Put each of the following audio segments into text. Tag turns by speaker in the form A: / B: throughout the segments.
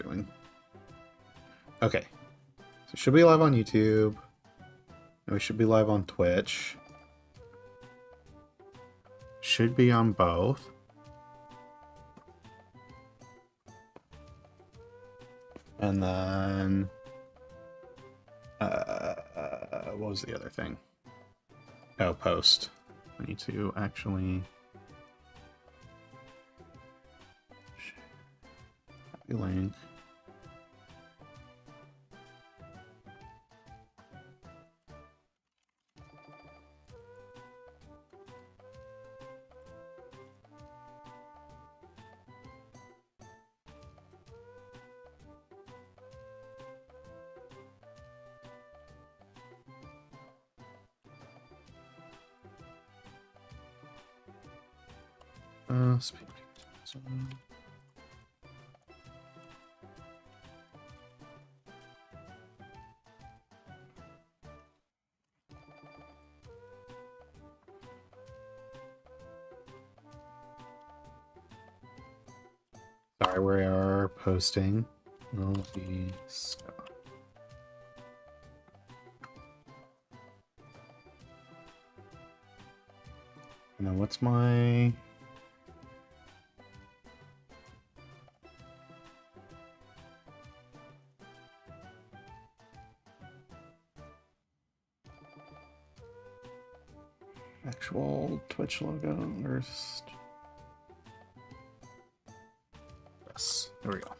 A: streaming. Okay. So should be live on YouTube. And we should be live on Twitch. Should be on both. And then... what was the other thing? Oh, post. I need to actually... Copy link. Sorry, we are posting. Will be Scuffed. And then what's my... actual Twitch logo first? Yes, there we go.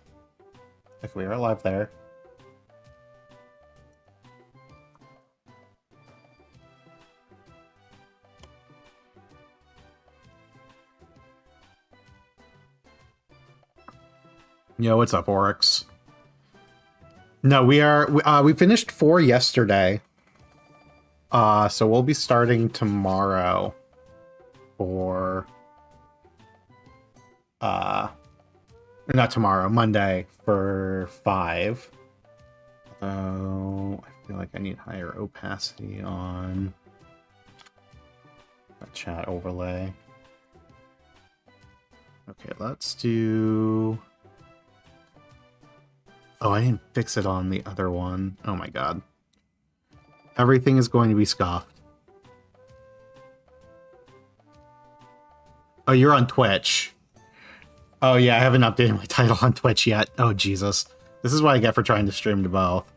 A: Okay, we are live there. Yo, what's up, Oryx? No, we finished 4 yesterday. So we'll be starting tomorrow for not tomorrow, Monday for 5. Although I feel like I need higher opacity on the chat overlay. Okay, let's do... Oh, I didn't fix it on the other one. Oh my god. Everything is going to be scuffed. Oh, you're on Twitch. Oh yeah, I haven't updated my title on Twitch yet. Oh Jesus. This is what I get for trying to stream to both.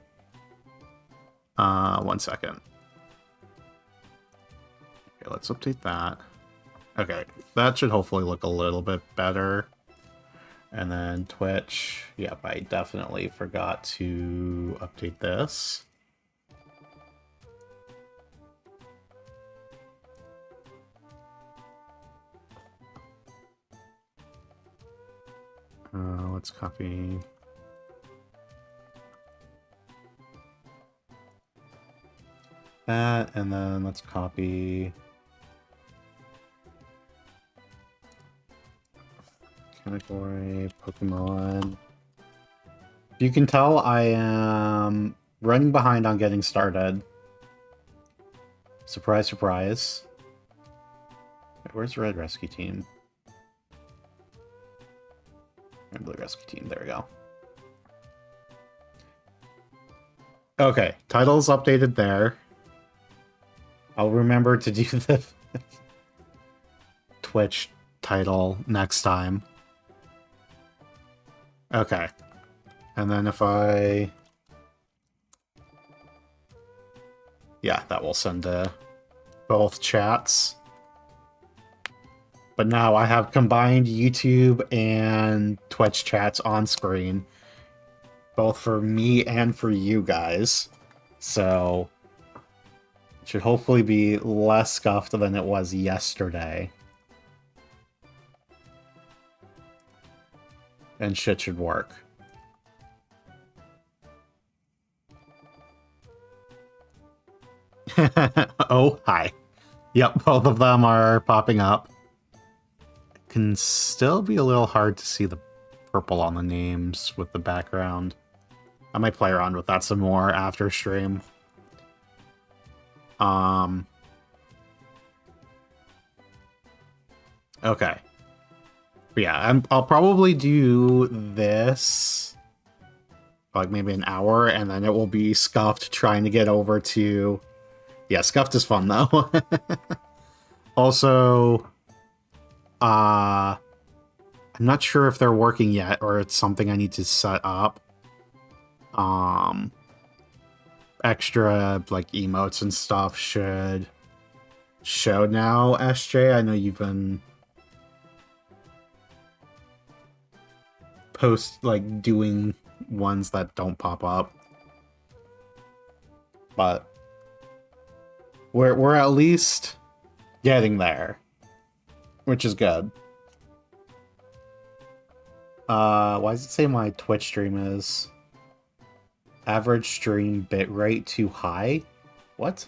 A: 1 second. Okay, let's update that. Okay, that should hopefully look a little bit better. And then Twitch. Yep, I definitely forgot to update this. Let's copy. That, and then let's copy. Category, Pokemon. You can tell I am running behind on getting started. Surprise, surprise. Where's the Red Rescue Team? And Blue Rescue Team, there we go. Okay, title's updated there. I'll remember to do the Twitch title next time. Okay. And then if I... Yeah, that will send to both chats. But now I have combined YouTube and Twitch chats on screen, both for me and for you guys. So it should hopefully be less scuffed than it was yesterday. And shit should work. Oh, hi. Yep, both of them are popping up. Can still be a little hard to see the purple on the names with the background. I might play around with that some more after stream. Okay. But yeah, I'll probably do this like maybe an hour, and then it will be Scuffed trying to get over to... Yeah, Scuffed is fun, though. Also, I'm not sure if they're working yet, or it's something I need to set up. Extra, like, emotes and stuff should show now, SJ. I know you've been doing ones that don't pop up. But we're at least getting there, which is good. Why does it say my Twitch stream is average stream bitrate too high? What?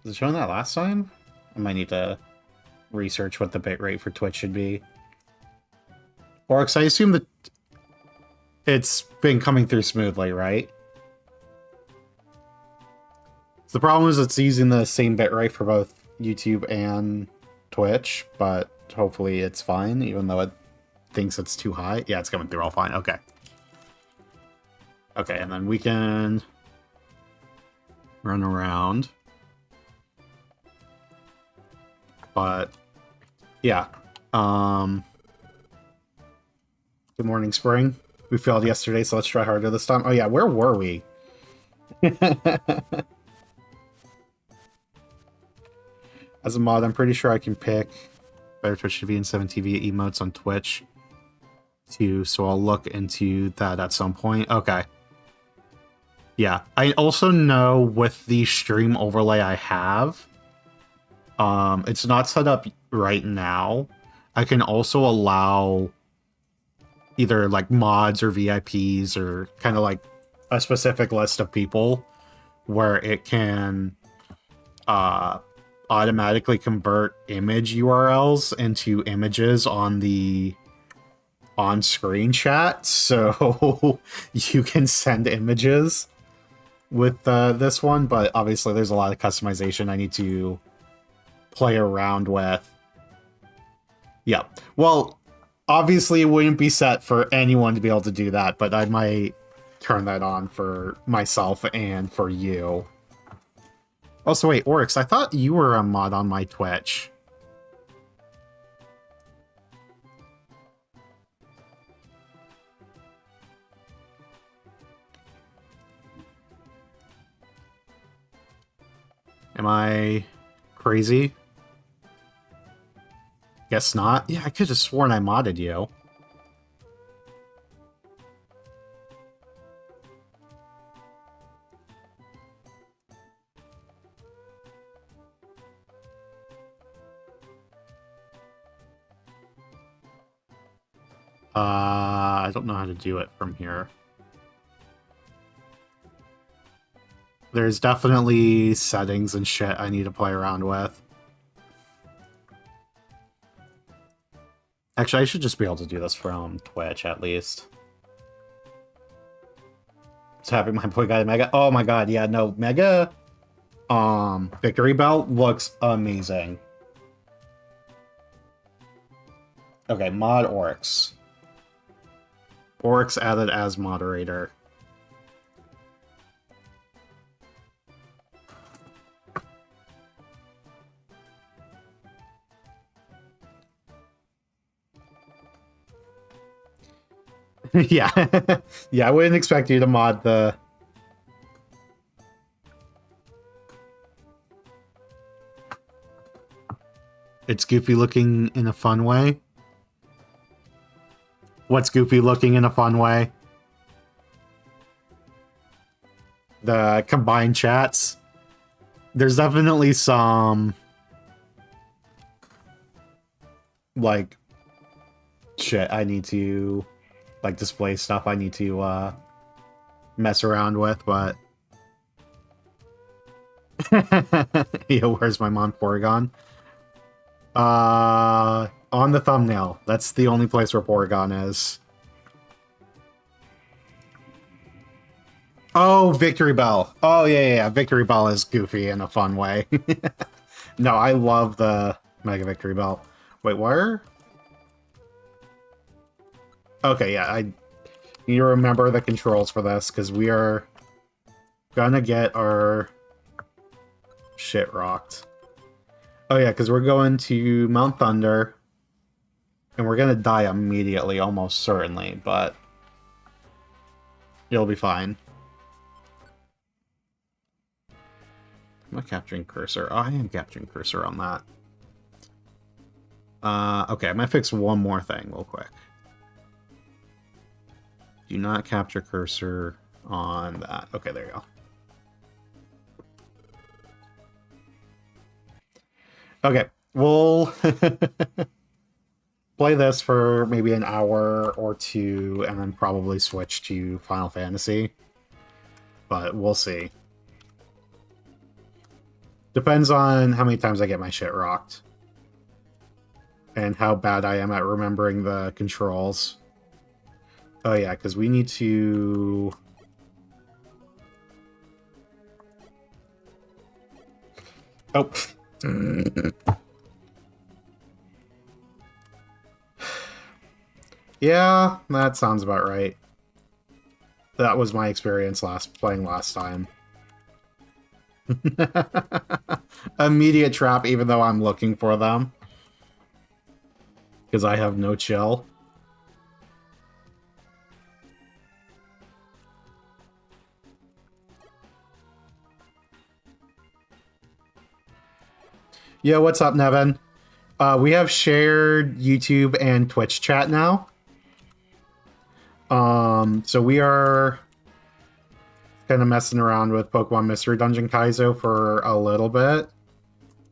A: Was it showing that last time? I might need to research what the bitrate for Twitch should be. Or, because I assume that it's been coming through smoothly, right? So the problem is it's using the same bitrate for both YouTube and Twitch, but hopefully it's fine, even though it thinks it's too high. Yeah, it's coming through all fine. Okay. Okay, and then we can run around. But, yeah. Good morning, Spring. We failed yesterday, so let's try harder this time. Oh yeah, where were we? As a mod, I'm pretty sure I can pick Better Twitch TV and 7TV emotes on Twitch too, so I'll look into that at some point. Okay. Yeah, I also know with the stream overlay I have, it's not set up right now. I can also allow either like mods or VIPs or kind of like a specific list of people where it can automatically convert image URLs into images on the on-screen chat, so you can send images with this one, but obviously there's a lot of customization I need to play around with. Yeah, well, obviously it wouldn't be set for anyone to be able to do that, but I might turn that on for myself and for you. Also, wait, Oryx, I thought you were a mod on my Twitch. Am I crazy? Guess not. Yeah, I could have sworn I modded you. I don't know how to do it from here. There's definitely settings and shit I need to play around with. Actually, I should just be able to do this from Twitch, at least. So happy my boy got a Mega. Oh my god, yeah, no, Mega Victory Belt looks amazing. Okay, mod Oryx. Oryx added as moderator. Yeah. Yeah, I wouldn't expect you to mod the... It's goofy looking in a fun way. What's goofy looking in a fun way? The combined chats. There's definitely some... like... shit, I need to... like, display stuff I need to, mess around with, but... Yo, where's my Mont Porygon? On the thumbnail. That's the only place where Porygon is. Oh, Victory Bell. Oh, yeah. Victory Bell is goofy in a fun way. No, I love the Mega Victory Bell. Wait, where? Okay, yeah, I need to remember the controls for this, because we are gonna get our shit rocked. Oh yeah, because we're going to Mount Thunder, and we're gonna die immediately, almost certainly, but it'll be fine. Am I capturing cursor? Oh, I am capturing cursor on that. Okay, I'm gonna fix one more thing real quick. Do not capture cursor on that. Okay, there you go. Okay, we'll play this for maybe an hour or two, and then probably switch to Final Fantasy. But we'll see. Depends on how many times I get my shit rocked. And how bad I am at remembering the controls. Oh yeah, because we need to... Oh. Yeah, that sounds about right. That was my experience playing last time. Immediate trap, even though I'm looking for them. Because I have no chill. Yo, what's up, Nevin? We have shared YouTube and Twitch chat now. So we are kind of messing around with Pokemon Mystery Dungeon Kaizo for a little bit.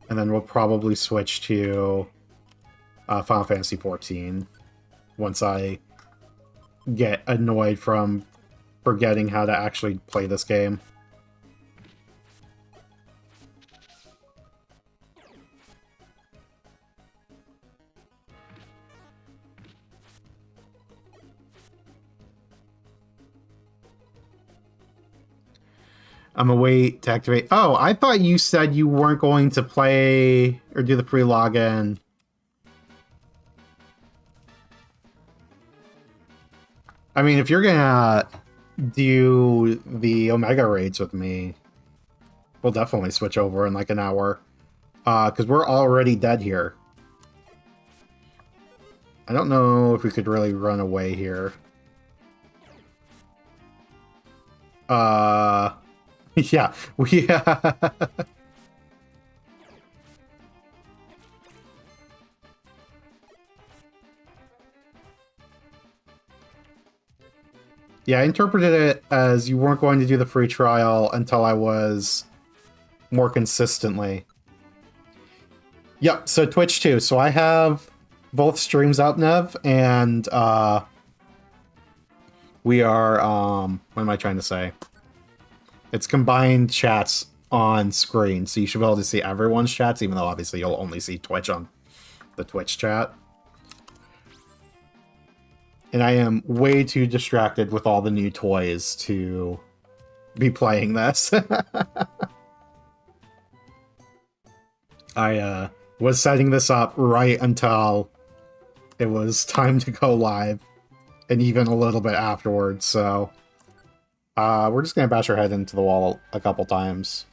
A: And then we'll probably switch to Final Fantasy XIV once I get annoyed from forgetting how to actually play this game. I'm gonna wait to activate. Oh, I thought you said you weren't going to play or do the free login. I mean, if you're gonna do the Omega raids with me, we'll definitely switch over in like an hour. Because we're already dead here. I don't know if we could really run away here. Yeah, we... Yeah, I interpreted it as you weren't going to do the free trial until I was more consistently. Yep, so Twitch too. So I have both streams up, Nev, and we are, what am I trying to say? It's combined chats on screen, so you should be able to see everyone's chats, even though obviously you'll only see Twitch on the Twitch chat. And I am way too distracted with all the new toys to be playing this. I was setting this up right until it was time to go live, and even a little bit afterwards, so we're just gonna bash our head into the wall a couple times.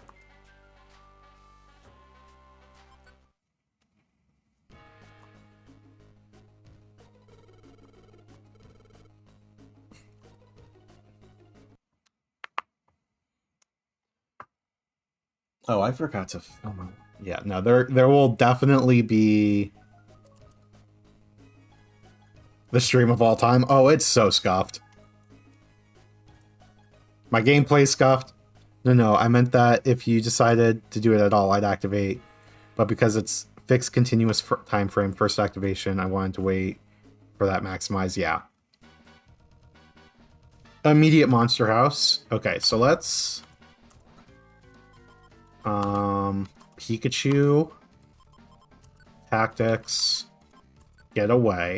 A: Oh, I forgot to... Oh, yeah, no, there will definitely be the stream of all time. Oh, it's so scuffed. My gameplay's scuffed. No, I meant that if you decided to do it at all, I'd activate. But because it's fixed continuous time frame first activation, I wanted to wait for that maximize. Yeah. Immediate monster house. Okay, so let's... Pikachu. Tactics. Get away.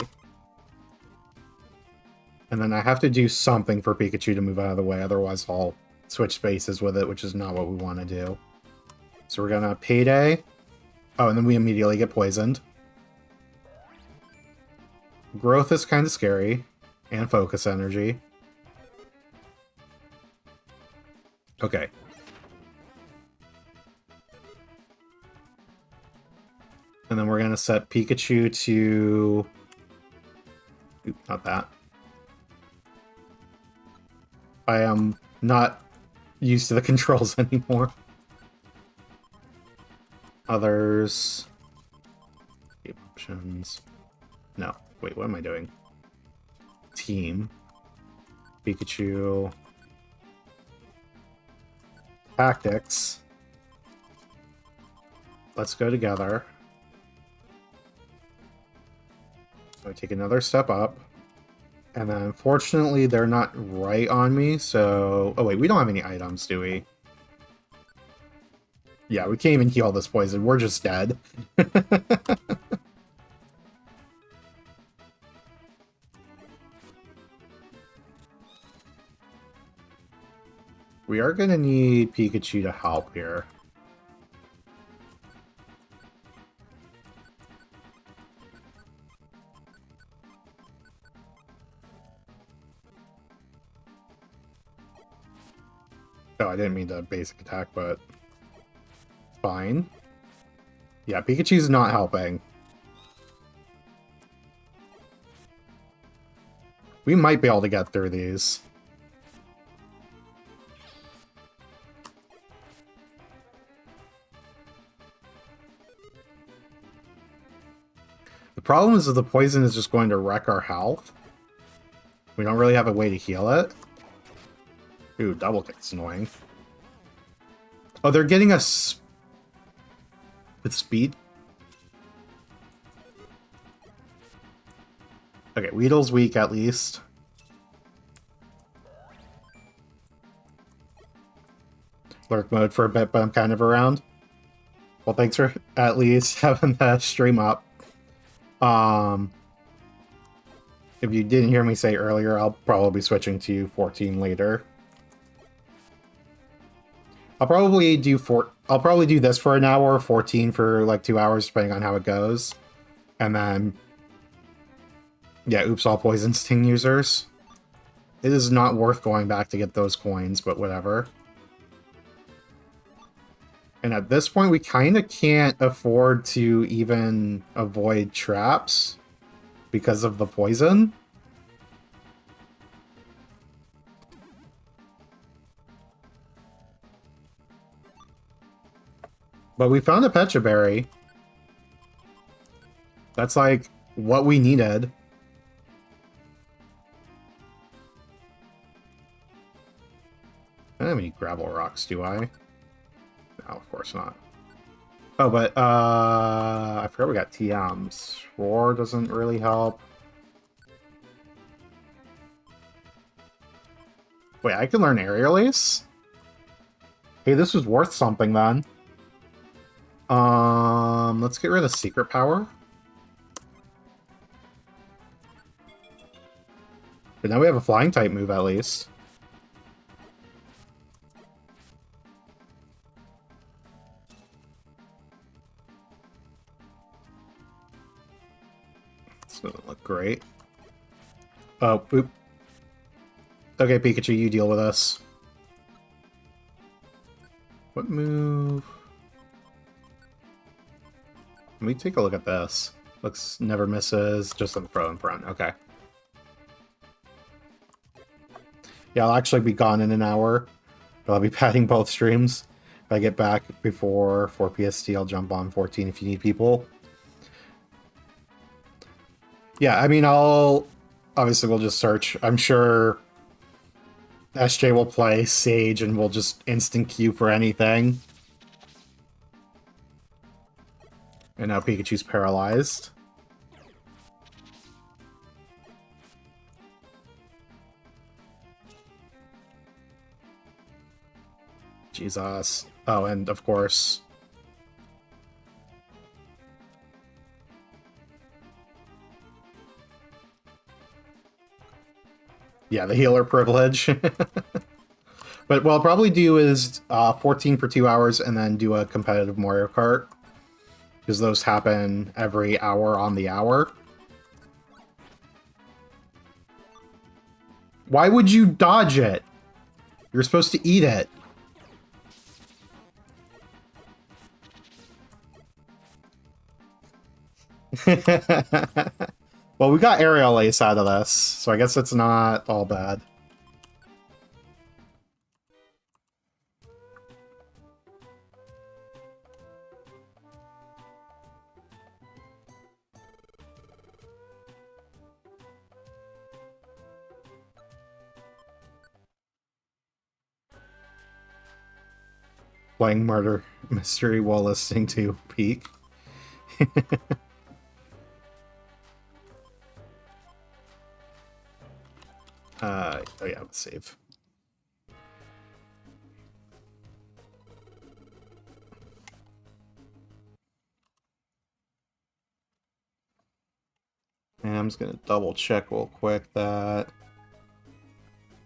A: And then I have to do something for Pikachu to move out of the way, otherwise I'll switch spaces with it, which is not what we want to do. So we're gonna Payday. Oh, and then we immediately get poisoned. Growth is kind of scary. And focus energy. Okay. And then we're going to set Pikachu to... Oop, not that. I am not used to the controls anymore. Others... Options... No. Wait, what am I doing? Team. Pikachu... Tactics. Let's go together. So I take another step up. And then, unfortunately, they're not right on me, so... Oh, wait, we don't have any items, do we? Yeah, we can't even heal this poison. We're just dead. We are going to need Pikachu to help here. Oh, I didn't mean to basic attack, but... Fine. Yeah, Pikachu's not helping. We might be able to get through these. The problem is that the poison is just going to wreck our health. We don't really have a way to heal it. Ooh, double kick's annoying. Oh, they're getting us with speed? Okay, Weedle's weak at least. Lurk mode for a bit, but I'm kind of around. Well, thanks for at least having that stream up. If you didn't hear me say earlier, I'll probably be switching to 14 later. I'll probably do this for an hour, 14 for like 2 hours, depending on how it goes. And then, yeah, oops, all poison sting users. It is not worth going back to get those coins, but whatever. And at this point, we kind of can't afford to even avoid traps because of the poison. But we found a Pecha Berry. That's like what we needed. I don't have any gravel rocks, do I? No, of course not. Oh, but I forgot we got TMs. Roar doesn't really help. Wait, I can learn Aerial Ace? Hey, this was worth something then. Let's get rid of Secret Power. But now we have a flying type move at least. This doesn't look great. Oh, oop. Okay, Pikachu, you deal with us. What move? Let me take a look at this. Looks never misses, just on the pro in front. Okay. Yeah, I'll actually be gone in an hour, but I'll be padding both streams. If I get back before 4 PST, I'll jump on 14 if you need people. Yeah, I mean, obviously we'll just search. I'm sure SJ will play Sage and we'll just instant queue for anything. And now Pikachu's paralyzed. Jesus. Oh, and of course... Yeah, the healer privilege. But what I'll probably do is 14 for 2 hours and then do a competitive Mario Kart. Because those happen every hour on the hour. Why would you dodge it? You're supposed to eat it. Well, we got aerial ace out of this, so I guess it's not all bad. Playing murder mystery while listening to Peak. Oh yeah, let's save. And I'm just gonna double check real quick that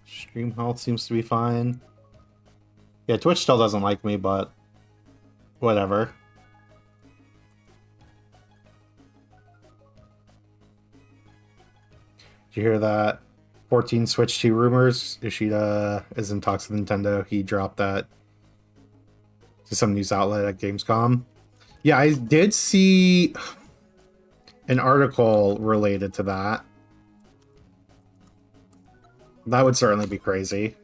A: stream health seems to be fine. Yeah, Twitch still doesn't like me, but whatever. Did you hear that? 14 Switch 2 rumors. Ishida is in talks with Nintendo. He dropped that to some news outlet at Gamescom. Yeah, I did see an article related to that. That would certainly be crazy.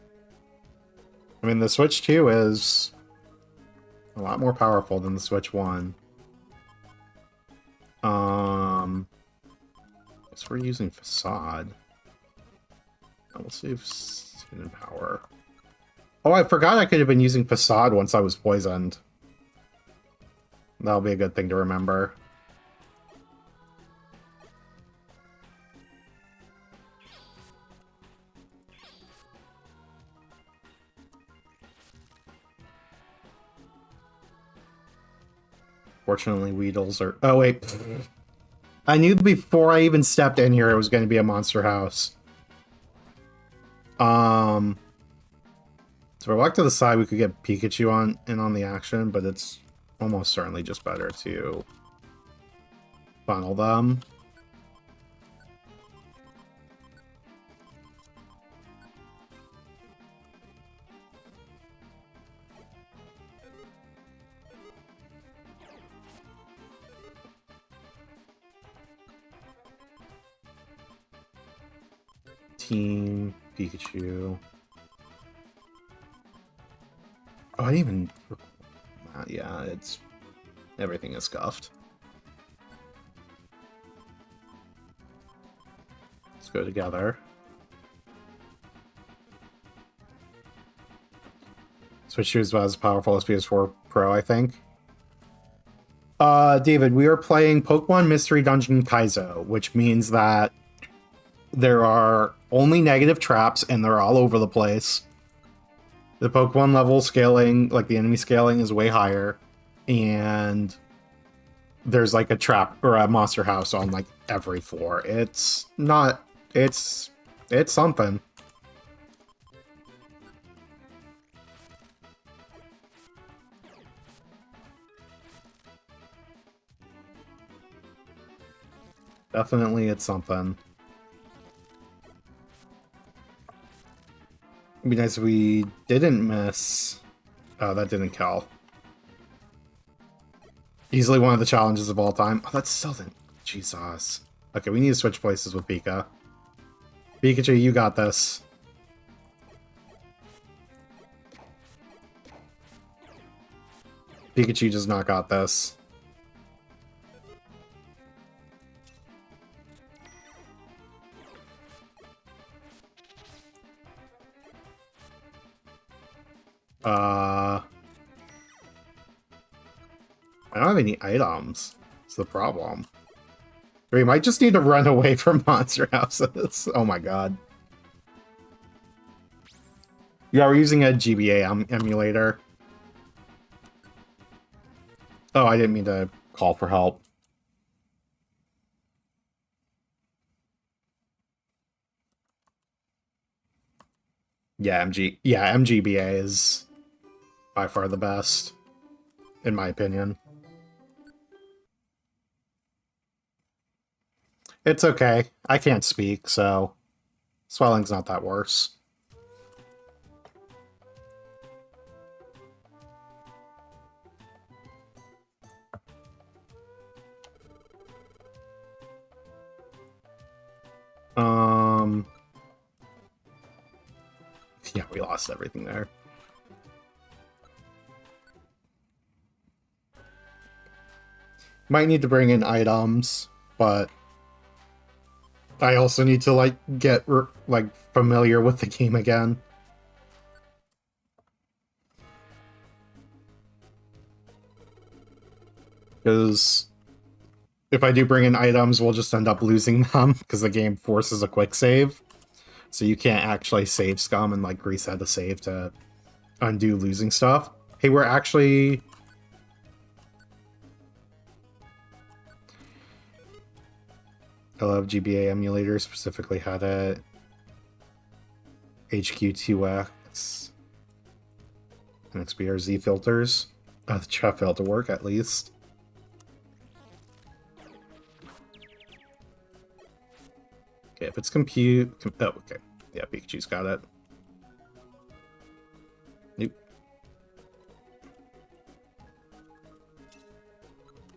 A: I mean, the Switch 2 is a lot more powerful than the Switch 1. I guess we're using Facade. We'll save Spin and Power. Oh, I forgot I could have been using Facade once I was poisoned. That'll be a good thing to remember. Fortunately, Weedles are... Oh, wait. I knew before I even stepped in here it was going to be a monster house. So if I walk to the side, we could get Pikachu in on the action, but it's almost certainly just better to funnel them. Team Pikachu. Oh, I didn't even... yeah, it's... everything is scuffed. Let's go together. Switch 2 is about as powerful as PS4 Pro, I think. David, we are playing Pokemon Mystery Dungeon Kaizo, which means that there are only negative traps and they're all over the place. The Pokemon level scaling, like the enemy scaling, is way higher, and there's like a trap or a monster house on like every floor. It's not... it's something. Definitely it's something. It'd be nice if we didn't miss... Oh, that didn't kill. Easily one of the challenges of all time. Oh, that's still the... Jesus. Okay, we need to switch places with Pika. Pikachu, you got this. Pikachu does not got this. I don't have any items. That's the problem. We might just need to run away from monster houses. Oh my god. Yeah, we're using a GBA emulator. Oh, I didn't mean to call for help. Yeah, MGBA is by far the best, in my opinion. It's okay. I can't speak, so Swelling's not that worse. Yeah, we lost everything there. Might need to bring in items, but I also need to, like, get, like, familiar with the game again. Because if I do bring in items, we'll just end up losing them, because the game forces a quick save. So you can't actually save scum and, like, reset the save to undo losing stuff. Hey, we're actually... I love GBA emulators, specifically had a HQ2X and XBRZ filters. The chat failed to work, at least. Okay, if it's compute... Oh, okay. Yeah, Pikachu's got it. Nope.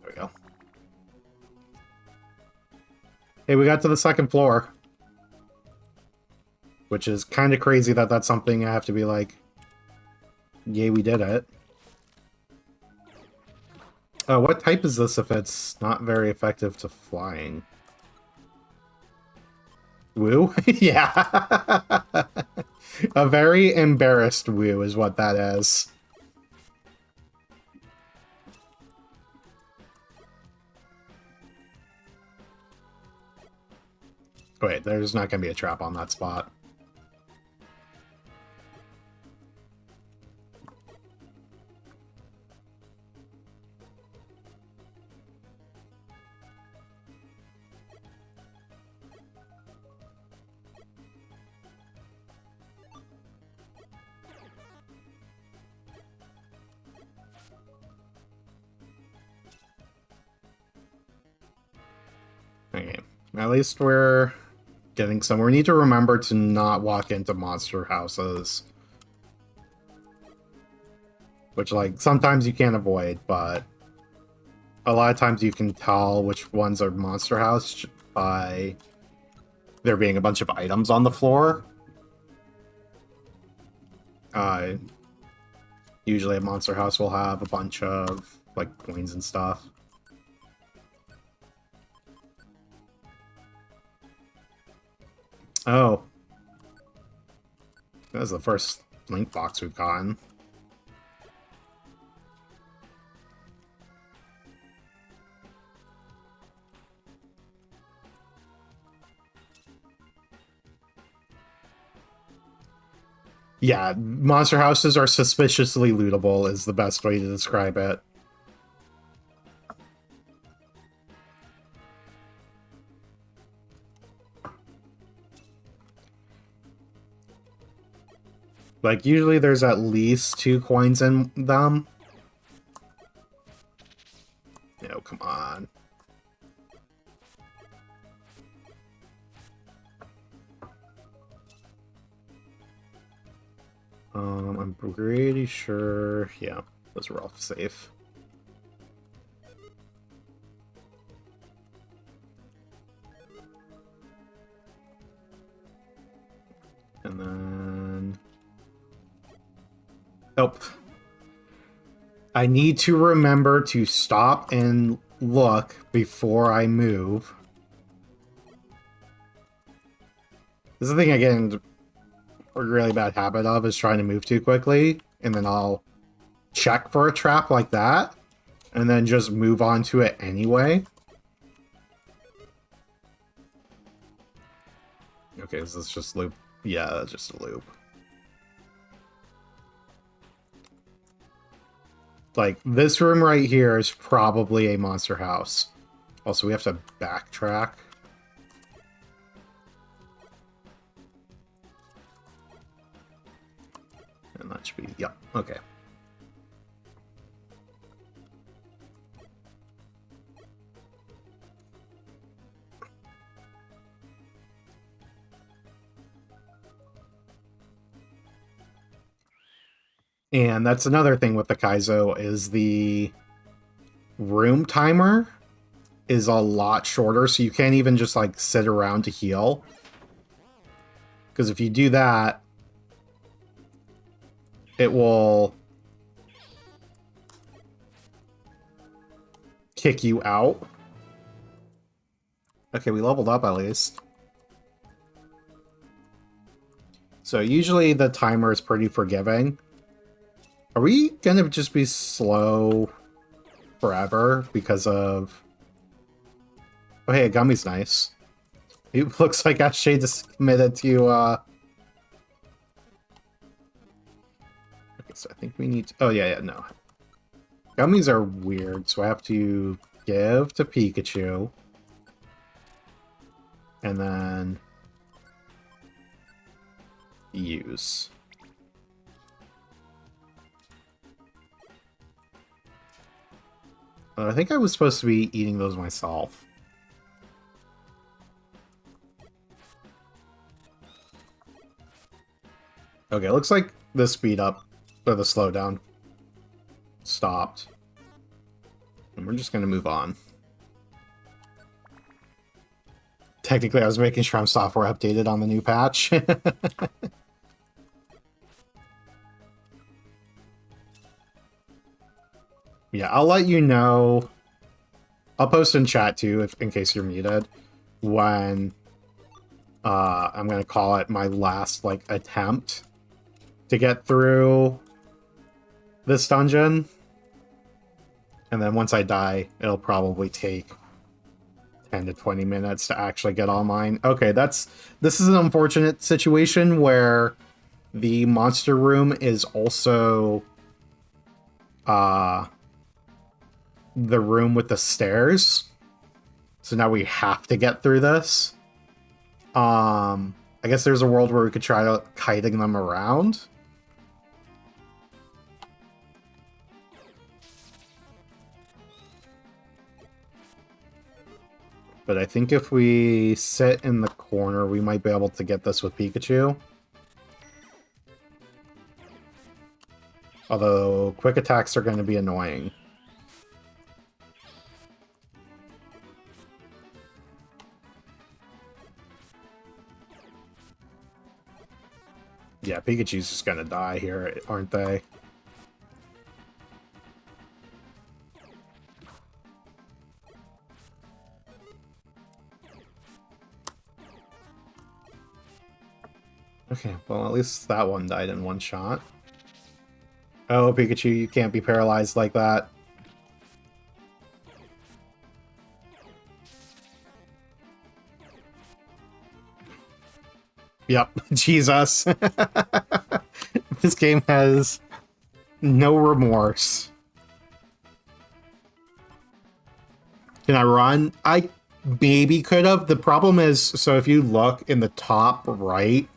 A: There we go. Hey, we got to the second floor. Which is kind of crazy that that's something I have to be like, yay, we did it. What type is this if it's not very effective to flying? Woo? Yeah. A very embarrassed woo is what that is. Wait, there's not going to be a trap on that spot. Okay, at least we're getting somewhere. We need to remember to not walk into monster houses. Which, like, sometimes you can't avoid, but a lot of times you can tell which ones are monster house by there being a bunch of items on the floor. Usually a monster house will have a bunch of, like, coins and stuff. Oh. That was the first link box we've gotten. Yeah, monster houses are suspiciously lootable is the best way to describe it. Like, usually there's at least 2 coins in them. No, come on. I'm pretty sure... Yeah, those were all safe. And then... Nope. I need to remember to stop and look before I move. This is the thing I get into a really bad habit of, is trying to move too quickly, and then I'll check for a trap like that, and then just move on to it anyway. Okay, is this just loop? Yeah, that's just a loop. Like, this room right here is probably a monster house. Also, we have to backtrack. And that should be... Yep, okay. And that's another thing with the Kaizo is the room timer is a lot shorter, so you can't even just like sit around to heal. Because if you do that, it will kick you out. Okay, we leveled up at least. So usually the timer is pretty forgiving. Are we gonna just be slow forever because of... Oh, hey, a gummy's nice. It looks like Ashade is committed to, Okay, so I think we need to... Oh, yeah, no. Gummies are weird, so I have to give to Pikachu. And then... use. I think I was supposed to be eating those myself. Okay, looks like the speed up, or the slowdown, stopped. And we're just gonna move on. Technically, I was making sure I'm software updated on the new patch. Yeah, I'll let you know. I'll post in chat too, if in case you're muted, when I'm gonna call it my last like attempt to get through this dungeon. And then once I die, it'll probably take 10 to 20 minutes to actually get all mine. Okay, this is an unfortunate situation where the monster room is also the room with the stairs. So now we have to get through this. I guess there's a world where we could try to kiting them around. But I think if we sit in the corner, we might be able to get this with Pikachu. Although, quick attacks are going to be annoying. Yeah, Pikachu's just going to die here, aren't they? Okay, well, at least that one died in one shot. Oh, Pikachu, you can't be paralyzed like that. Yep, Jesus. This game has no remorse. Can I run? I maybe could have. The problem is, so if you look in the top right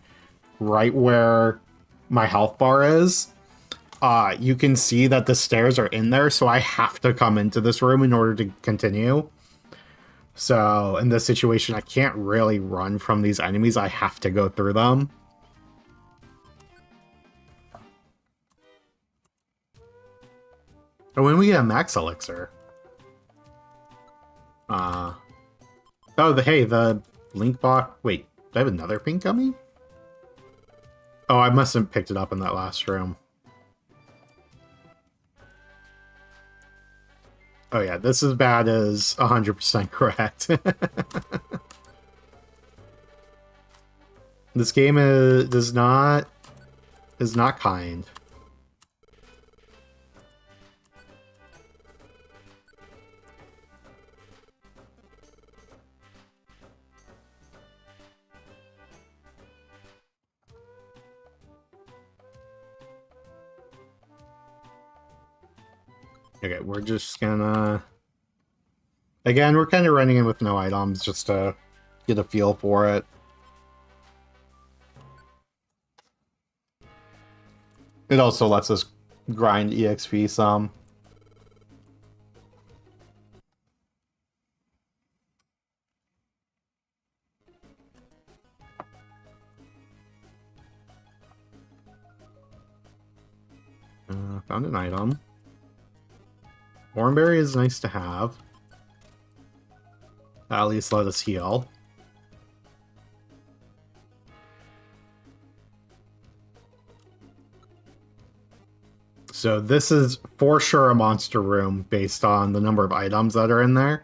A: where my health bar is, you can see that the stairs are in there, so I have to come into this room in order to continue. So in this situation, I can't really run from these enemies. I have to go through them. Oh, when we get a max elixir. Oh, hey, the link box. Wait, do I have another pink gummy? Oh, I must have picked it up in that last room. Oh yeah, this is bad as 100% correct. This game is not kind. Okay, we're just gonna... Again, we're kind of running in with no items just to get a feel for it. It also lets us grind EXP some. Found an item. Warmberry is nice to have. At least let us heal. So this is for sure a monster room based on the number of items that are in there.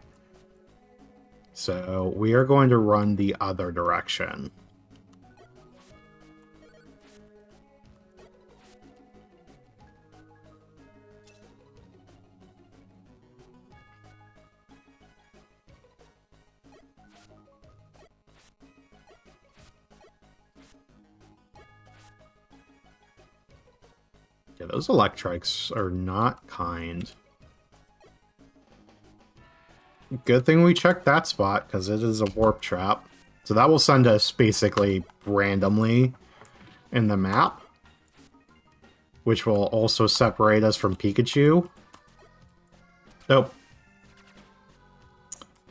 A: So we are going to run the other direction. Yeah, those electrics are not kind. Good thing we checked that spot, because it is a warp trap. So that will send us basically randomly in the map, which will also separate us from Pikachu. Oh.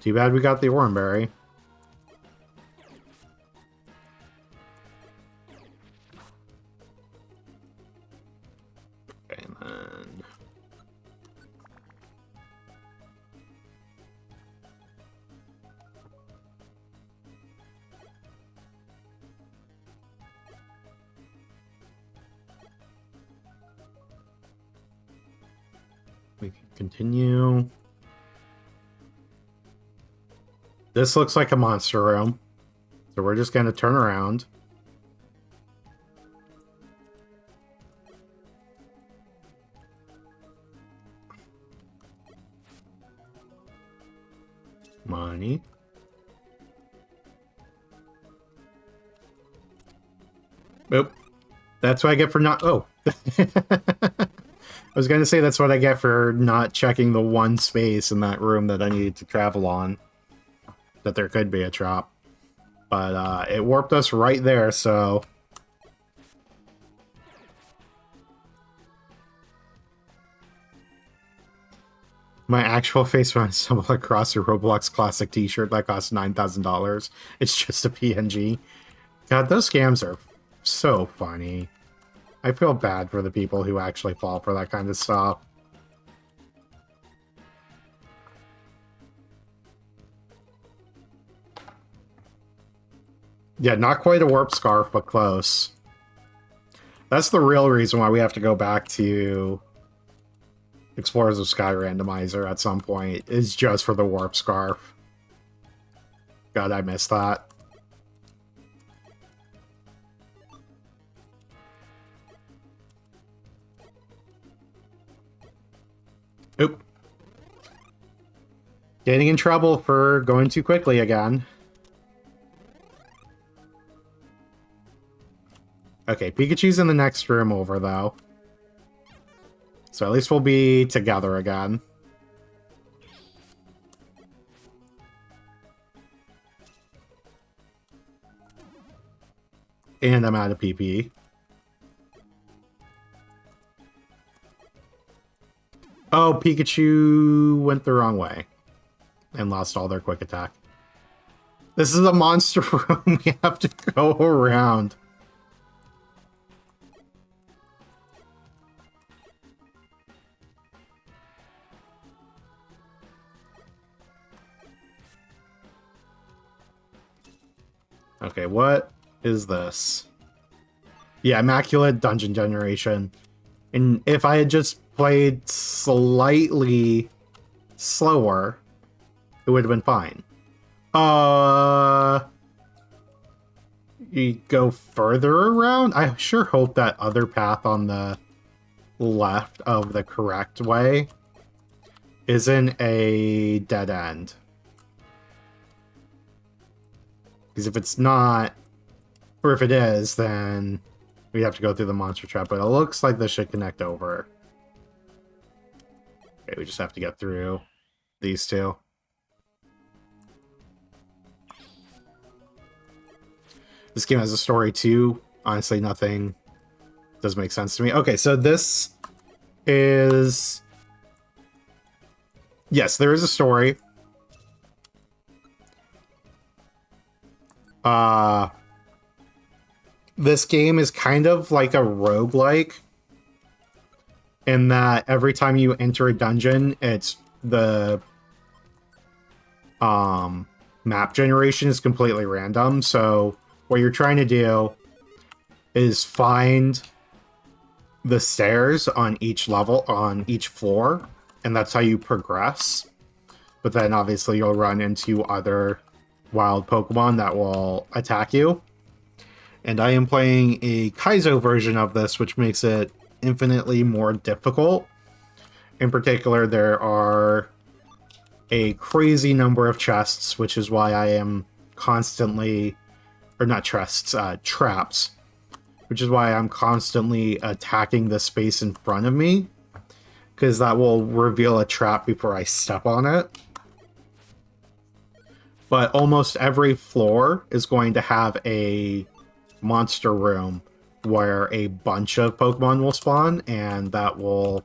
A: Too bad we got the Oranberry. Okay, and then... we can continue. This looks like a monster room. So we're just going to turn around. Money. Oop. That's what I get for not... Oh. I was going to say that's what I get for not checking the one space in that room that I needed to travel on. That there could be a trap. But it warped us right there, so... My actual face when I stumbled across a Roblox Classic t-shirt that cost $9,000. It's just a PNG. God, those scams are so funny. I feel bad for the people who actually fall for that kind of stuff. Yeah, not quite a warp scarf, but close. That's the real reason why we have to go back to Explorers of Sky Randomizer at some point, is just for the warp scarf. God, I missed that. Oop. Getting in trouble for going too quickly again. Okay, Pikachu's in the next room over, though. So at least we'll be together again. And I'm out of PP. Oh, Pikachu went the wrong way. And lost all their quick attack. This is a monster room. We have to go around. Okay, what is this? Yeah, Immaculate Dungeon Generation. And if I had just played slightly slower, it would have been fine. You go further around? I sure hope that other path on the left of the correct way isn't a dead end. Because if it's not, or if it is, then we have to go through the monster trap. But it looks like this should connect over. Okay, we just have to get through these two. This game has a story too. Honestly, nothing does make sense to me. Okay, so this is... Yes, there is a story. This game is kind of like a roguelike. in that every time you enter a dungeon, it's the map generation is completely random. So what you're trying to do is find the stairs on each level, on each floor, and that's how you progress. But then obviously you'll run into other wild Pokemon that will attack you. And I am playing a Kaizo version of this, which makes it infinitely more difficult. In particular, there are a crazy number of chests, which is why I am constantly, or not chests, traps, which is why I'm constantly attacking the space in front of me, because that will reveal a trap before I step on it. But almost every floor is going to have a monster room where a bunch of Pokemon will spawn, and that will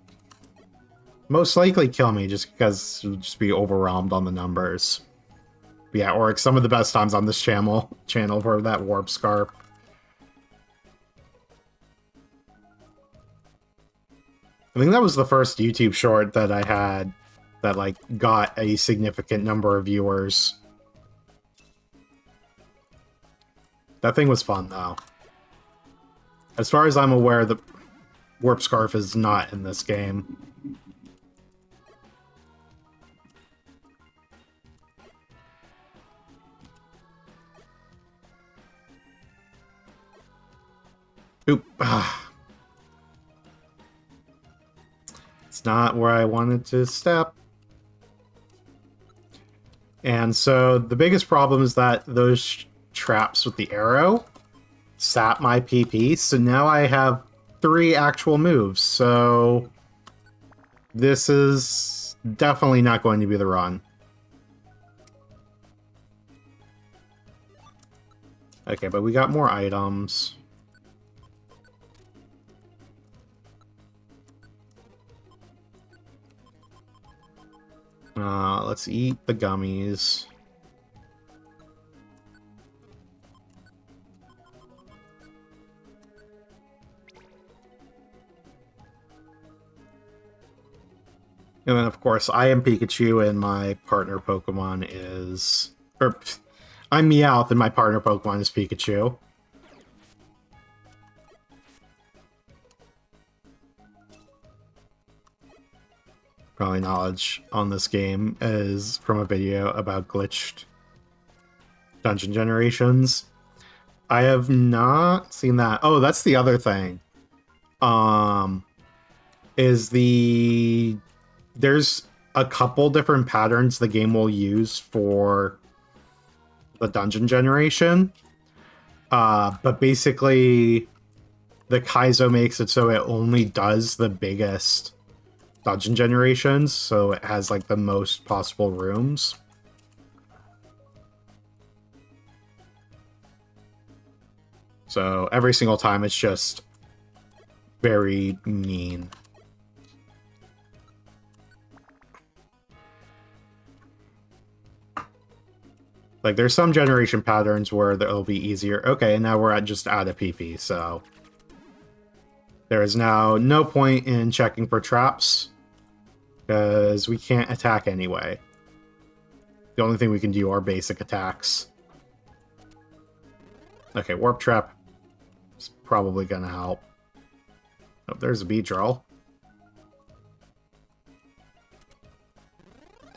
A: most likely kill me just because you'll just be overwhelmed on the numbers. But yeah, or some of the best times on this channel for that Warp Scarf. I think that was the first YouTube short that I had that like got a significant number of viewers. That thing was fun, though. As far as I'm aware, the Warp Scarf is not in this game. Oop. It's not where I wanted to step. And so the biggest problem is that those traps with the arrow sap my PP, so now I have 3 actual moves, so this is definitely not going to be the run. Okay, but we got more items. Let's eat the gummies. And then, of course, I am Pikachu, and my partner Pokemon is... Or, I'm Meowth, and my partner Pokemon is Pikachu. Probably knowledge on this game is from a video about glitched dungeon generations. I have not seen that. Oh, that's the other thing. There's a couple different patterns the game will use for the dungeon generation. But basically, the Kaizo makes it so it only does the biggest dungeon generations, so it has like the most possible rooms. So every single time it's just very mean. Like, there's some generation patterns where it'll be easier. Okay, and now we're just out of PP, so... There is now no point in checking for traps, because we can't attack anyway. The only thing we can do are basic attacks. Okay, Warp Trap is probably gonna help. Oh, there's a Beedrill.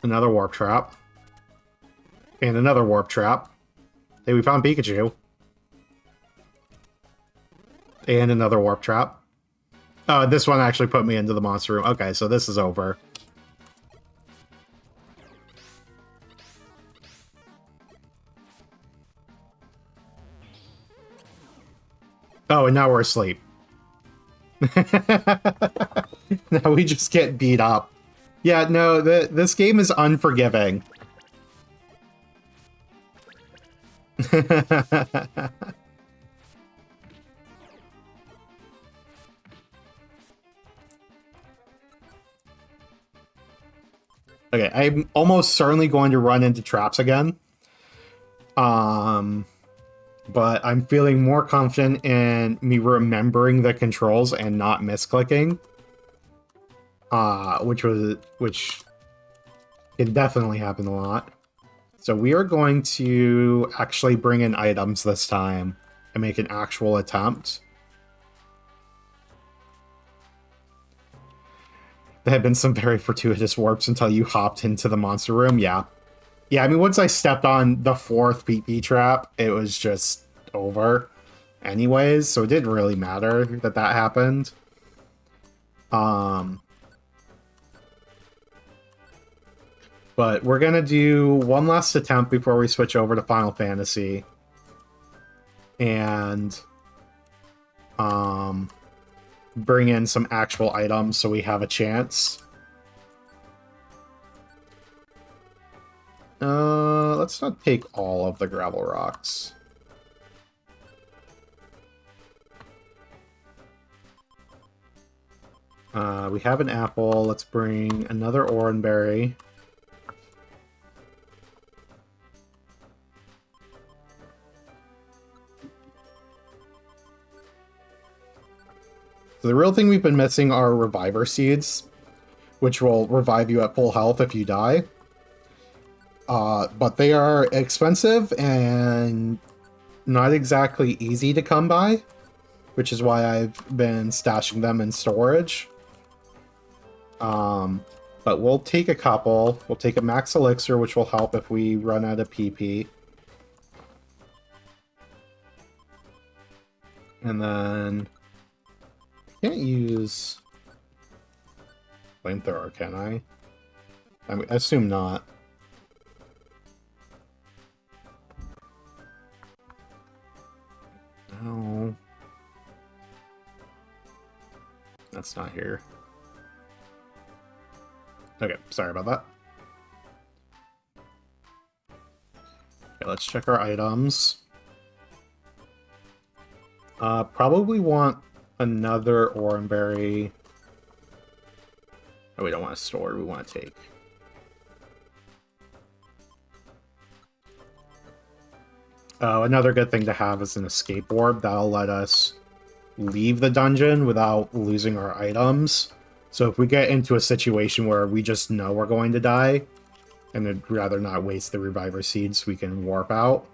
A: Another Warp Trap. And another Warp Trap. Hey, we found Pikachu. And another Warp Trap. Oh, this one actually put me into the monster room. Okay, so this is over. Oh, and now we're asleep. Now we just get beat up. Yeah, no, this game is unforgiving. Okay, I'm almost certainly going to run into traps again. But I'm feeling more confident in me remembering the controls and not misclicking. which can definitely happen a lot. So we are going to actually bring in items this time and make an actual attempt. There have been some very fortuitous warps until you hopped into the monster room. Yeah. Yeah, I mean, once I stepped on the 4th PP trap, it was just over anyways, so it didn't really matter that that happened. But we're going to do one last attempt before we switch over to Final Fantasy. And bring in some actual items so we have a chance. Let's not take all of the gravel rocks. We have an apple. Let's bring another oranberry. So the real thing we've been missing are reviver seeds, which will revive you at full health if you die. But they are expensive and not exactly easy to come by, which is why I've been stashing them in storage. But we'll take a couple. We'll take a max elixir, which will help if we run out of PP. And then I can't use flamethrower, can I? I mean, I assume not. No. That's not here. Okay, sorry about that. Okay, let's check our items. Probably want another oranberry. Oh, we don't want to store, we want to take. Another good thing to have is an escape orb. That'll let us leave the dungeon without losing our items. So if we get into a situation where we just know we're going to die, and would rather not waste the reviver seeds, we can warp out.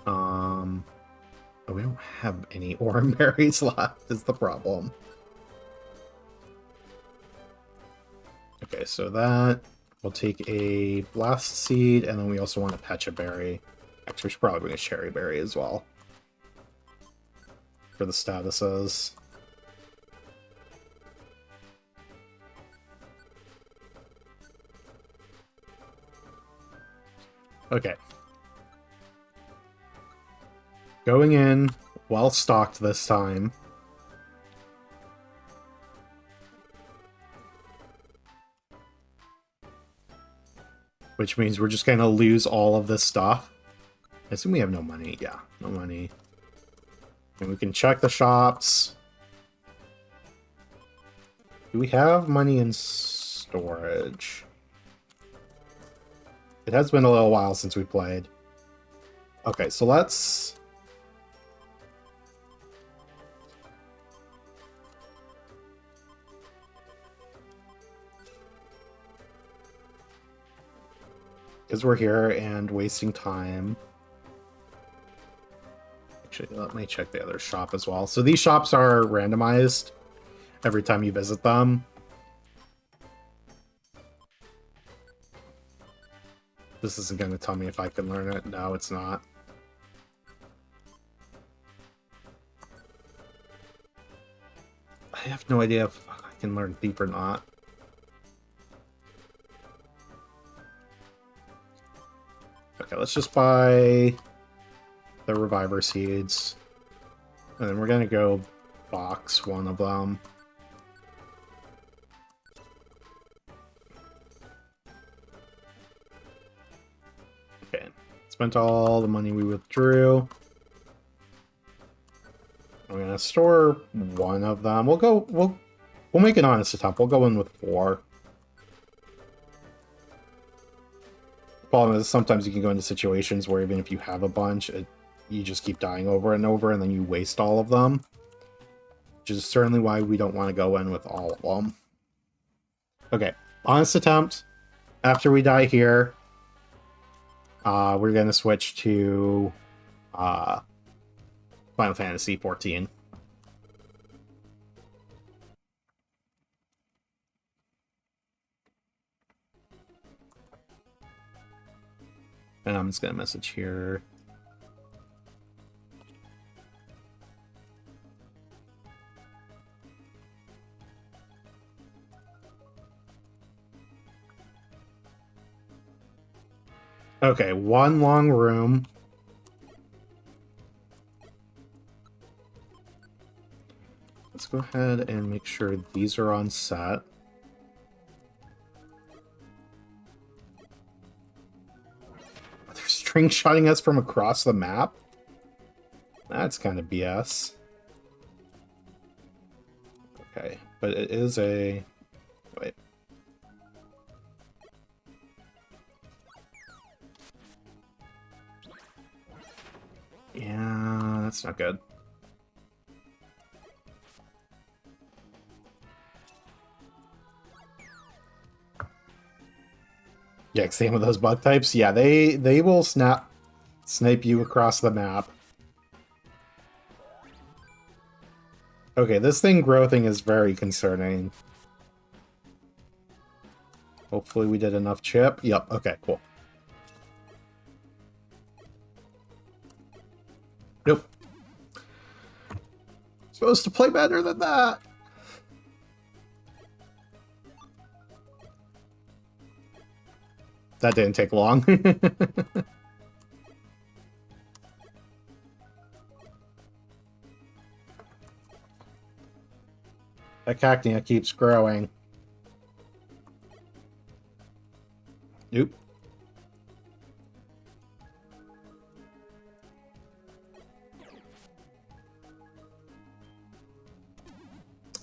A: Oh, we don't have any oranberries left, is the problem. Okay, so that... We'll take a blast seed, and then we also want a pecha berry. Actually, we should probably bring a cherry berry as well. For the statuses. Okay. Going in, well stocked this time. Which means we're just going to lose all of this stuff. I assume we have no money. Yeah, no money. And we can check the shops. Do we have money in storage? It has been a little while since we played. Okay, so let's... Because we're here and wasting time. Actually, let me check the other shop as well. So these shops are randomized every time you visit them. This isn't going to tell me if I can learn it. No, it's not. I have no idea if I can learn Thief or not. Okay, let's just buy the reviver seeds. And then we're going to go box one of them. Okay, spent all the money we withdrew. I'm going to store one of them. We'll make an honest attempt. We'll go in with 4. Problem is, sometimes you can go into situations where even if you have a bunch, you just keep dying over and over, and then you waste all of them. which is certainly why we don't want to go in with all of them. Okay, honest attempt. After we die here, we're going to switch to Final Fantasy XIV. And I'm just going to message here. Okay, one long room. Let's go ahead and make sure these are on set. They're string shotting us from across the map? That's kind of BS. Okay, but it is a... Wait. Yeah, that's not good. Yeah, same with those bug types. Yeah, they will snipe you across the map. Okay, this thing growthing is very concerning. Hopefully we did enough chip. Yep, okay, cool. Nope. Supposed to play better than that. That didn't take long. That cacnea keeps growing. Nope.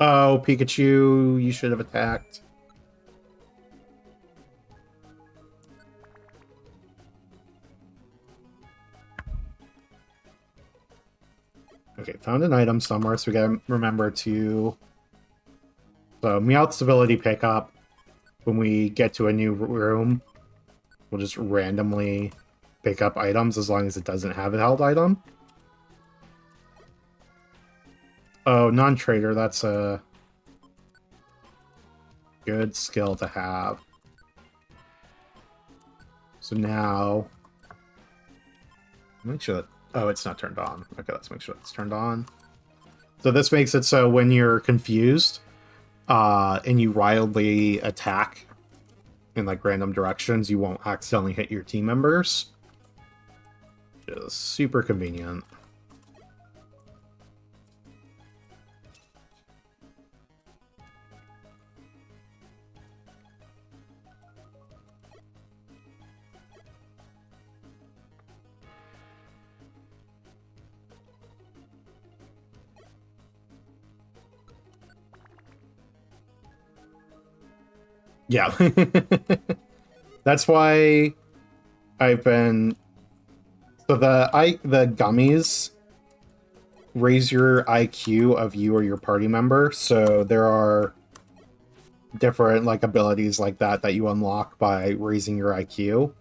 A: Oh, Pikachu, you should have attacked. Okay, found an item somewhere, so we gotta remember to... So, Meowth's ability pickup, when we get to a new room, we'll just randomly pick up items as long as it doesn't have a held item. Oh, non-trader, that's a good skill to have. So now... Make sure that... Oh, it's not turned on. Okay, let's make sure it's turned on. So this makes it so when you're confused, and you wildly attack in like random directions, you won't accidentally hit your team members. Which is super convenient. Yeah. That's why I've been... So the gummies raise your IQ of you or your party member, so there are different like abilities like that that you unlock by raising your IQ.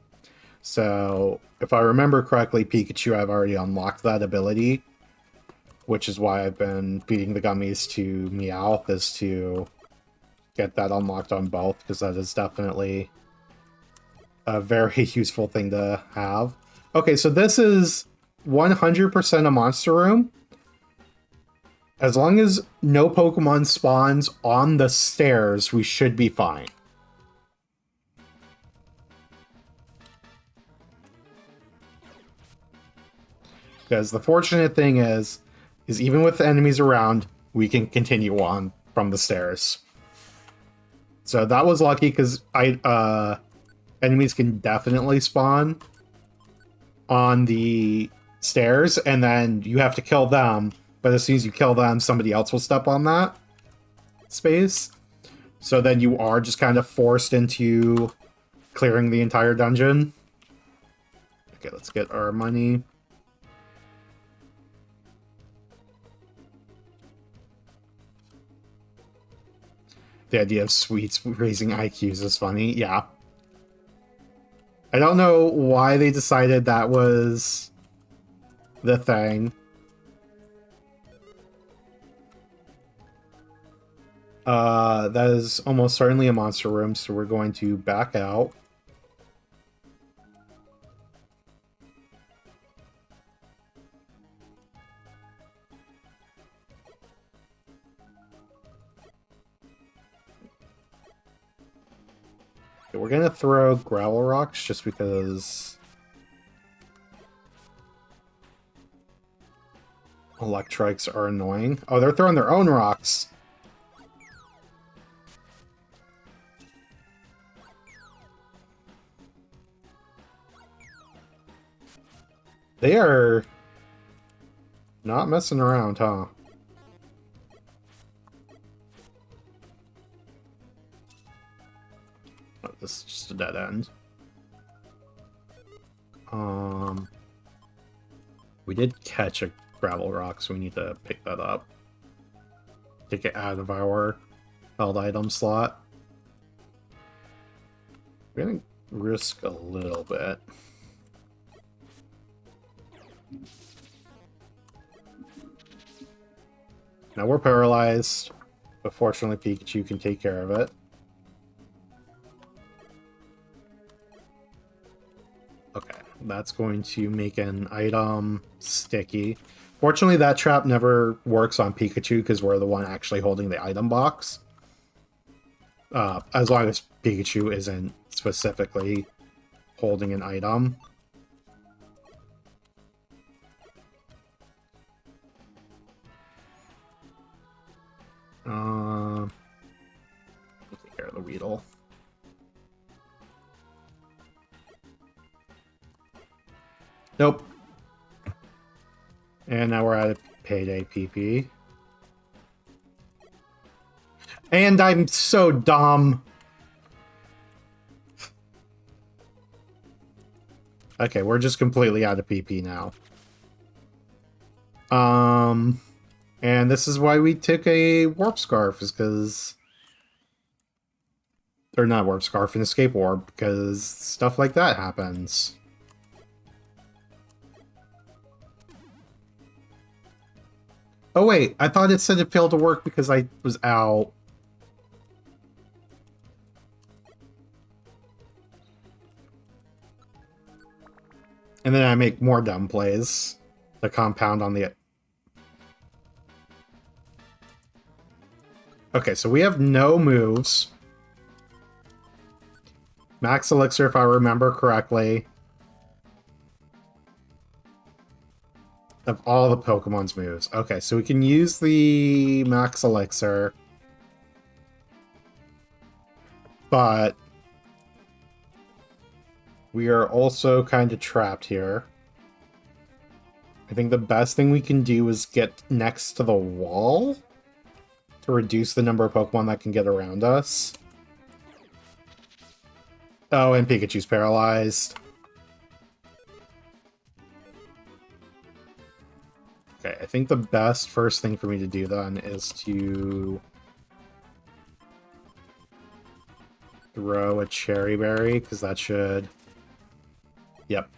A: So if I remember correctly, Pikachu, I've already unlocked that ability, which is why I've been feeding the gummies to Meowth, is to get that unlocked on both, because that is definitely a very useful thing to have. Okay, so this is 100% a monster room. As long as no Pokemon spawns on the stairs, we should be fine. Because the fortunate thing is even with enemies around, we can continue on from the stairs. So that was lucky, because enemies can definitely spawn on the stairs, and then you have to kill them, but as soon as you kill them, somebody else will step on that space. So then you are just kind of forced into clearing the entire dungeon. Okay, let's get our money. The idea of sweets raising IQs is funny. Yeah. I don't know why they decided that was the thing. That is almost certainly a monster room, so we're going to back out. Okay, we're gonna throw gravel rocks just because electrics are annoying. Oh, they're throwing their own rocks. They are not messing around, huh? Oh, this is just a dead end. We did catch a gravel rock, so we need to pick that up. Take it out of our held item slot. We're gonna risk a little bit. Now we're paralyzed, but fortunately Pikachu can take care of it. Okay, that's going to make an item sticky. Fortunately, that trap never works on Pikachu because we're the one actually holding the item box. As long as Pikachu isn't specifically holding an item. Take care of the Weedle. Nope. And now we're at a payday PP. And I'm so dumb. Okay, we're just completely out of PP now. And this is why we took a Warp Scarf, is because... Or not Warp Scarf, an Escape Orb, because stuff like that happens. Oh wait, I thought it said it failed to work because I was out. And then I make more dumb plays. The compound on the... Okay, so we have no moves. Max Elixir, if I remember correctly. Of all the Pokemon's moves. Okay, so we can use the Max Elixir. But we are also kind of trapped here. I think the best thing we can do is get next to the wall to reduce the number of Pokemon that can get around us. Oh, and Pikachu's paralyzed. Okay, I think the best first thing for me to do then is to throw a Cherry Berry, because that should... Yep.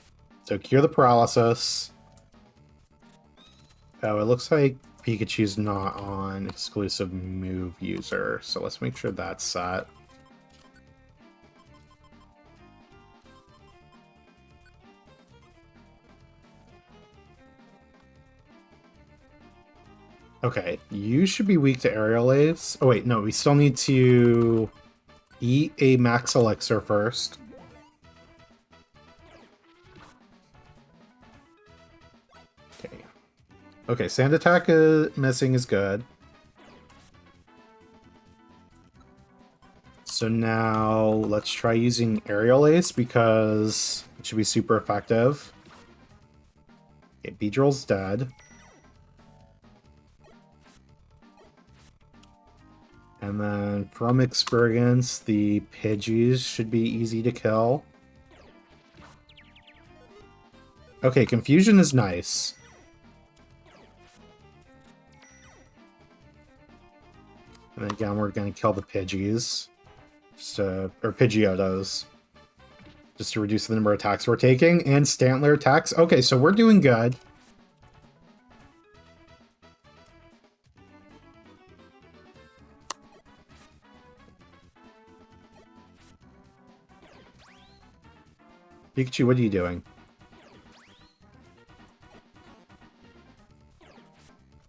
A: So cure the paralysis. Oh, it looks like Pikachu's not on exclusive move user, so let's make sure that's set. Okay, you should be weak to Aerial Ace. Oh wait, no, we still need to eat a Max Elixir first. Okay. Okay, Sand Attack missing is good. So now let's try using Aerial Ace because it should be super effective. Okay, Beedrill's dead. And then from experience, the Pidgeys should be easy to kill. Okay, Confusion is nice. And then again, we're going to kill the Pidgeys. Or Pidgeotos. Just to reduce the number of attacks we're taking. And Stantler attacks. Okay, so we're doing good. Pikachu, what are you doing?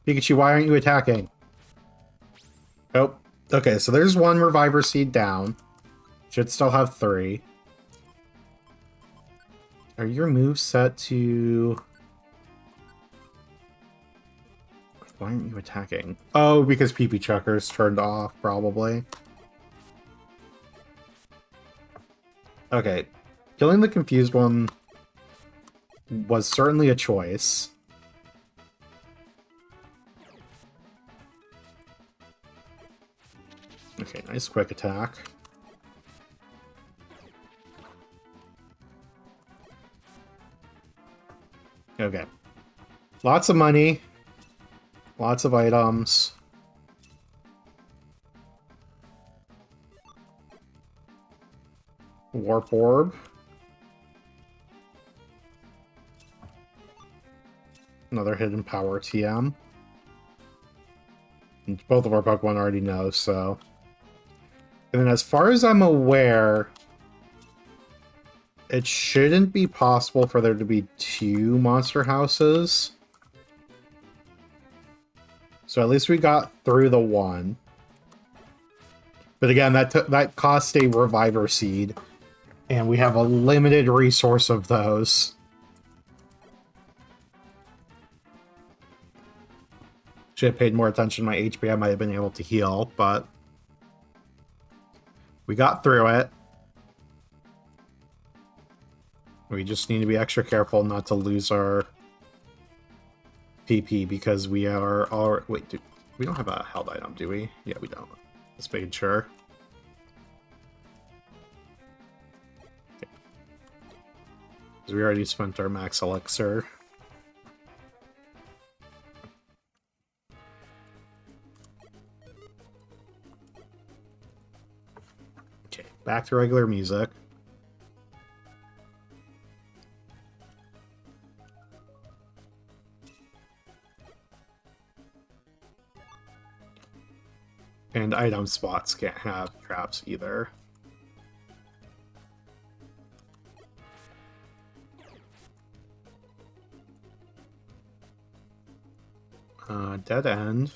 A: Pikachu, why aren't you attacking? Oh, okay, so there's one Reviver Seed down. Should still have 3. Are your moves set to... Why aren't you attacking? Oh, because PP Chucker's turned off, probably. Okay. Killing the confused one was certainly a choice. Okay, nice quick attack. Okay. Lots of money. Lots of items. Warp Orb. Another Hidden Power TM. And both of our Pokemon already know, so... And then as far as I'm aware, it shouldn't be possible for there to be 2 monster houses. So at least we got through the one. But again, that cost a Reviver Seed. And we have a limited resource of those. Should have paid more attention to my HP, I might have been able to heal, but... We got through it. We just need to be extra careful not to lose our PP because we are all... Wait, we don't have a held item, do we? Yeah, we don't. Just making sure. Okay. Because we already spent our max elixir. Okay, back to regular music. And item spots can't have traps either. Dead end.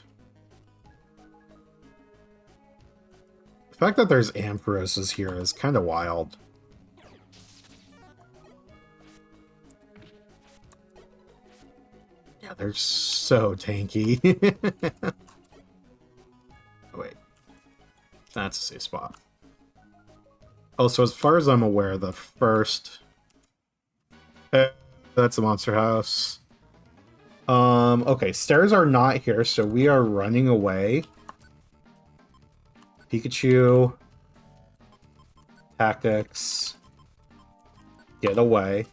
A: The fact that there's Amphiroses here is kind of wild. Yeah, they're so tanky. Oh, wait. That's a safe spot. Oh, so as far as I'm aware, the first... that's a monster house. Okay, stairs are not here, so we are running away. Pikachu. Tactics. Get away.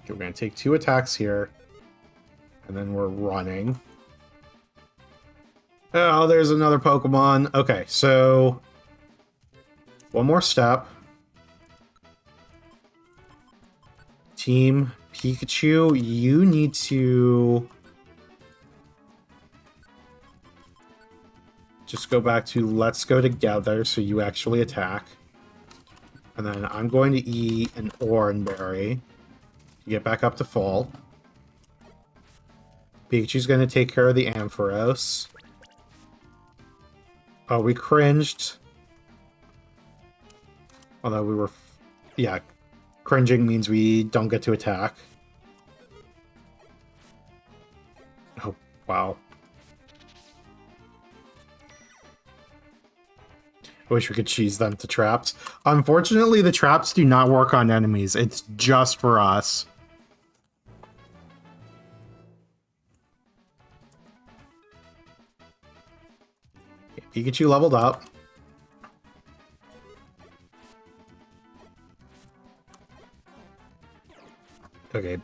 A: Okay, we're going to take 2 attacks here. And then we're running. Oh, there's another Pokemon. Okay, so... one more step. Team Pikachu, you need to... just go back to let's go together so you actually attack. And then I'm going to eat an Oranberry to get back up to full. Pikachu's going to take care of the Ampharos. Oh, we cringed. Although we were... yeah, cringing means we don't get to attack. Oh, wow. I wish we could cheese them to traps. Unfortunately, the traps do not work on enemies. It's just for us. Okay, Pikachu leveled up. Okay.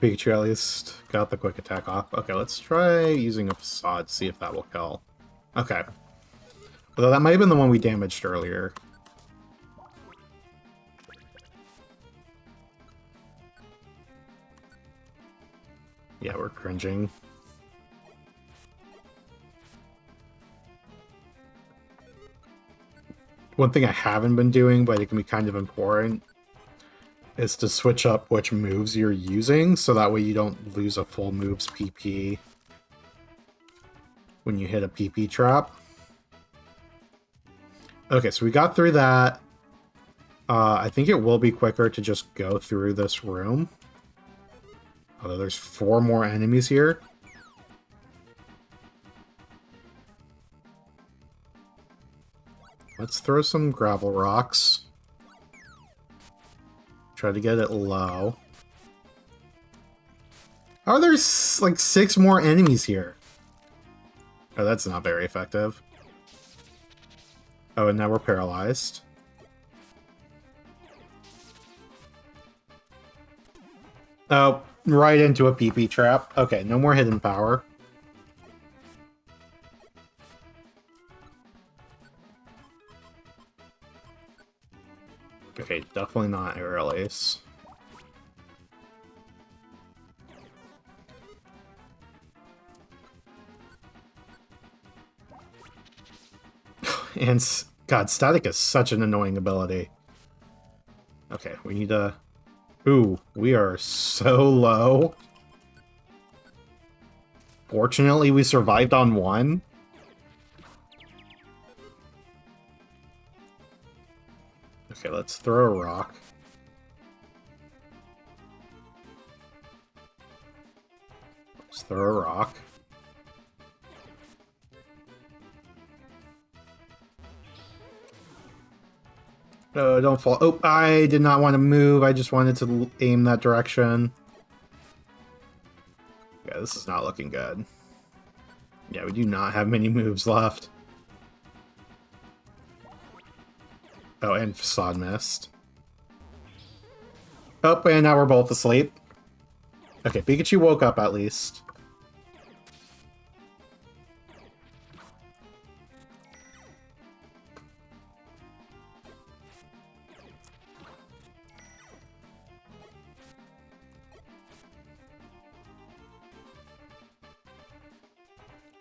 A: Pikachu at least got the quick attack off. Okay, let's try using a facade, see if that will kill. Okay. Although that might have been the one we damaged earlier. Yeah, we're cringing. One thing I haven't been doing, but it can be kind of important, is to switch up which moves you're using, so that way you don't lose a full move's PP when you hit a PP trap. Okay, so we got through that. I think it will be quicker to just go through this room. Although there's 4 more enemies here. Let's throw some gravel rocks. Try to get it low. How are there like 6 more enemies here? Oh, that's not very effective. Oh, and now we're paralyzed. Oh, right into a PP trap. Okay, no more hidden power. Okay, definitely not Aerial Ace. And, God, Static is such an annoying ability. Okay, we need to... Ooh, we are so low. Fortunately, we survived on 1. Okay, let's throw a rock. Let's throw a rock. Oh, don't fall. Oh, I did not want to move. I just wanted to aim that direction. Yeah, this is not looking good. Yeah, we do not have many moves left. Oh, and Facade missed. Oh, and now we're both asleep. Okay, Pikachu woke up at least.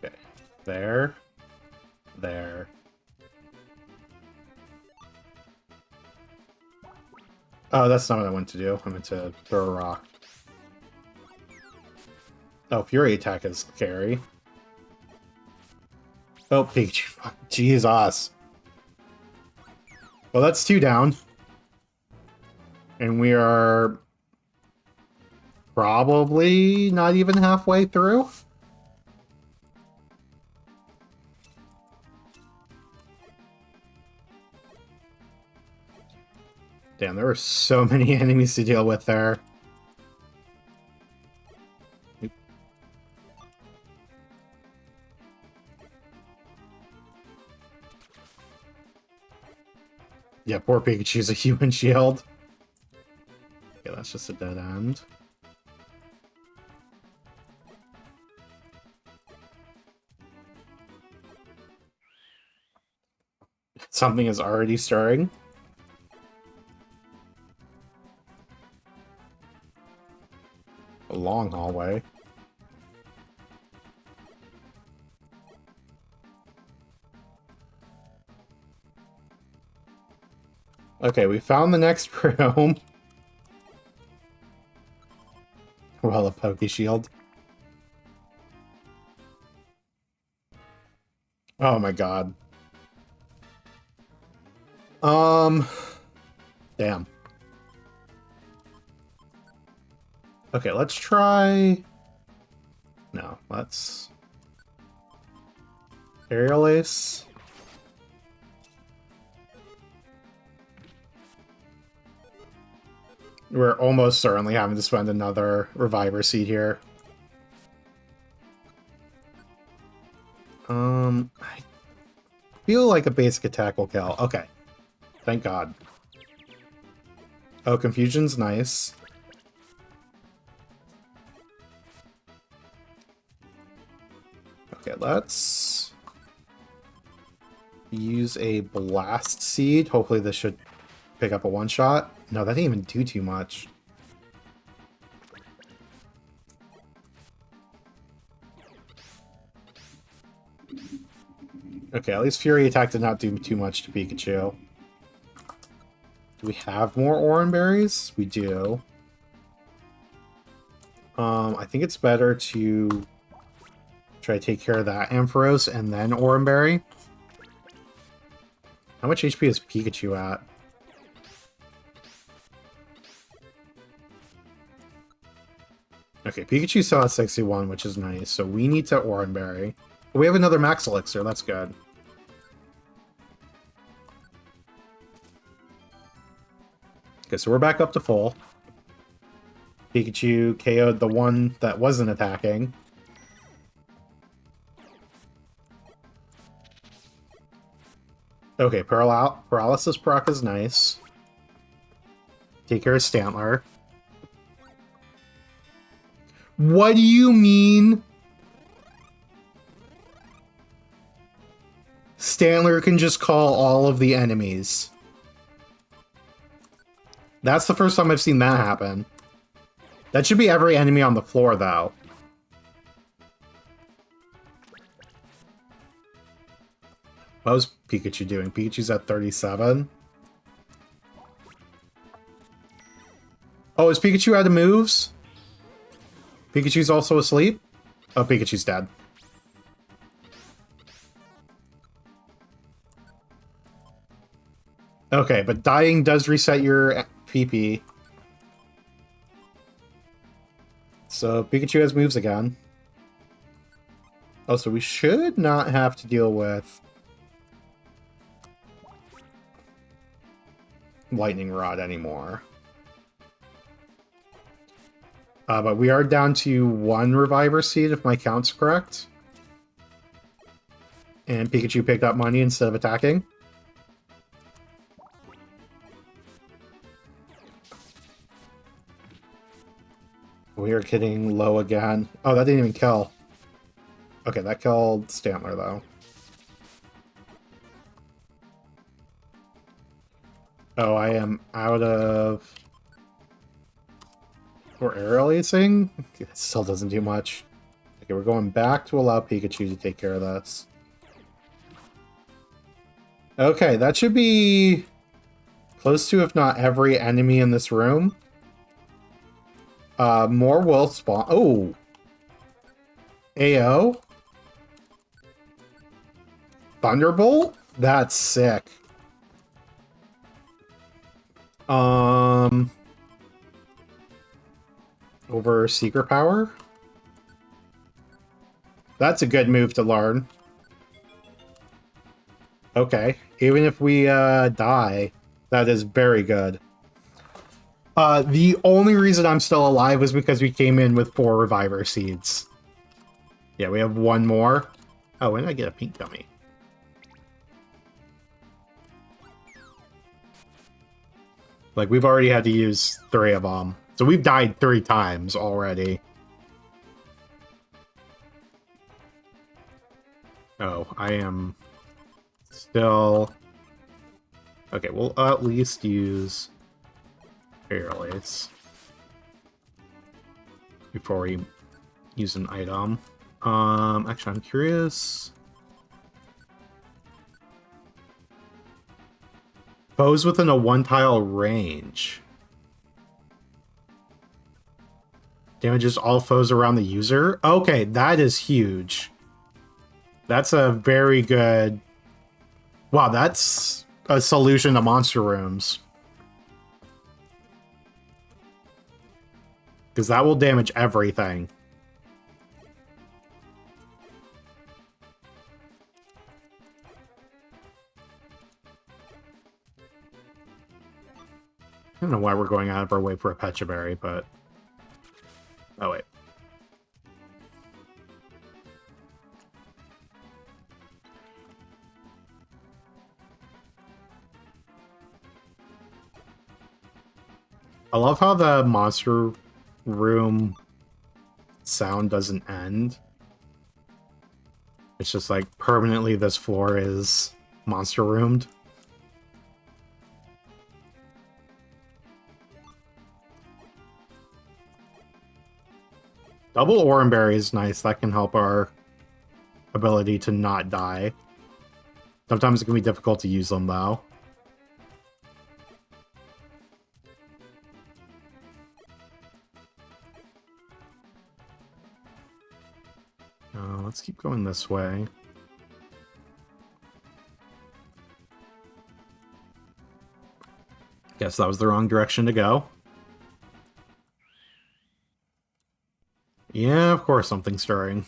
A: Okay, there. There. Oh, that's not what I meant to do. I meant to throw a rock. Oh, Fury Attack is scary. Oh, Pikachu. Fuck, Jesus. Well, that's 2 down. And we are probably not even halfway through. Damn, there were so many enemies to deal with there. Yeah, poor Pikachu's a human shield. Okay, that's just a dead end. Something is already stirring. A long hallway. Okay, we found the next room. Well, a Poke Shield. Oh my god. Damn. Okay, let's try... No, let's... Aerial Ace. We're almost certainly having to spend another Reviver Seed here. I feel like a basic attack will kill. Okay. Thank God. Oh, Confusion's nice. Okay, let's use a blast seed. Hopefully this should pick up a one-shot. No, that didn't even do too much. Okay, at least Fury Attack did not do too much to Pikachu. Do we have more Oran Berries? We do. I think it's better to try to take care of that Ampharos and then Oran Berry. How much HP is Pikachu at? Okay, Pikachu still has 61, which is nice, so we need to Oran Berry. We have another Max Elixir, that's good. Okay, so we're back up to full. Pikachu KO'd the one that wasn't attacking. Okay, Paralysis proc is nice. Take care of Stantler. What do you mean? Stantler can just call all of the enemies. That's the first time I've seen that happen. That should be every enemy on the floor, though. What was Pikachu doing? Pikachu's at 37. Oh, is Pikachu out of moves? Pikachu's also asleep? Oh, Pikachu's dead. Okay, but dying does reset your PP. So Pikachu has moves again. Oh, so we should not have to deal with Lightning Rod anymore. But we are down to 1 Reviver Seed, if my count's correct. And Pikachu picked up money instead of attacking. We are getting low again. Oh, that didn't even kill. Okay, that killed Stantler, though. Oh, I am out of... Or aerial acing? It still doesn't do much. Okay, we're going back to allow Pikachu to take care of this. Okay, that should be close to, if not every enemy in this room. More will spawn. Oh! AO? Thunderbolt? That's sick. Over Secret Power? That's a good move to learn. Okay. Even if we die, that is very good. The only reason I'm still alive was because we came in with 4 Reviver Seeds. Yeah, we have 1 more. Oh, and I get a pink gummy. Like, we've already had to use 3 of them. So we've died 3 times already. Oh, I am still... Okay, we'll at least use Aerial Ace before we use an item. Actually, I'm curious... Foes within a 1-tile range. Damages all foes around the user? Okay, that is huge. That's a very good... Wow, that's a solution to monster rooms. Because that will damage everything. I don't know why we're going out of our way for a Pecha Berry, but... Oh, wait. I love how the monster room sound doesn't end. It's just like permanently this floor is monster roomed. Double Oranberry is nice. That can help our ability to not die. Sometimes it can be difficult to use them, though. Let's keep going this way. Guess that was the wrong direction to go. Yeah, of course something's stirring.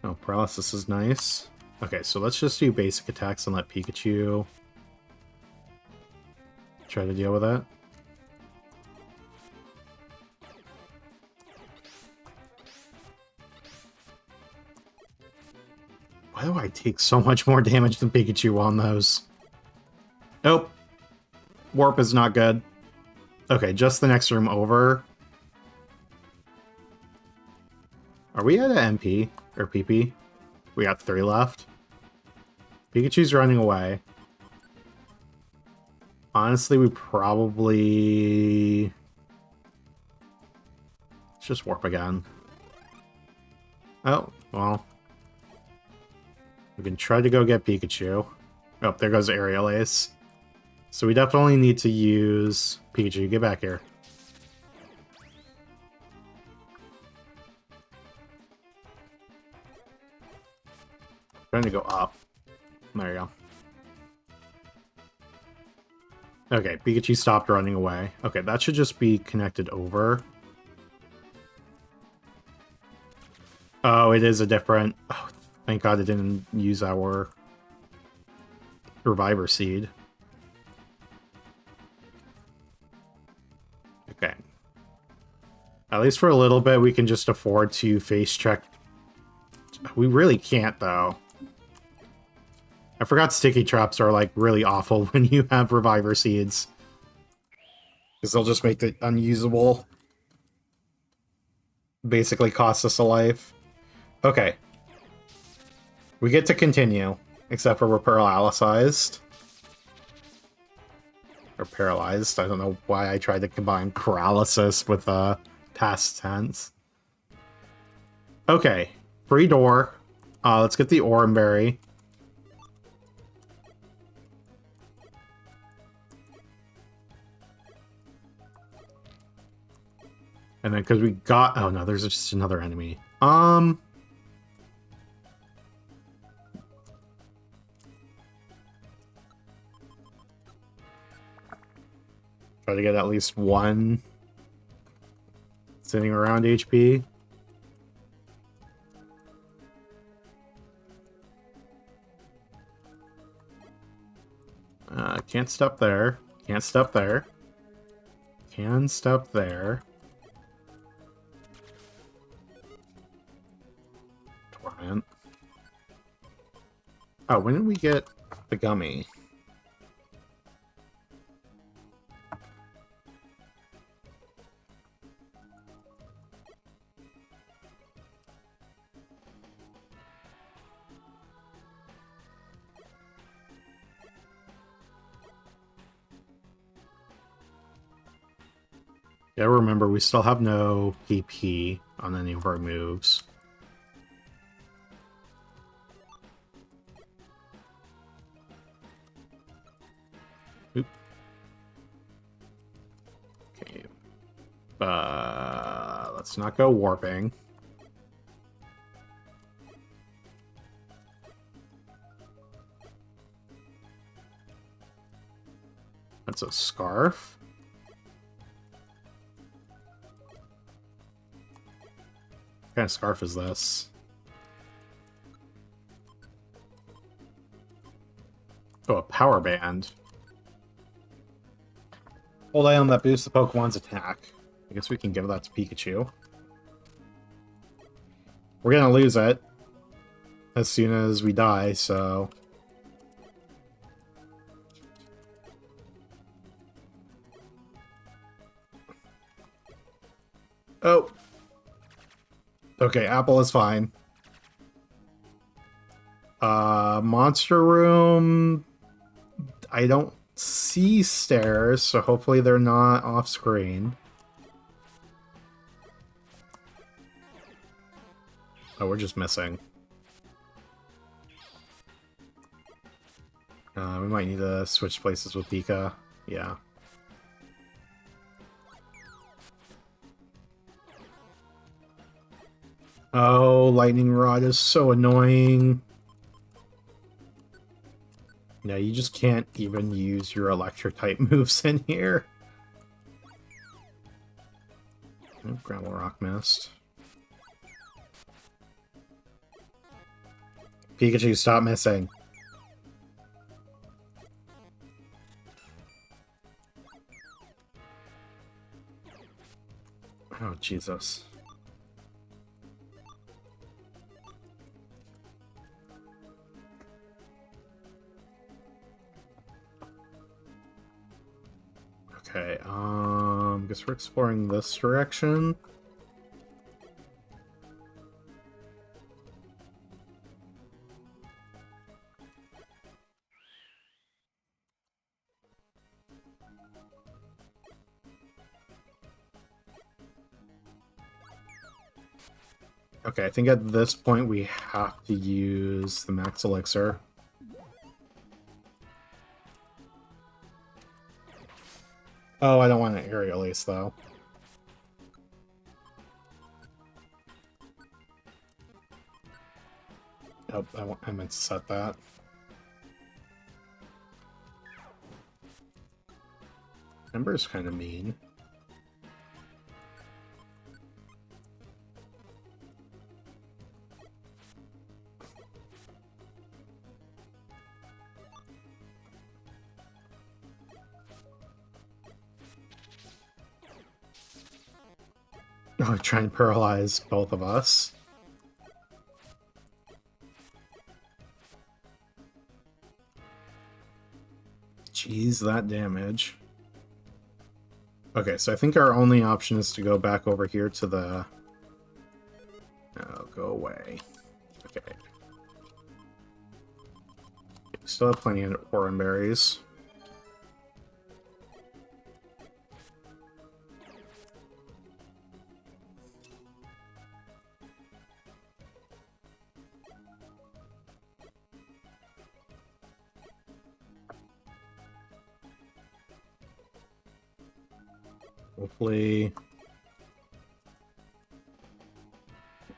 A: Oh, paralysis is nice. Okay, so let's just do basic attacks and let Pikachu try to deal with that. Why do I take so much more damage than Pikachu on those? Nope. Warp is not good. Okay, just the next room over. Are we at an MP? Or PP? We got 3 left. Pikachu's running away. Honestly, we probably... Let's just warp again. Oh, well. We can try to go get Pikachu. Oh, there goes Aerial Ace. So we definitely need to use... Pikachu, get back here. Trying to go up. There you go. Okay, Pikachu stopped running away. Okay, that should just be connected over. Oh, it is a different... Oh, thank God it didn't use our Reviver Seed. Okay. At least for a little bit, we can just afford to face check. We really can't, though. I forgot sticky traps are, like, really awful when you have Reviver Seeds. Because they'll just make it unusable. Basically cost us a life. Okay. We get to continue. Except for we're paralyzed. Or paralyzed. I don't know why I tried to combine paralysis with past tense. Okay. Free door. Let's get the Oranberry. And then, because we got... Oh, no, there's just another enemy. Try to get at least one sitting around HP. Can't step there. Can't step there. Can step there. Torment. Oh, when did we get the gummy? Yeah, remember, we still have no PP on any of our moves. Oop. Okay. Let's not go warping. That's a scarf. What kind of scarf is this? Oh, a power band. Hold item that boosts the Pokemon's attack. I guess we can give that to Pikachu. We're gonna lose it as soon as we die, so... Oh. Okay, Apple is fine. Monster Room... I don't see stairs, so hopefully they're not off screen. Oh, we're just missing. We might need to switch places with Pika. Yeah. Oh, Lightning Rod is so annoying. No, you just can't even use your Electric-type moves in here. Oh, Gravel Rock missed. Pikachu, stop missing. Oh, Jesus. Okay, guess we're exploring this direction. Okay, I think at this point we have to use the Max Elixir. Oh, I don't want an Aerial Ace, though. Oh, I meant to set that. Ember's kind of mean. Oh, try and paralyze both of us. Jeez, that damage. Okay, so I think our only option is to go back over here to the... Oh, go away. Okay. Still have plenty of Oran Berries. Hopefully...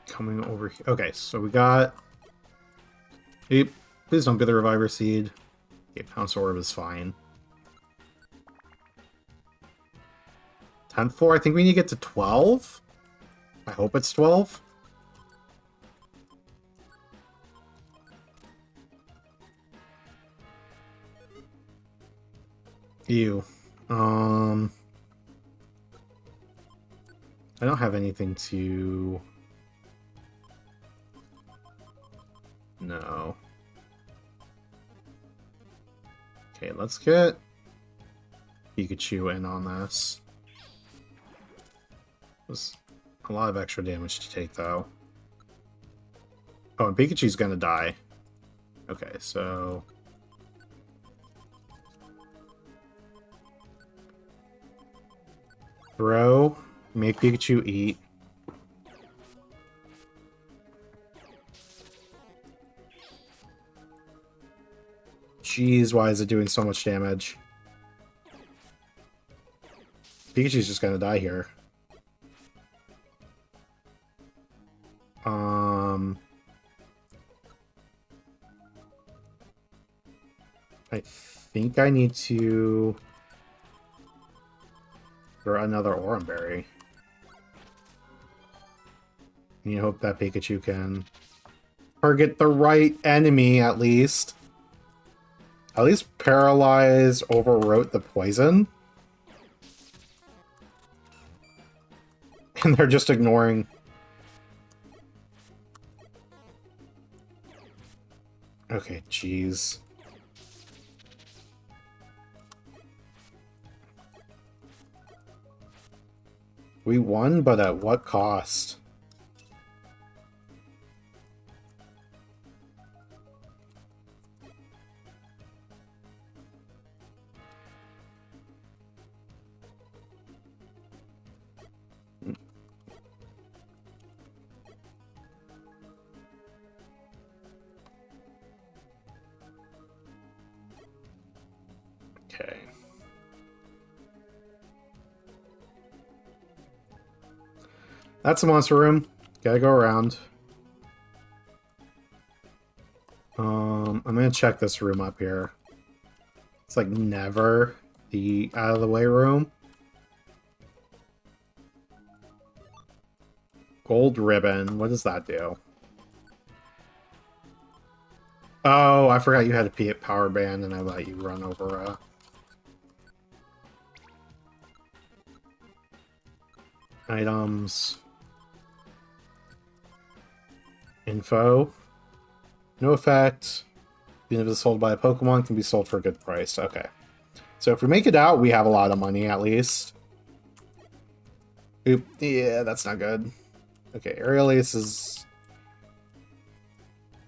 A: Coming over here. Okay, so we got... Eep. Please don't be the Reviver Seed. Okay, Pounce Orb is fine. 10th floor? I think we need to get to 12? I hope it's 12. Ew. I don't have anything to... No. Okay, let's get Pikachu in on this. There's a lot of extra damage to take, though. Oh, and Pikachu's gonna die. Okay, so... Throw. Make Pikachu eat. Jeez, why is it doing so much damage? Pikachu's just gonna die here. I think I need to throw another Oran Berry. You hope that Pikachu can target the right enemy, at least. At least Paralyze overwrote the poison. And they're just ignoring. Okay, jeez. We won, but at what cost? Okay. That's the monster room. Gotta go around. I'm gonna check this room up here. It's like never the out of the way room. Gold ribbon. What does that do? Oh, I forgot you had a power band and I let you run over a... Items. Info. No effect. Even if it's sold by a Pokemon, can be sold for a good price. Okay. So if we make it out, we have a lot of money at least. Oop. Yeah, that's not good. Okay, Aerial Ace is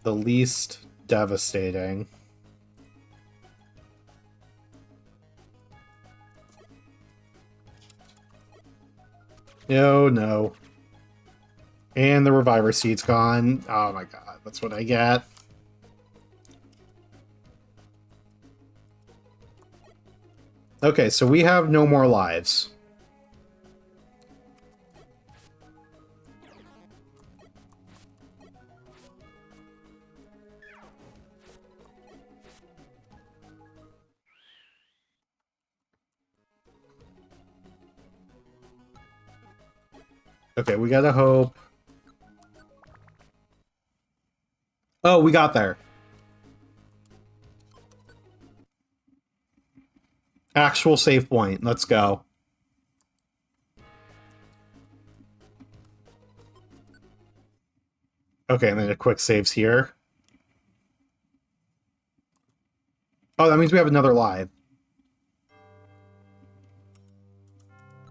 A: the least devastating. Oh, no. And the Reviver Seed's gone. Oh my god, that's what I get. Okay, so we have no more lives. Okay, we gotta hope. Oh, we got there. Actual save point. Let's go. Okay, and then a quick saves here. Oh, that means we have another live.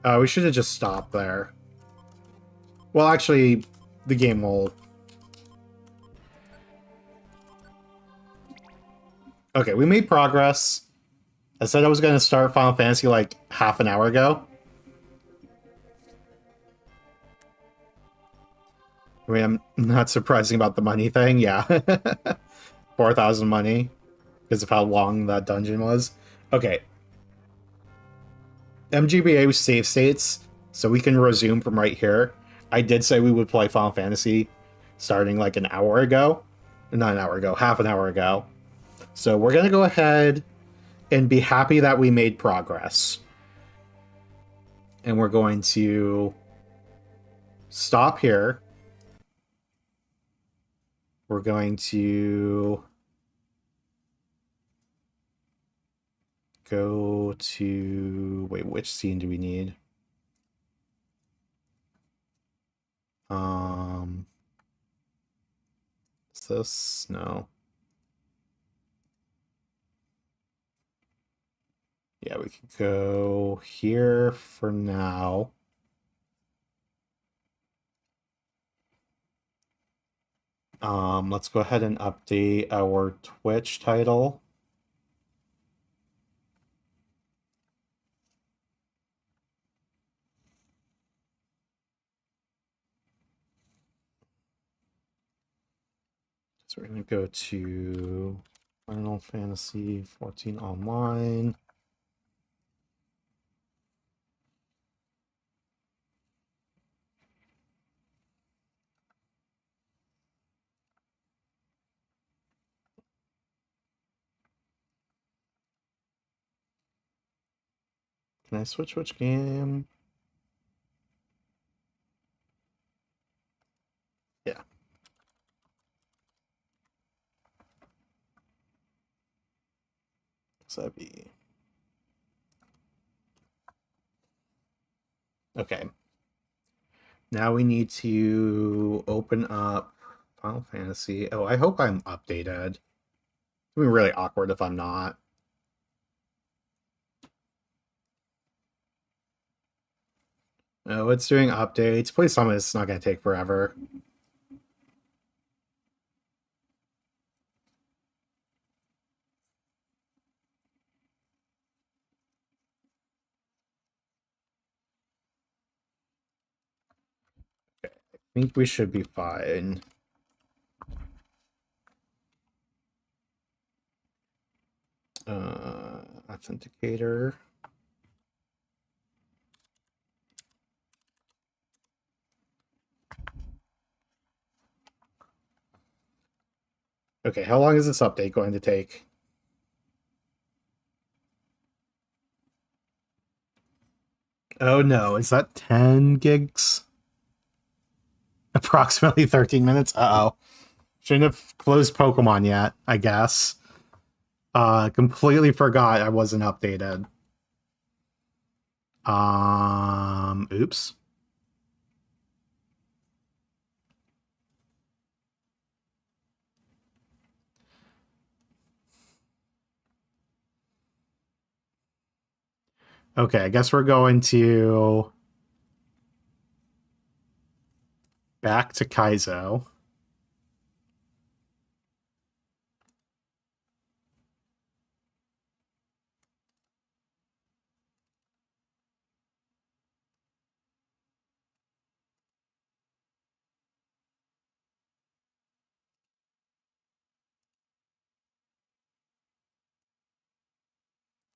A: We should have just stopped there. Well, actually, the game will... Okay, we made progress. I said I was going to start Final Fantasy like half an hour ago. I mean, I'm not surprising about the money thing, yeah. 4,000 money because of how long that dungeon was. Okay. MGBA save states, so we can resume from right here. I did say we would play Final Fantasy starting like an hour ago. Not an hour ago, half an hour ago. So we're going to go ahead and be happy that we made progress. And we're going to stop here. We're going to go to... Wait, which scene do we need? Is this? No. Yeah, we could go here for now. Let's go ahead and update our Twitch title. So we're going to go to Final Fantasy 14 Online. Can I switch which game? Yeah. So that'd be... Okay. Now we need to open up Final Fantasy. Oh, I hope I'm updated. It's gonna be really awkward if I'm not. Oh, it's doing updates. Please tell me it's not going to take forever. Okay, I think we should be fine. Authenticator. Okay, how long is this update going to take? Oh no, is that 10 gigs? Approximately 13 minutes? Uh-oh. Shouldn't have closed Pokemon yet, I guess. Completely forgot I wasn't updated. Oops. Okay, I guess we're going to back to Kaizo.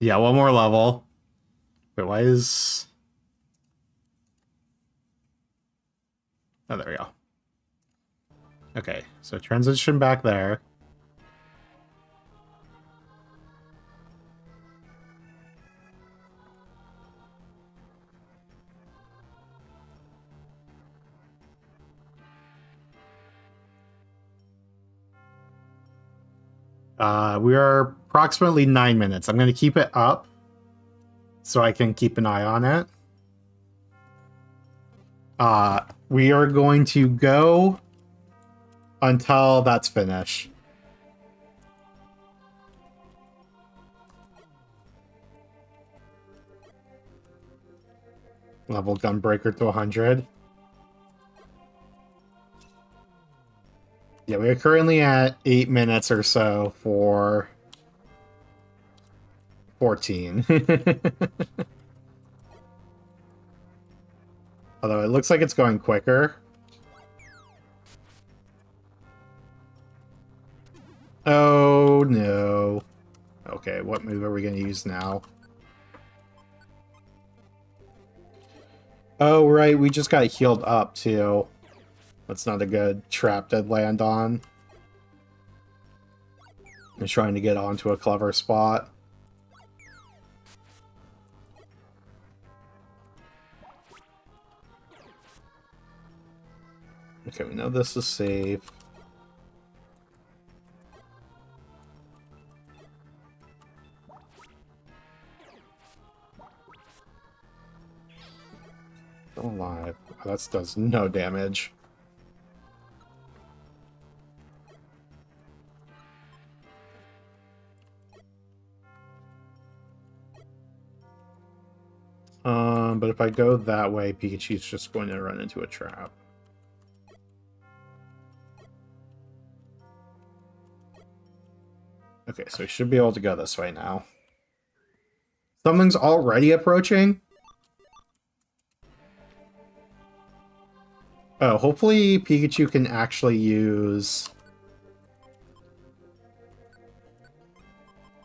A: Yeah, one more level. Wait, why is... Oh, there we go. Okay, so transition back there. We are approximately 9 minutes. I'm going to keep it up so I can keep an eye on it. We are going to go until that's finished. Level Gunbreaker to 100. Yeah, we are currently at 8 minutes or so for 14. Although it looks like it's going quicker. Oh, no. Okay, what move are we going to use now? Oh, right, we just got healed up, too. That's not a good trap to land on. I'm trying to get onto a clever spot. Okay, we know this is safe. Still alive. Oh, that does no damage. But if I go that way, Pikachu's just going to run into a trap. Okay, so we should be able to go this way now. Something's already approaching? Oh, hopefully Pikachu can actually use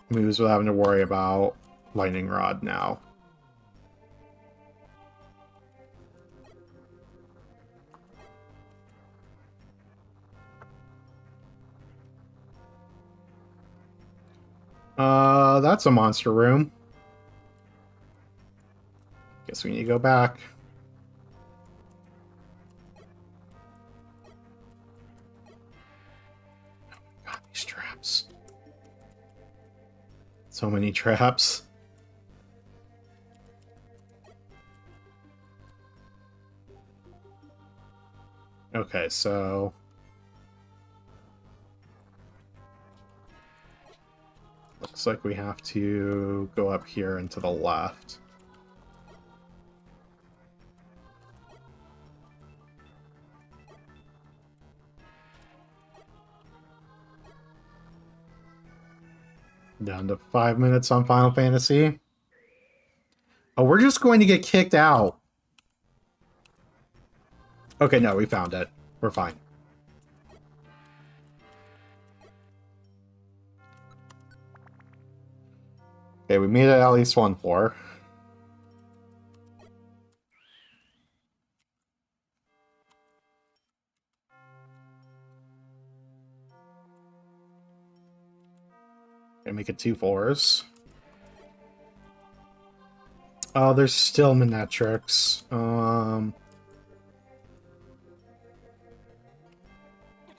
A: moves without having to worry about Lightning Rod now. That's a monster room. Guess we need to go back. God, these traps. So many traps. Okay, so... looks like we have to go up here and to the left. Down to 5 minutes on Final Fantasy. Oh, we're just going to get kicked out. Okay, no, we found it. We're fine. Okay, we made it at least one floor. Gonna make it 2 floors. Oh, there's still Minetrix. Oh,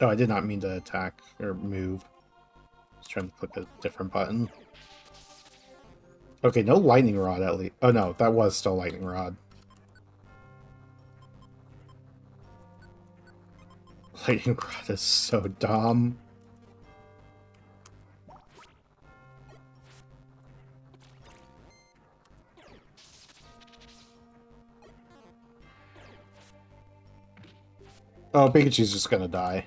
A: I did not mean to attack or move. I was trying to click a different button. Okay, no lightning rod at least. Oh no, that was still lightning rod. Lightning rod is so dumb. Oh, Pikachu's just gonna die.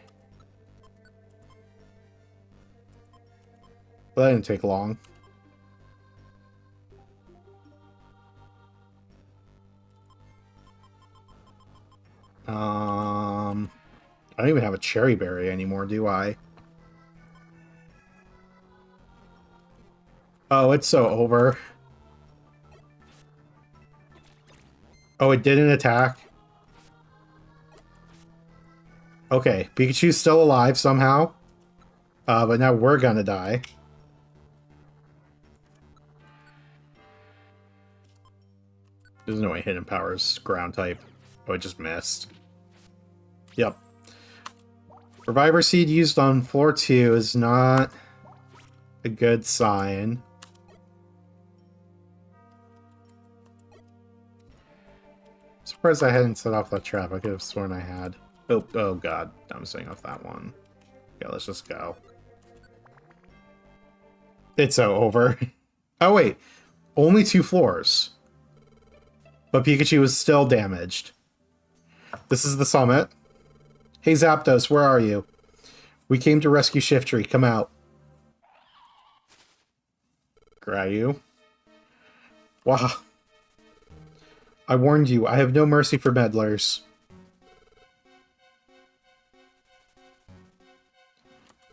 A: But that didn't take long. I don't even have a cherry berry anymore, do I? Oh, it's so over. Oh, it didn't attack? Okay, Pikachu's still alive somehow. But now we're gonna die. There's no way Hidden Power's ground type. Oh, it just missed. Yep. Reviver Seed used on floor 2 is not a good sign. Surprised I hadn't set off that trap. I could have sworn I had. Oh god. I'm setting off that one. Yeah, let's just go. It's so over. Oh wait. Only 2 floors. But Pikachu is still damaged. This is the summit. Hey Zapdos, where are you? We came to rescue Shiftry. Come out. Grayu. Wow. I warned you. I have no mercy for meddlers.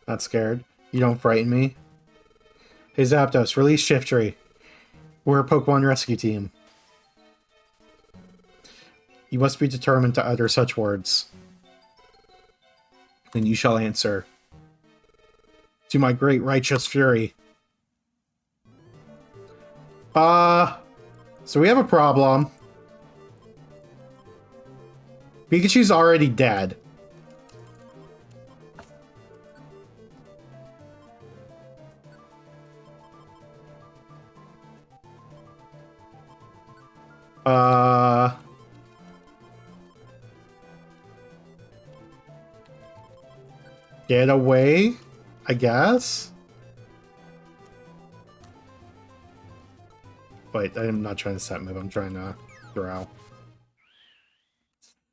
A: Not scared. You don't frighten me. Hey Zapdos, release Shiftry. We're a Pokemon rescue team. You must be determined to utter such words. Then you shall answer. To my great righteous fury. So we have a problem. Pikachu's already dead. Get away, I guess? Wait, I'm not trying to set move, I'm trying to throw.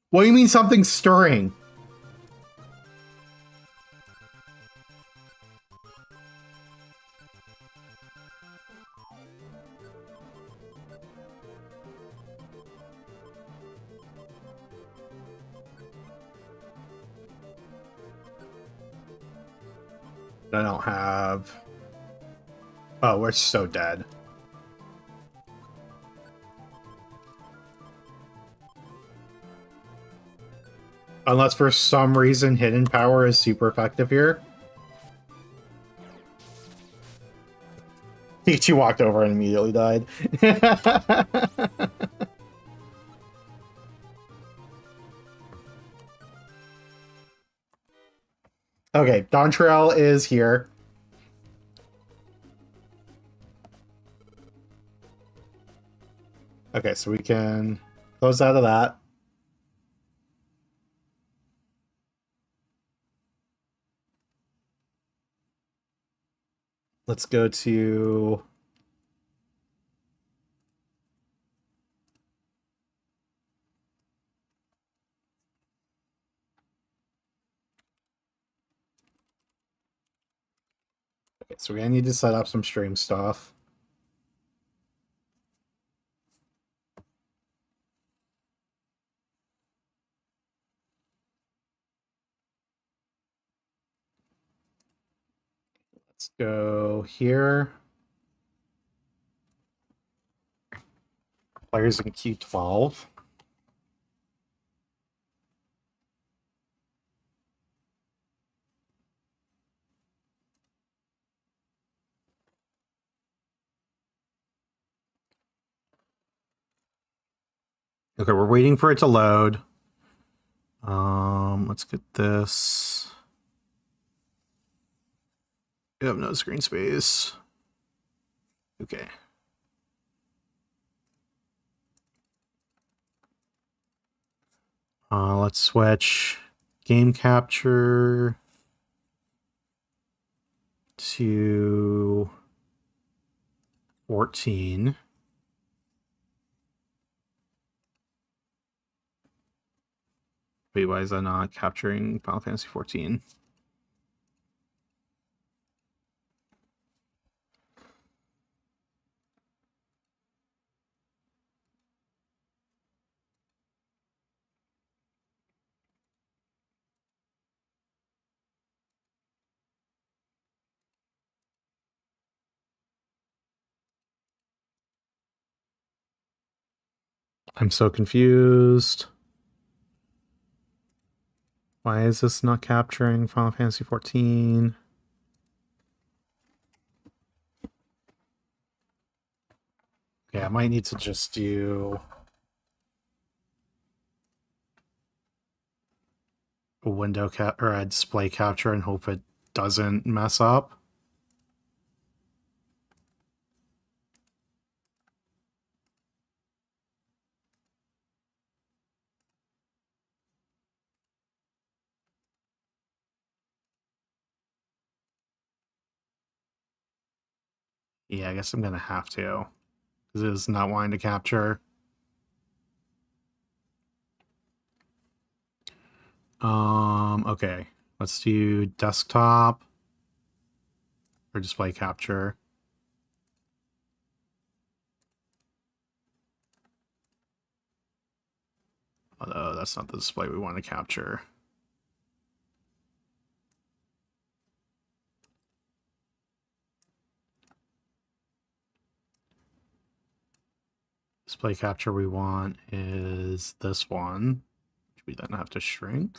A: What do you mean something's stirring? I don't have... Oh, we're so dead. Unless for some reason Hidden Power is super effective here. Pikachu walked over and immediately died. Okay, Dontrell is here. Okay, so we can close out of that. Let's go to... Okay, so we're gonna need to set up some stream stuff. Let's go here. Players in Q12. Okay, we're waiting for it to load. Let's get this. We have no screen space. Okay. Let's switch game capture to 14. Wait, why is that not capturing Final Fantasy 14? I'm so confused. Why is this not capturing Final Fantasy 14? Okay, I might need to just do a window cap or a display capture and hope it doesn't mess up. Yeah, I guess I'm gonna have to. Because it is not wanting to capture. Okay. Let's do desktop or display capture. Although that's not the display we want to capture. Display capture we want is this one, which we then have to shrink.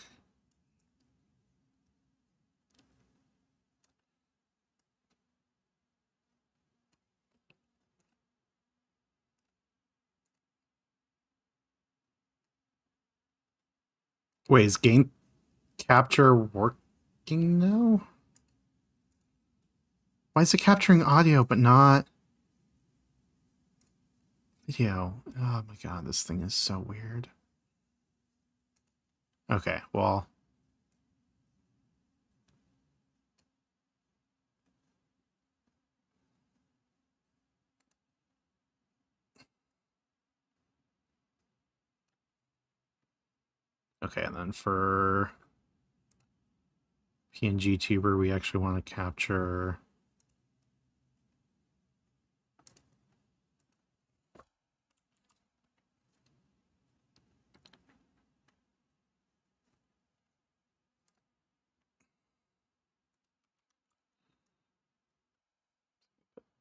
A: Wait, is game capture working now? Why is it capturing audio but not video? Oh my god, this thing is so weird. Okay, well. Okay, and then for PNG tuber, we actually want to capture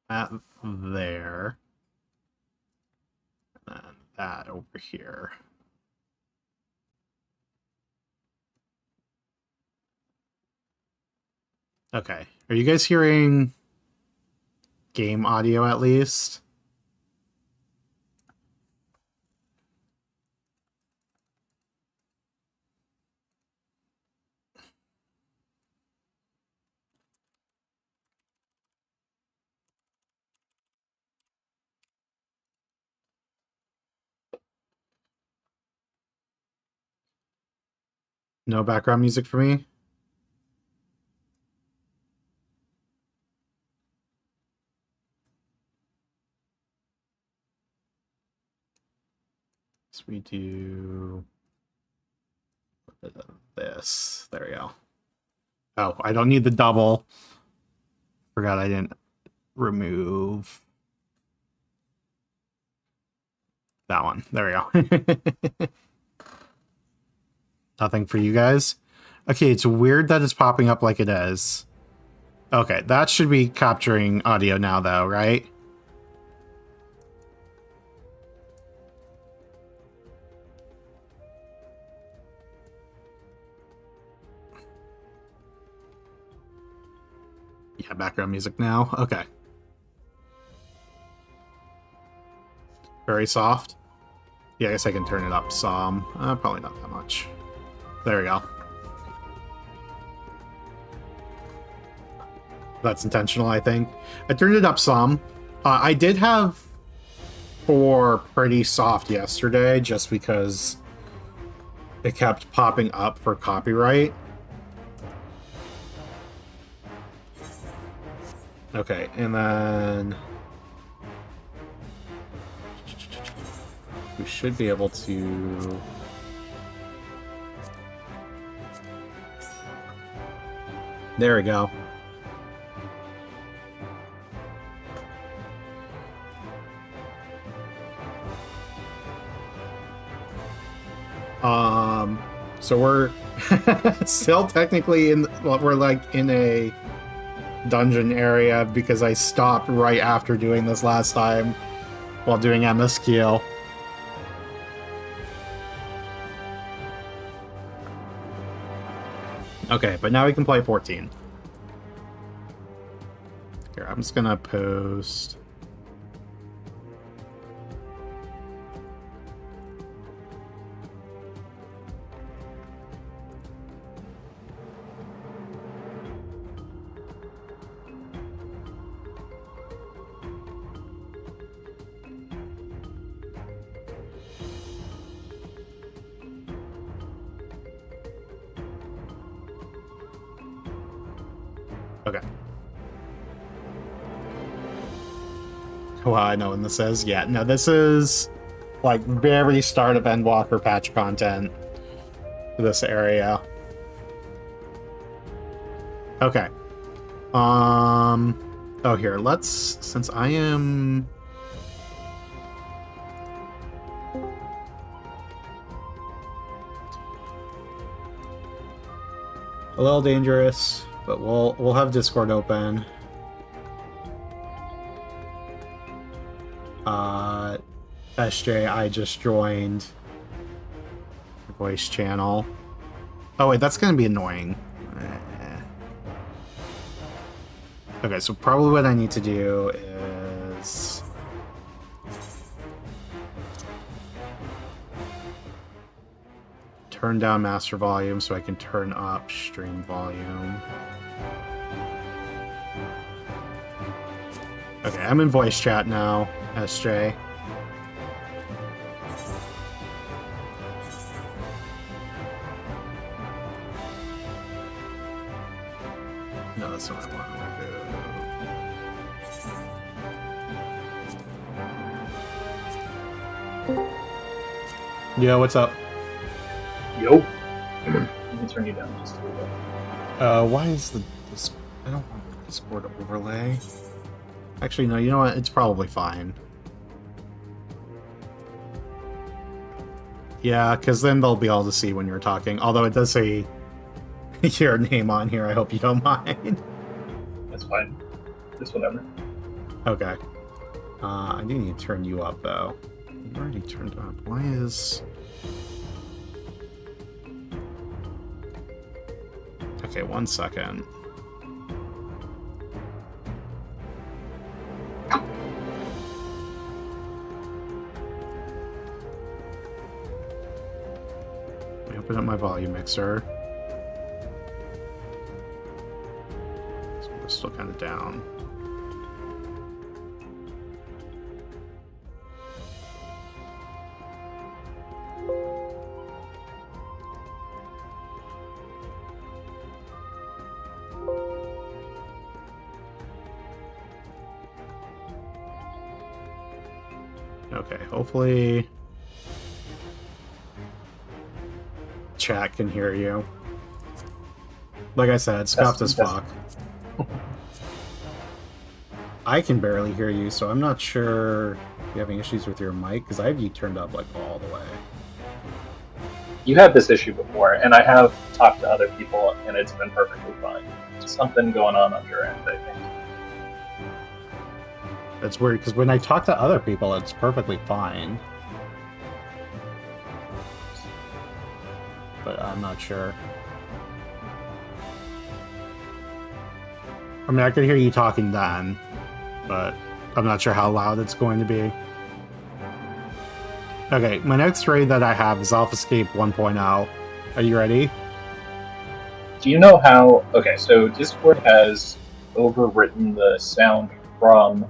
A: that there, and then that over here. Okay, are you guys hearing game audio at least? No background music for me? So we do this. There we go. Oh, I don't need the double Forgot I didn't remove that one. There we go. Nothing for you guys. Okay, it's weird that it's popping up like it is. Okay, that should be capturing audio now, though, right? Yeah, background music now. Okay. Very soft. Yeah, I guess I can turn it up some. Probably not that much. There we go. That's intentional, I think. I turned it up some. I did have 4 pretty soft yesterday, just because it kept popping up for copyright. Okay, and then we should be able to... There we go. So we're still technically in, well, we're like in a dungeon area because I stopped right after doing this last time while doing MSQ. Okay, but now we can play 14. Here, I'm just gonna post... Okay. Well, I know when this is. Yeah, no, this is like very start of Endwalker patch content for this area. Okay. Oh, here, let's, since I am... a little dangerous, but we'll have Discord open. SJ, I just joined the voice channel. Oh wait, that's gonna be annoying. Okay, so probably what I need to do is... turn down master volume so I can turn up stream volume. Okay, I'm in voice chat now, SJ. No, that's what I want to do. Yeah, what's up?
B: Yo. Let me turn you down just a little bit.
A: Why is this? I don't want the Discord overlay. Actually, no, you know what? It's probably fine. Yeah, because then they'll be able to see when you're talking. Although it does say your name on here. I hope you don't mind.
B: That's fine. Just whatever.
A: Okay. I do need to turn you up, though. You already turned up. Why is... Okay, 1 second. Let me open up my volume mixer. So it's still kind of down. Okay, hopefully chat can hear you. Like I said, scuffed as fuck. I can barely hear you, so I'm not sure if you're having issues with your mic, because I have you turned up like all the way.
B: You had this issue before, and I have talked to other people, and it's been perfectly fine. Something going on your end, I think.
A: That's weird, because when I talk to other people, it's perfectly fine. But I'm not sure. I mean, I could hear you talking then, but I'm not sure how loud it's going to be. Okay, my next raid that I have is Escape 1.0. Are you ready?
B: Do you know how... Okay, so Discord has overwritten the sound from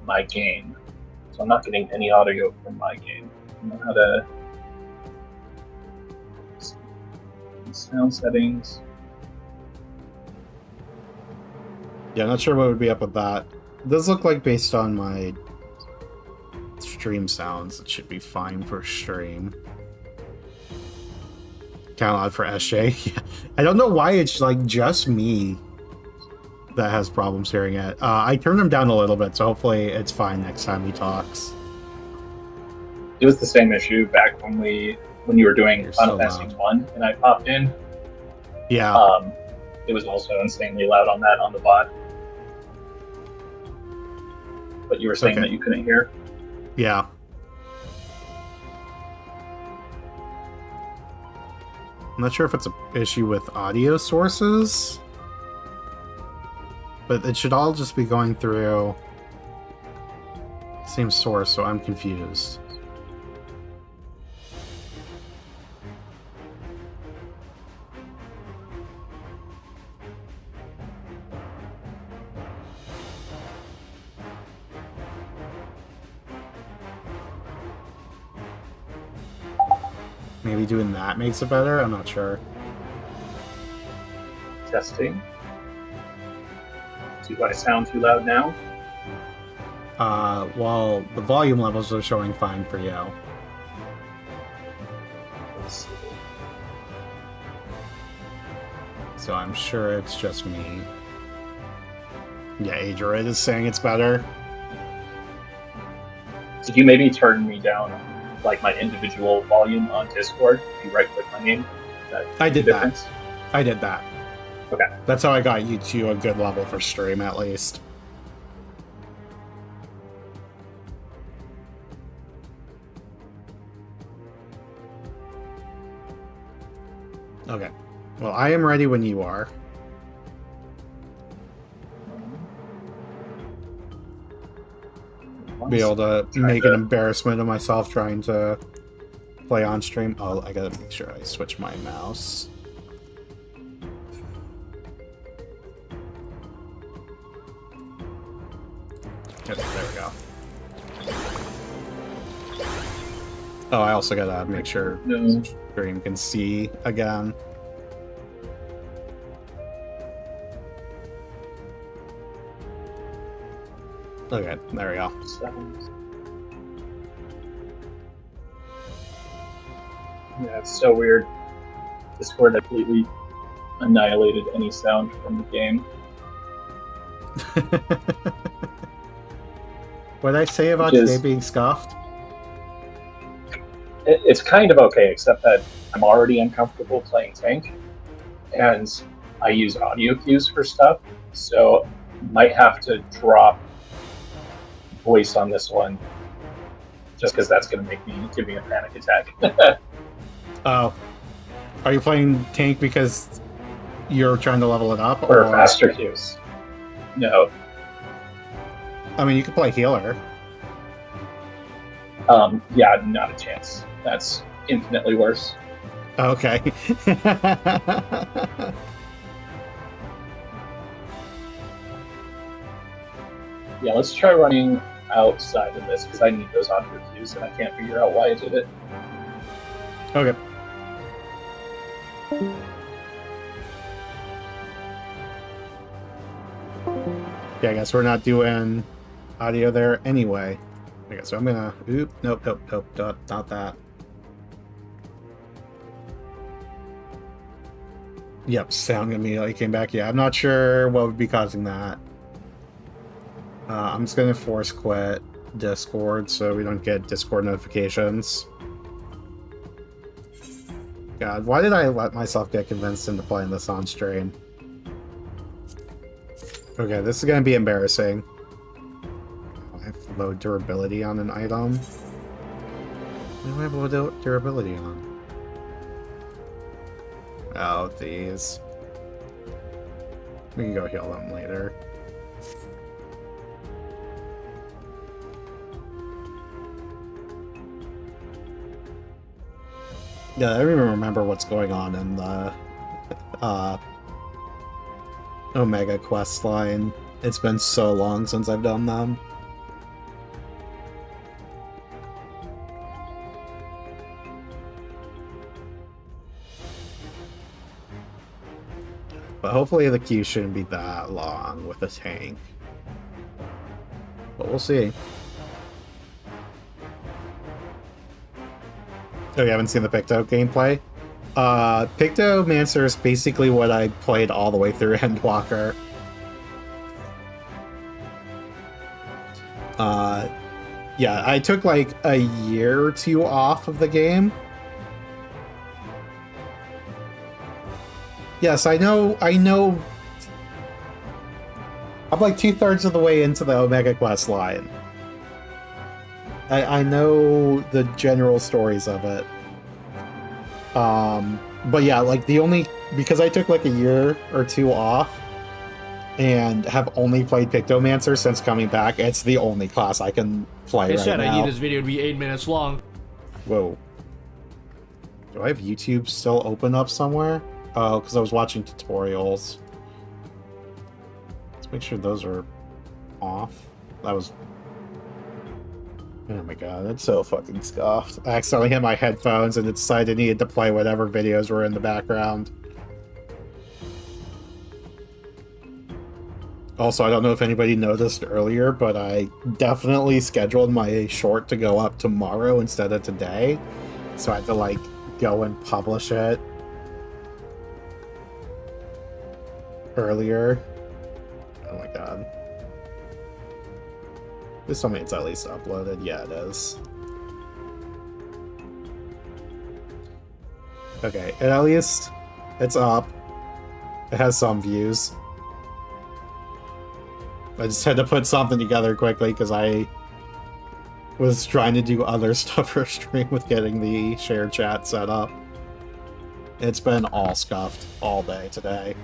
B: my game. So I'm not getting any audio from my game. I don't know how to... Sound settings.
A: Yeah, I'm not sure what would be up with that. It does look like based on my stream sounds, it should be fine for stream. Kind of loud for SJ. I don't know why it's like just me that has problems hearing it. I turned him down a little bit, so hopefully it's fine next time he talks.
B: It was the same issue back when you were doing Final Fantasy 1 and I popped in.
A: Yeah.
B: It was also insanely loud on the bot. But you were saying that you couldn't hear?
A: Yeah. I'm not sure if it's an issue with audio sources, but it should all just be going through the same source, so I'm confused. Maybe doing that makes it better? I'm not sure.
B: Testing. Do I sound too loud now?
A: Well, the volume levels are showing fine for you.
B: Let's see.
A: So I'm sure it's just me. Yeah, Adroid is saying it's better.
B: Did you maybe turn me down, like my individual volume on Discord? If you right-click my name?
A: I did that. I did that.
B: Okay.
A: That's how I got you to a good level for stream, at least. Okay. Well, I am ready when you are. Be able to make an embarrassment of myself trying to play on stream. Oh, I gotta make sure I switch my mouse. Okay, there we go. Oh, I also gotta make sure stream can see again. Okay, there we go.
B: Yeah, it's so weird. Discord completely annihilated any sound from the game.
A: What did I say about today being scuffed?
B: It's kind of okay, except that I'm already uncomfortable playing tank, and I use audio cues for stuff, so might have to drop voice on this one, just because that's going to give me a panic attack.
A: Oh, are you playing tank because you're trying to level it up,
B: or faster cues? No.
A: I mean, you could play healer.
B: Yeah, not a chance. That's infinitely worse.
A: Okay.
B: Yeah, let's try running outside of this, because I need those audio cues, and I can't figure out why I did it.
A: Okay. Yeah, I guess we're not doing audio there anyway. Okay, so I'm gonna... Oop, nope, not that. Yep, sound immediately came back. Yeah, I'm not sure what would be causing that. I'm just gonna force quit Discord so we don't get Discord notifications. God, why did I let myself get convinced into playing this on stream? Okay, this is gonna be embarrassing. I have low durability on an item. What do I have low durability on? Oh, these. We can go heal them later. Yeah, I don't even remember what's going on in the Omega quest line. It's been so long since I've done them. But hopefully the queue shouldn't be that long with a tank. But we'll see. Oh, you haven't seen the Picto gameplay? Pictomancer is basically what I played all the way through Endwalker. Yeah, I took like a year or two off of the game. Yes, I know. I'm like 2/3 of the way into the Omega Quest line. I know the general stories of it. But yeah, like because I took like a year or two off and have only played Pictomancer since coming back, it's the only class I can play
C: They
A: right
C: said
A: now.
C: I need this video to be 8 minutes long.
A: Whoa. Do I have YouTube still open up somewhere? Oh, because I was watching tutorials. Let's make sure those are off. That was... Oh my god, that's so fucking scuffed. I accidentally hit my headphones and it decided I needed to play whatever videos were in the background. Also, I don't know if anybody noticed earlier, but I definitely scheduled my short to go up tomorrow instead of today. So I had to, like, go and publish it earlier. Oh my god. Please tell me it's at least uploaded. Yeah, it is. Okay, at least it's up. It has some views. I just had to put something together quickly because I was trying to do other stuff for stream with getting the shared chat set up. It's been all scuffed all day today.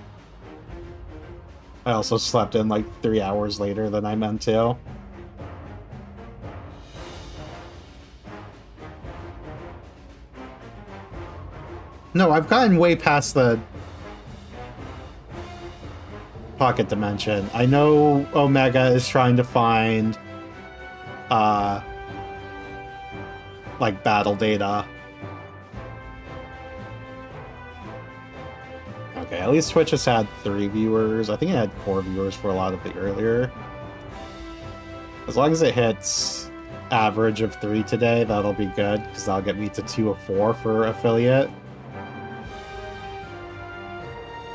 A: I also slept in like 3 hours later than I meant to. No, I've gotten way past the pocket dimension. I know Omega is trying to find like battle data. Okay, at least Twitch has had 3 viewers. I think it had 4 viewers for a lot of it earlier. As long as it hits average of 3 today, that'll be good, because that'll get me to 2 of 4 for affiliate.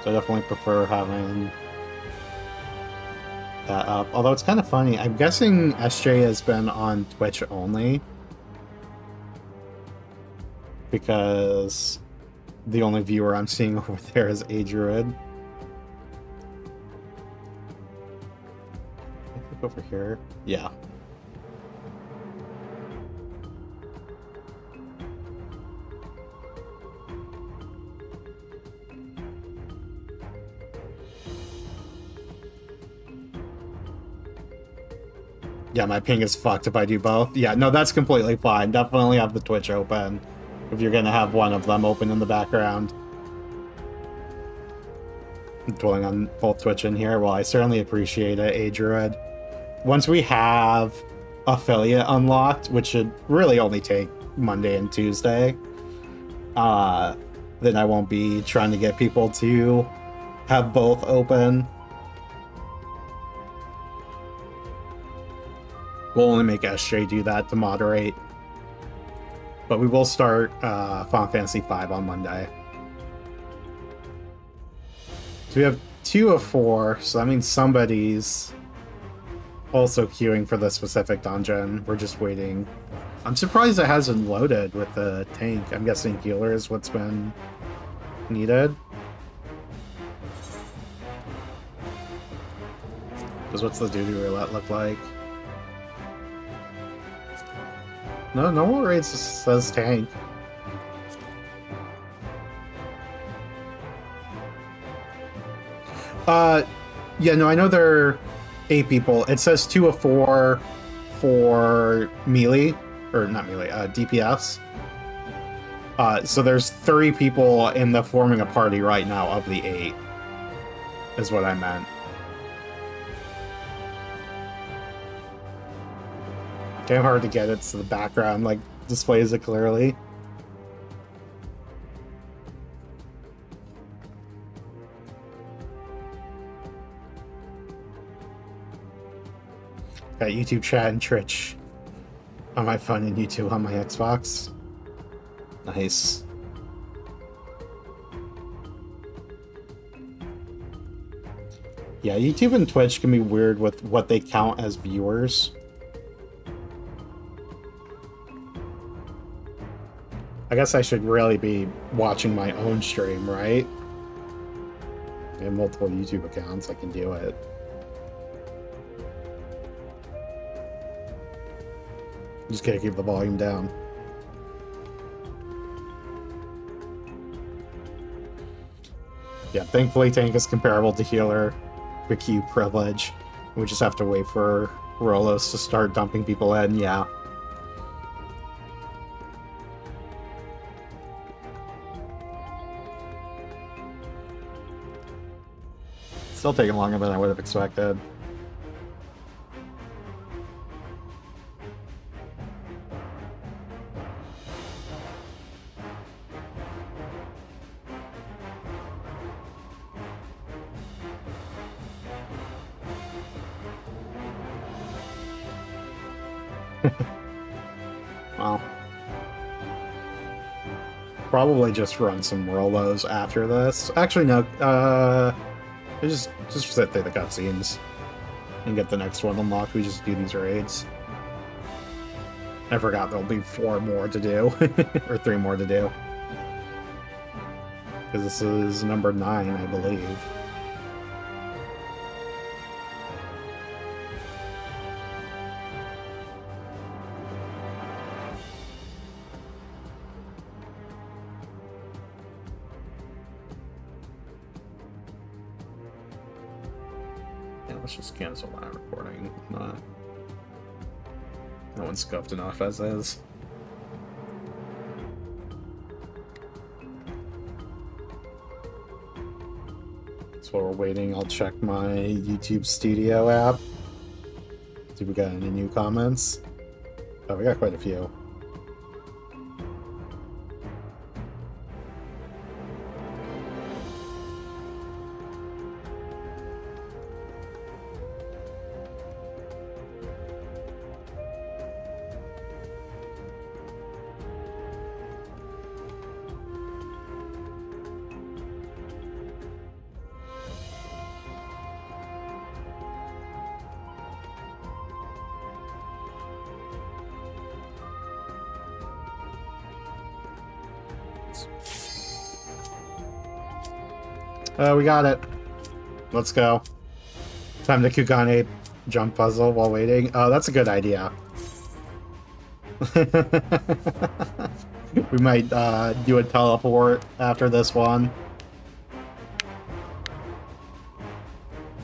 A: So I definitely prefer having that up. Although it's kind of funny, I'm guessing SJ has been on Twitch only, because the only viewer I'm seeing over there is Adruid. I think over here. Yeah. Yeah, my ping is fucked if I do both. Yeah, no, that's completely fine. Definitely have the Twitch open if you're gonna have one of them open in the background. I'm dwelling on both Twitch and here. Well, I certainly appreciate it, Adruid. Once we have affiliate unlocked, which should really only take Monday and Tuesday, then I won't be trying to get people to have both open. We'll only make SJ do that to moderate. But we will start Final Fantasy V on Monday. So we have 2 of 4, so that means somebody's also queuing for the specific dungeon. We're just waiting. I'm surprised it hasn't loaded with the tank. I'm guessing healer is what's been needed. Because what's the duty roulette look like? No, normal rates says tank. Yeah, no, I know there are 8 people. It says 2 of 4 for melee, or not melee, DPS. So there's 3 people in the forming a party right now of the 8, is what I meant. Kind of hard to get it so the background like displays it clearly. Got YouTube chat and Twitch on my phone and YouTube on my Xbox. Nice. Yeah, YouTube and Twitch can be weird with what they count as viewers. I guess I should really be watching my own stream, right? I have multiple YouTube accounts, I can do it. Just gotta keep the volume down. Yeah, thankfully tank is comparable to healer. Quick queue privilege. We just have to wait for Rolos to start dumping people in, yeah. Still taking longer than I would have expected. Well, probably just run some Rolos after this. Actually, no. Just sit through the cutscenes and get the next one unlocked. We just do these raids. I forgot there'll be 4 more to do, or 3 more to do. Because this is number 9, I believe. Let's just cancel that recording. No one's scuffed enough as is. So while we're waiting, I'll check my YouTube Studio app. See if we got any new comments. Oh, we got quite a few. We got it. Let's go. Time to Kugane jump puzzle while waiting. Oh, that's a good idea. We might do a teleport after this one.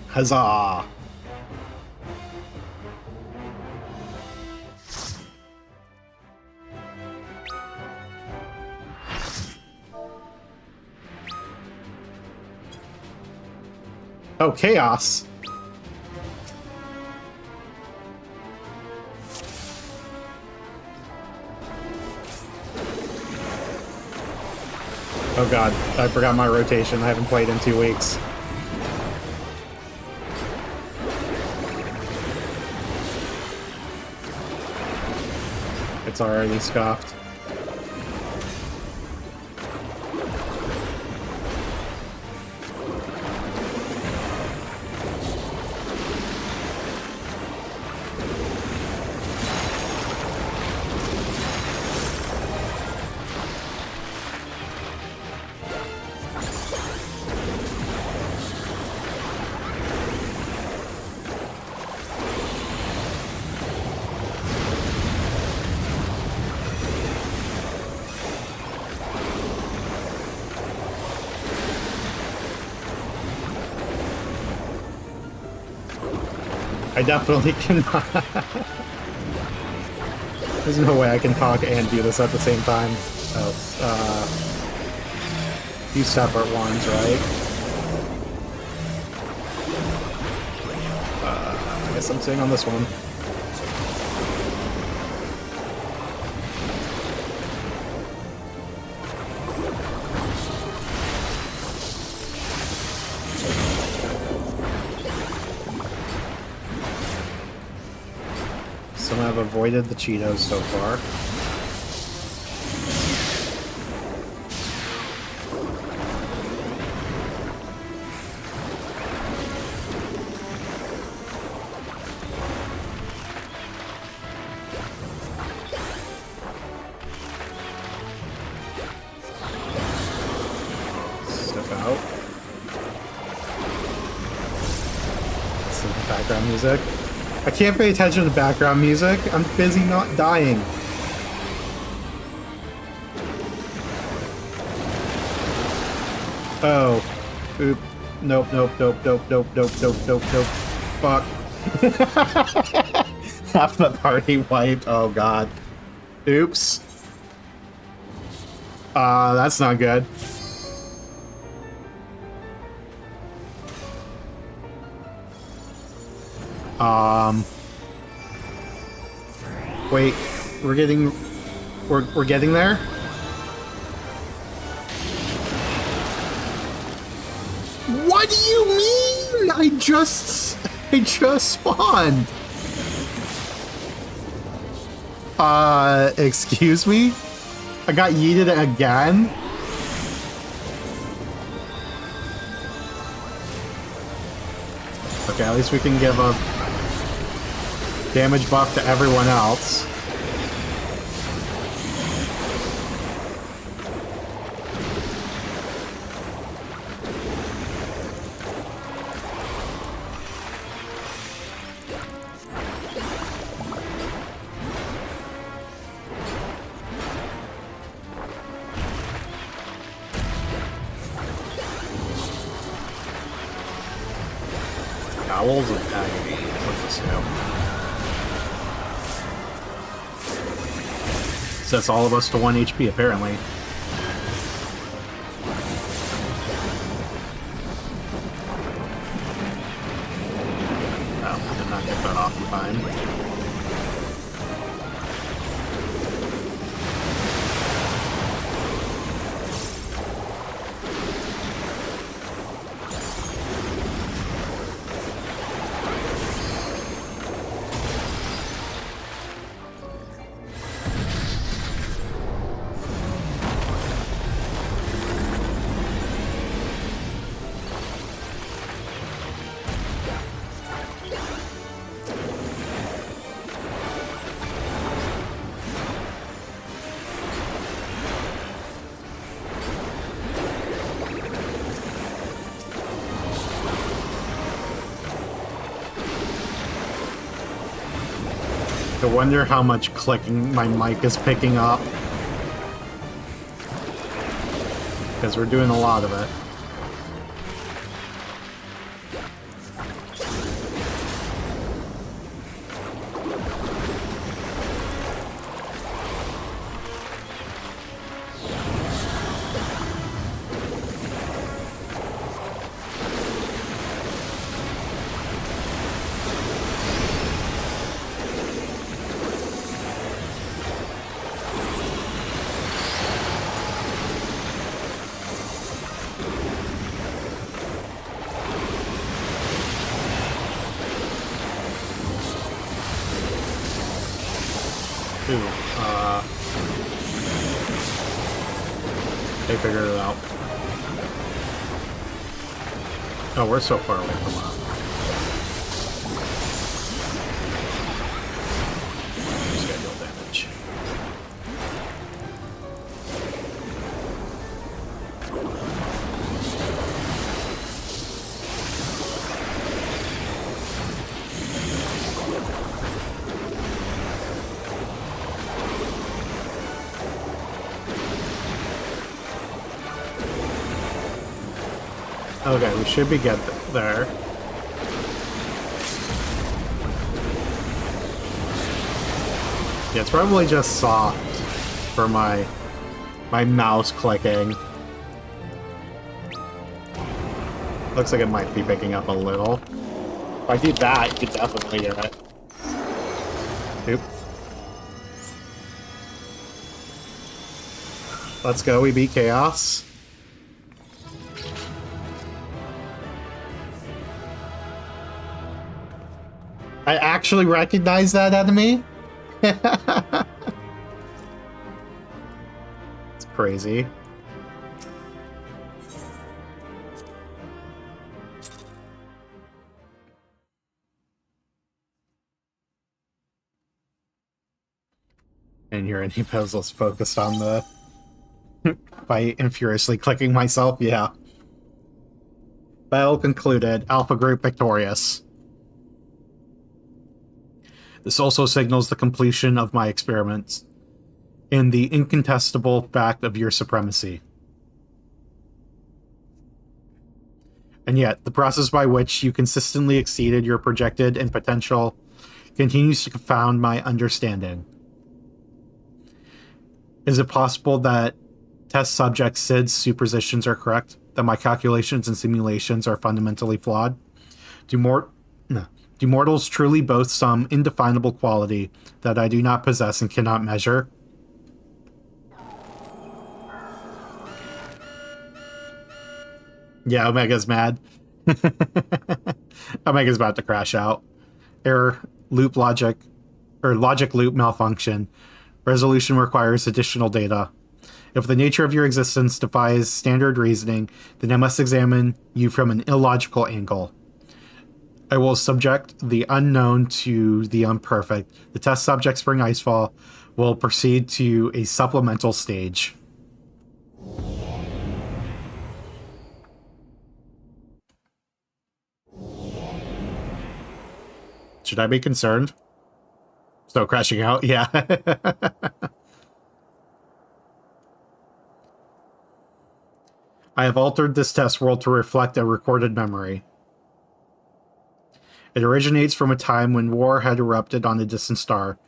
A: Huzzah! Oh, chaos! Oh god, I forgot my rotation. I haven't played in 2 weeks. It's already scuffed. I definitely cannot. There's no way I can talk and do this at the same time. Oh, two separate ones, right? I guess I'm sitting on this one. Some have avoided the Cheetos so far. Step out. Listen to background music. I can't pay attention to background music. I'm busy not dying. Oh. Oop. Nope, nope, nope, nope, nope, nope, nope, nope, nope. Fuck. Half the party wiped. Oh god. Oops. That's not good. Wait, we're getting there? What do you mean? I just spawned. Excuse me? I got yeeted again? Okay, at least we can give a damage buff to everyone else. Owls and agony. What's this now? Sets all of us to 1 HP, apparently. Oh, did not get that occupied. I wonder how much clicking my mic is picking up. Because we're doing a lot of it. They figured it out. Oh, we're so far away from that. Schedule damage. Okay, we should be good there. Yeah, it's probably just soft for my mouse clicking. Looks like it might be picking up a little. If I do that, you could definitely hear it. Oop. Let's go, we beat Chaos. I actually recognize that enemy? It's crazy. And your any puzzles focused on the fight and furiously clicking myself, yeah. Battle concluded. Alpha Group victorious. This also signals the completion of my experiments and the incontestable fact of your supremacy. And yet, the process by which you consistently exceeded your projected and potential continues to confound my understanding. Is it possible that test subject Sid's suppositions are correct? That my calculations and simulations are fundamentally flawed? Do mortals truly boast some indefinable quality that I do not possess and cannot measure? Yeah, Omega's mad. Omega's about to crash out. Error, loop logic, or logic loop malfunction. Resolution requires additional data. If the nature of your existence defies standard reasoning, then I must examine you from an illogical angle. I will subject the unknown to the imperfect. The test subject Spring Icefall will proceed to a supplemental stage. Should I be concerned? Still crashing out? Yeah. I have altered this test world to reflect a recorded memory. It originates from a time when war had erupted on a distant star.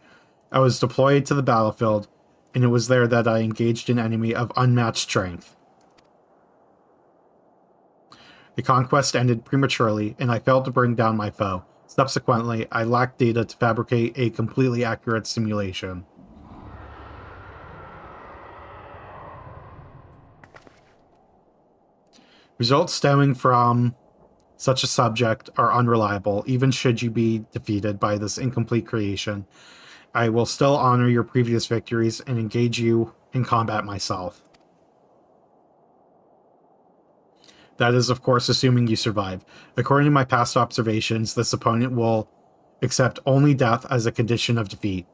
A: I was deployed to the battlefield, and it was there that I engaged an enemy of unmatched strength. The conquest ended prematurely, and I failed to bring down my foe. Subsequently, I lacked data to fabricate a completely accurate simulation. Results stemming from such a subject are unreliable, even should you be defeated by this incomplete creation. I will still honor your previous victories and engage you in combat myself. That is, of course, assuming you survive. According to my past observations, this opponent will accept only death as a condition of defeat.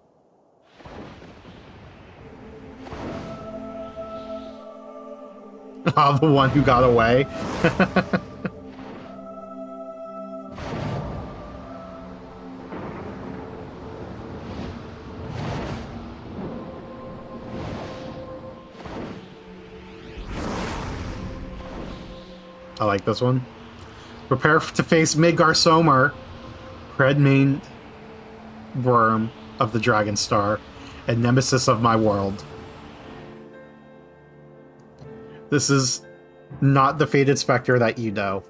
A: Ah, the one who got away. I like this one. Prepare to face Midgar Somer, Credmain Worm of the Dragon Star, and Nemesis of my world. This is not the fated specter that you know,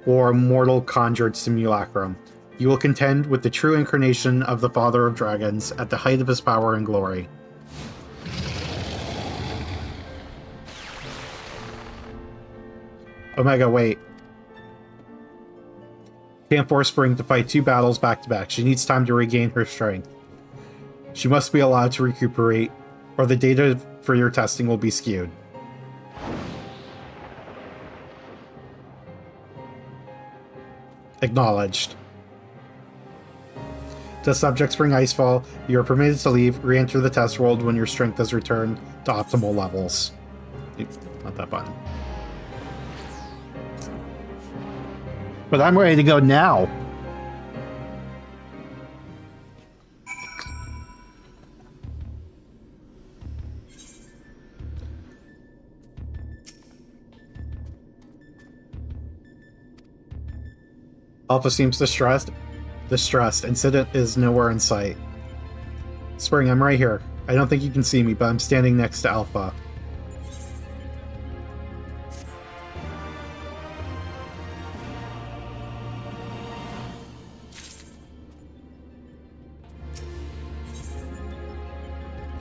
A: or mortal conjured simulacrum. You will contend with the true incarnation of the Father of Dragons at the height of his power and glory. Omega, wait. Can't force Spring to fight 2 battles back to back. She needs time to regain her strength. She must be allowed to recuperate, or the data for your testing will be skewed. Acknowledged. To subject Spring Icefall, you are permitted to leave, re-enter the test world when your strength has returned to optimal levels. Oops, not that button. But I'm ready to go now. Alpha seems distressed. Incident is nowhere in sight. Spring, I'm right here. I don't think you can see me, but I'm standing next to Alpha.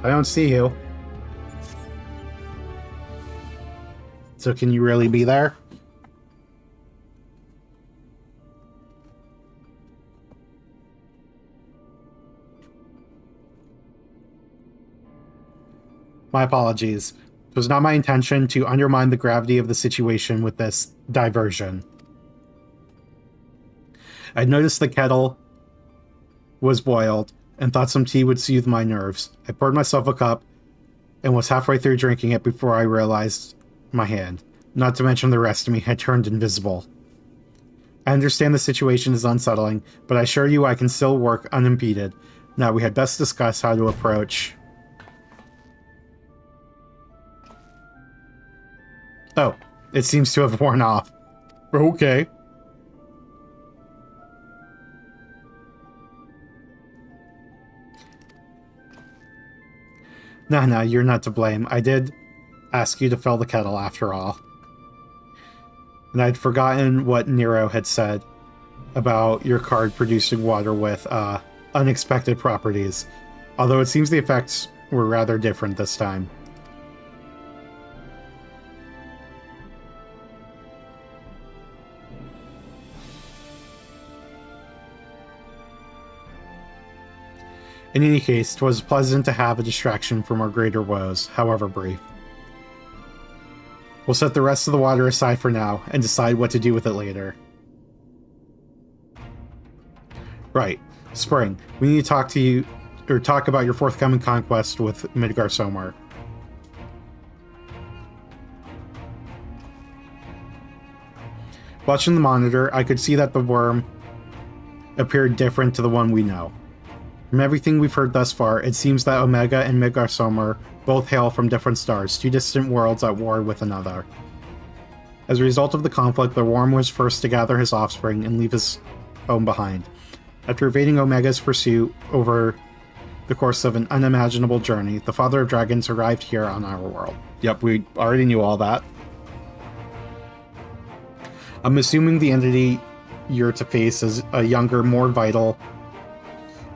A: I don't see you. So can you really be there? My apologies. It was not my intention to undermine the gravity of the situation with this diversion. I noticed the kettle was boiled and thought some tea would soothe my nerves. I poured myself a cup and was halfway through drinking it before I realized my hand. Not to mention the rest of me had turned invisible. I understand the situation is unsettling, but I assure you I can still work unimpeded. Now we had best discuss how to approach... Oh, it seems to have worn off. Okay. No, you're not to blame. I did ask you to fill the kettle after all. And I'd forgotten what Nero had said about your card producing water with unexpected properties. Although it seems the effects were rather different this time. In any case, 'twas pleasant to have a distraction from our greater woes, however brief. We'll set the rest of the water aside for now, and decide what to do with it later. Right. Spring, we need to talk to you, or talk about your forthcoming conquest with Midgar Somar. Watching the monitor, I could see that the worm appeared different to the one we know. From everything we've heard thus far, it seems that Omega and Midgar Somar both hail from different stars, two distant worlds at war with another. As a result of the conflict, the worm was first to gather his offspring and leave his home behind. After evading Omega's pursuit over the course of an unimaginable journey, the Father of Dragons arrived here on our world. Yep, we already knew all that. I'm assuming the entity you're to face is a younger, more vital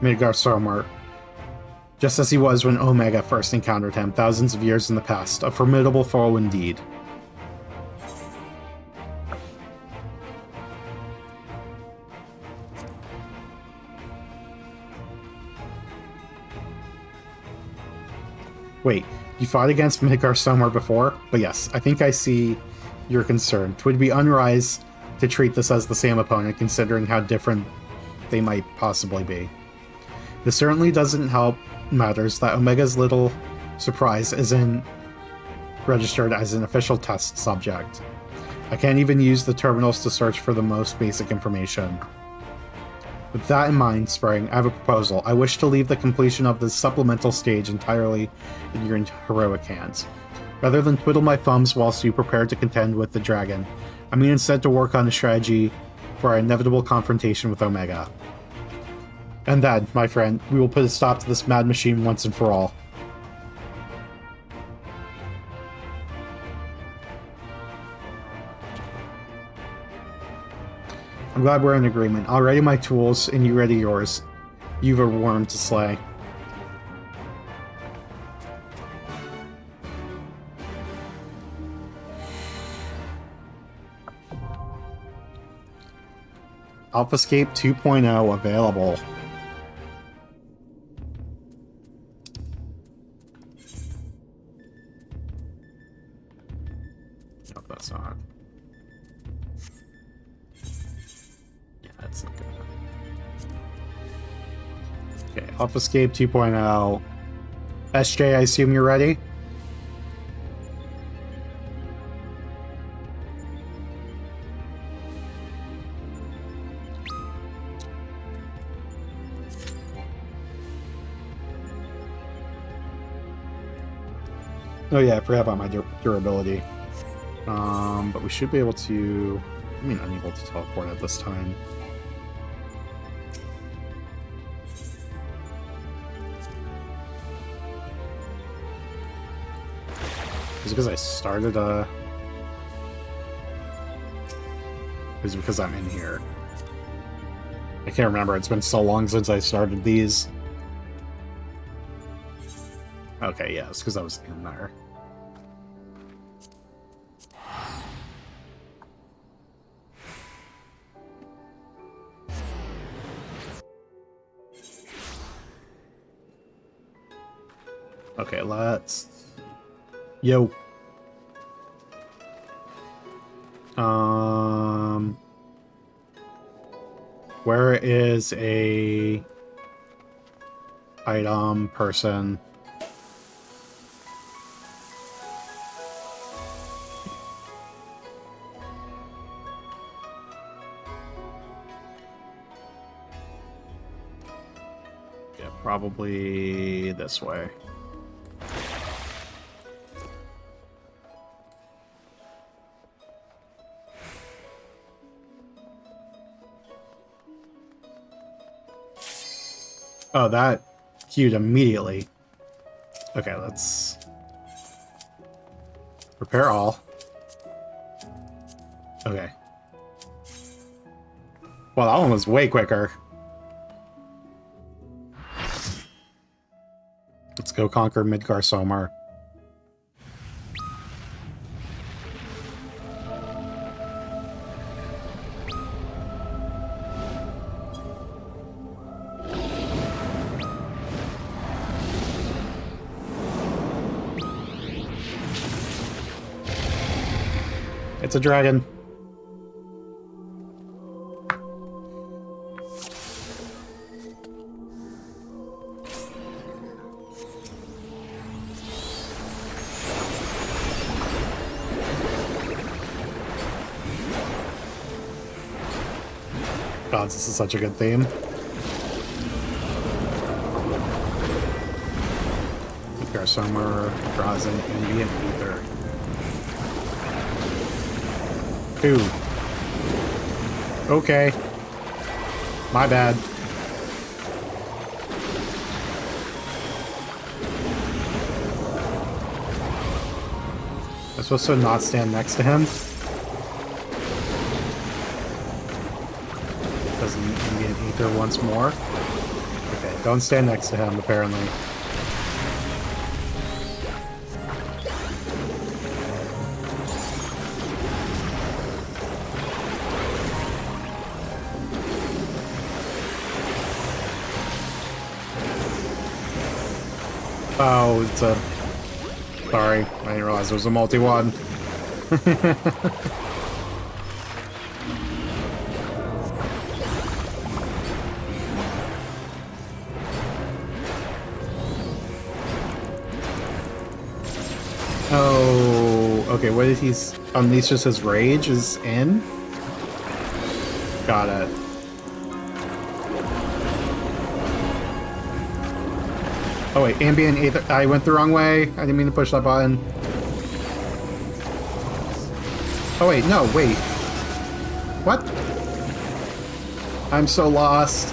A: Midgar Somar, just as he was when Omega first encountered him thousands of years in the past, a formidable foe indeed. Wait, you fought against Midgar Somar before? But yes, I think I see your concern. 'Twould be unwise to treat this as the same opponent, considering how different they might possibly be. This certainly doesn't help matters that Omega's little surprise isn't registered as an official test subject. I can't even use the terminals to search for the most basic information. With that in mind, Spring, I have a proposal. I wish to leave the completion of this supplemental stage entirely in your heroic hands. Rather than twiddle my thumbs whilst you prepare to contend with the dragon, I mean instead to work on a strategy for our inevitable confrontation with Omega. And then, my friend, we will put a stop to this mad machine once and for all. I'm glad we're in agreement. I'll ready my tools, and you ready yours. You've a worm to slay. AlphaScape 2.0 available. No, that's not. Yeah, that's not good. Okay, AlphaScape 2.0. SJ, I assume you're ready? Oh yeah, I forgot about my durability. But we should be able to... I mean, unable to teleport at this time. Is it because I started a... Is it because I'm in here? I can't remember. It's been so long since I started these. Okay, yeah, it's because I was in there. Okay, let's... Yo. Where is a item person? Yeah, probably this way. Oh, that queued immediately. Okay, let's prepare all. Okay. Well, that one was way quicker. Let's go conquer Midgar Somar. It's a dragon. God, this is such a good theme. Midgar Somar draws an ambient ether. Ooh. Okay. My bad. I'm supposed to not stand next to him? Does an ambient ether once more? Okay, don't stand next to him, apparently. Oh, it's a... Sorry, I didn't realize it was a multi-one. Oh, okay, what if he's... Unleashes his rage is in? Got it. Oh wait, ambient ether. I went the wrong way. I didn't mean to push that button. Oh wait, no, wait. What? I'm so lost.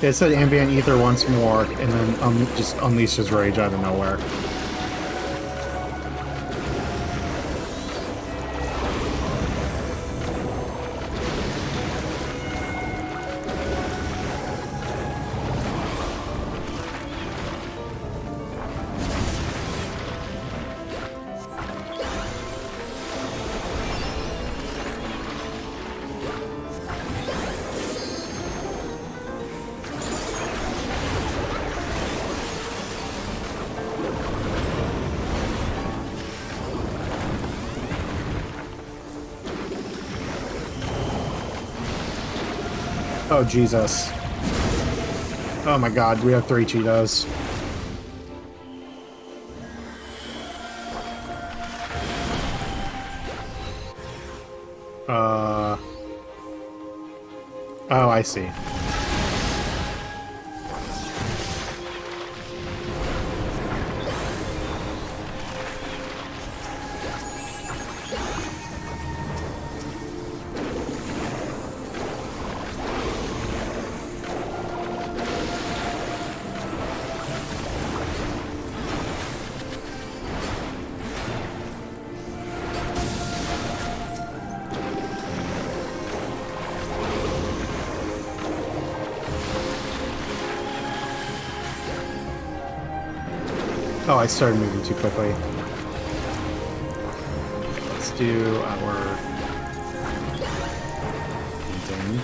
A: It said ambient ether once more, and then just unleashed his rage out of nowhere. Oh, Jesus. Oh my god, we have 3 Cheetos. Oh, I see. Oh, I started moving too quickly. Let's do our painting.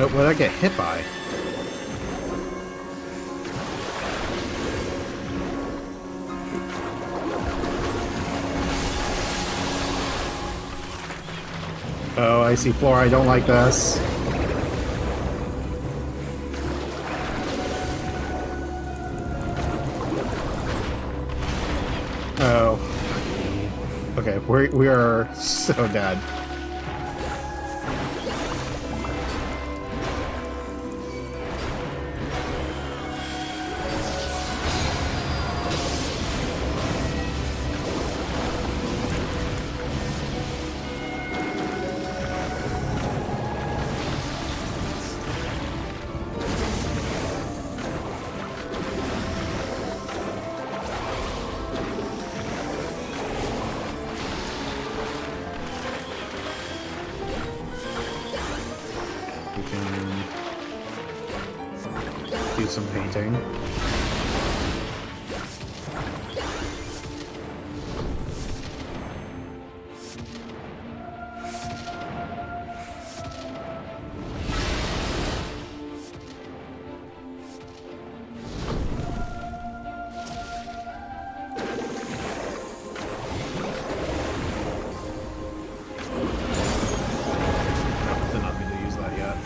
A: Oh, what did I get hit by? Oh, I see floor. I don't like this. Oh. Okay, we are so dead. We can do some painting. Did not mean to use that yet.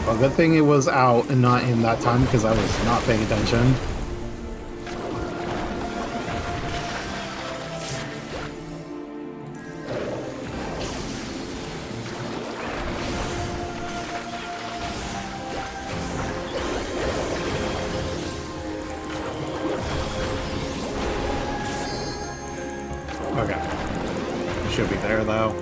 A: Well, good thing it was out and not in that time because I was not paying attention. Okay. Should be there though.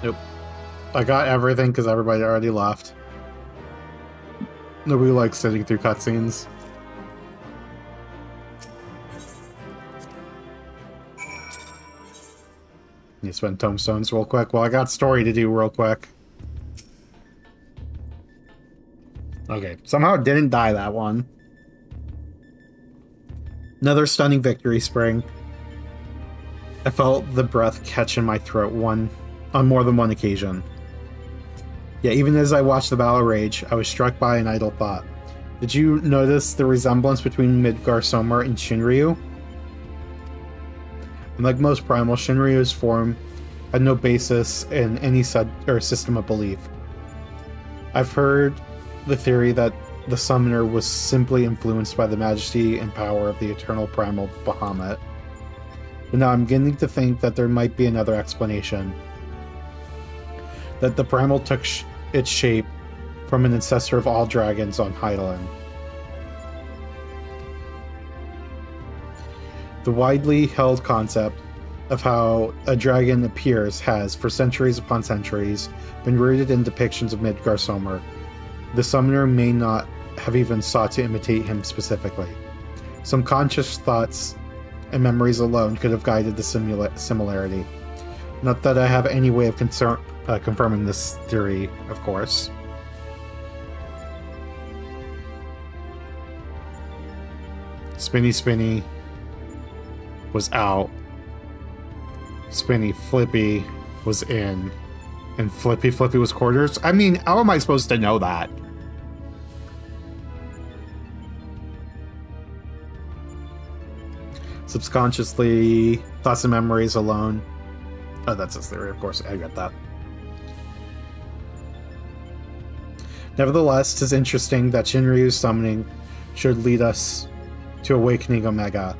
A: Nope. I got everything because everybody already left. Nobody likes sitting through cutscenes. You spend tomestones real quick. Well, I got story to do real quick. Okay, somehow it didn't die that one. Another stunning victory spring. I felt the breath catch in my throat on more than one occasion. Yeah, even as I watched the battle rage, I was struck by an idle thought. Did you notice the resemblance between Midgar Sommer and Shinryu? Unlike most primal, Shinryu's form had no basis in any system of belief. I've heard the theory that the summoner was simply influenced by the majesty and power of the eternal primal Bahamut. But now I'm beginning to think that there might be another explanation. that the primal took its shape from an ancestor of all dragons on Hydaelyn. The widely held concept of how a dragon appears has, for centuries upon centuries, been rooted in depictions of Midgardsormr. The summoner may not have even sought to imitate him specifically. Some conscious thoughts and memories alone could have guided the similarity. Not that I have any way of confirming this theory, of course. Spinny Spinny was out. Spinny Flippy was in. And Flippy Flippy was quarters? I mean, how am I supposed to know that? Subconsciously, thoughts and memories alone. Oh, that's his theory, of course. I get that. Nevertheless, 'tis interesting that Shinryu's summoning should lead us to awakening Omega.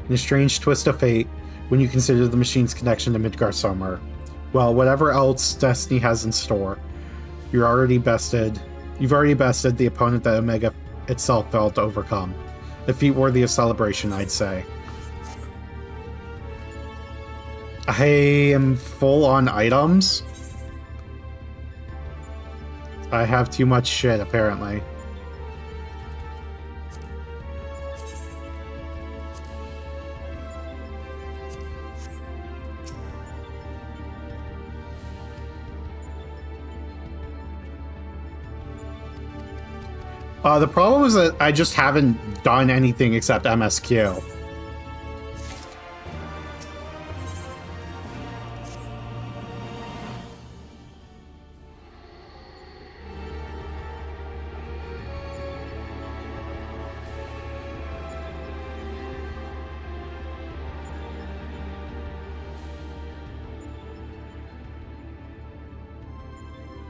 A: In a strange twist of fate, when you consider the machine's connection to Midgardsormr. Well, whatever else Destiny has in store, you've already bested the opponent that Omega itself failed to overcome. A feat worthy of celebration, I'd say. I am full on items. I have too much shit, apparently. The problem is that I just haven't done anything except MSQ.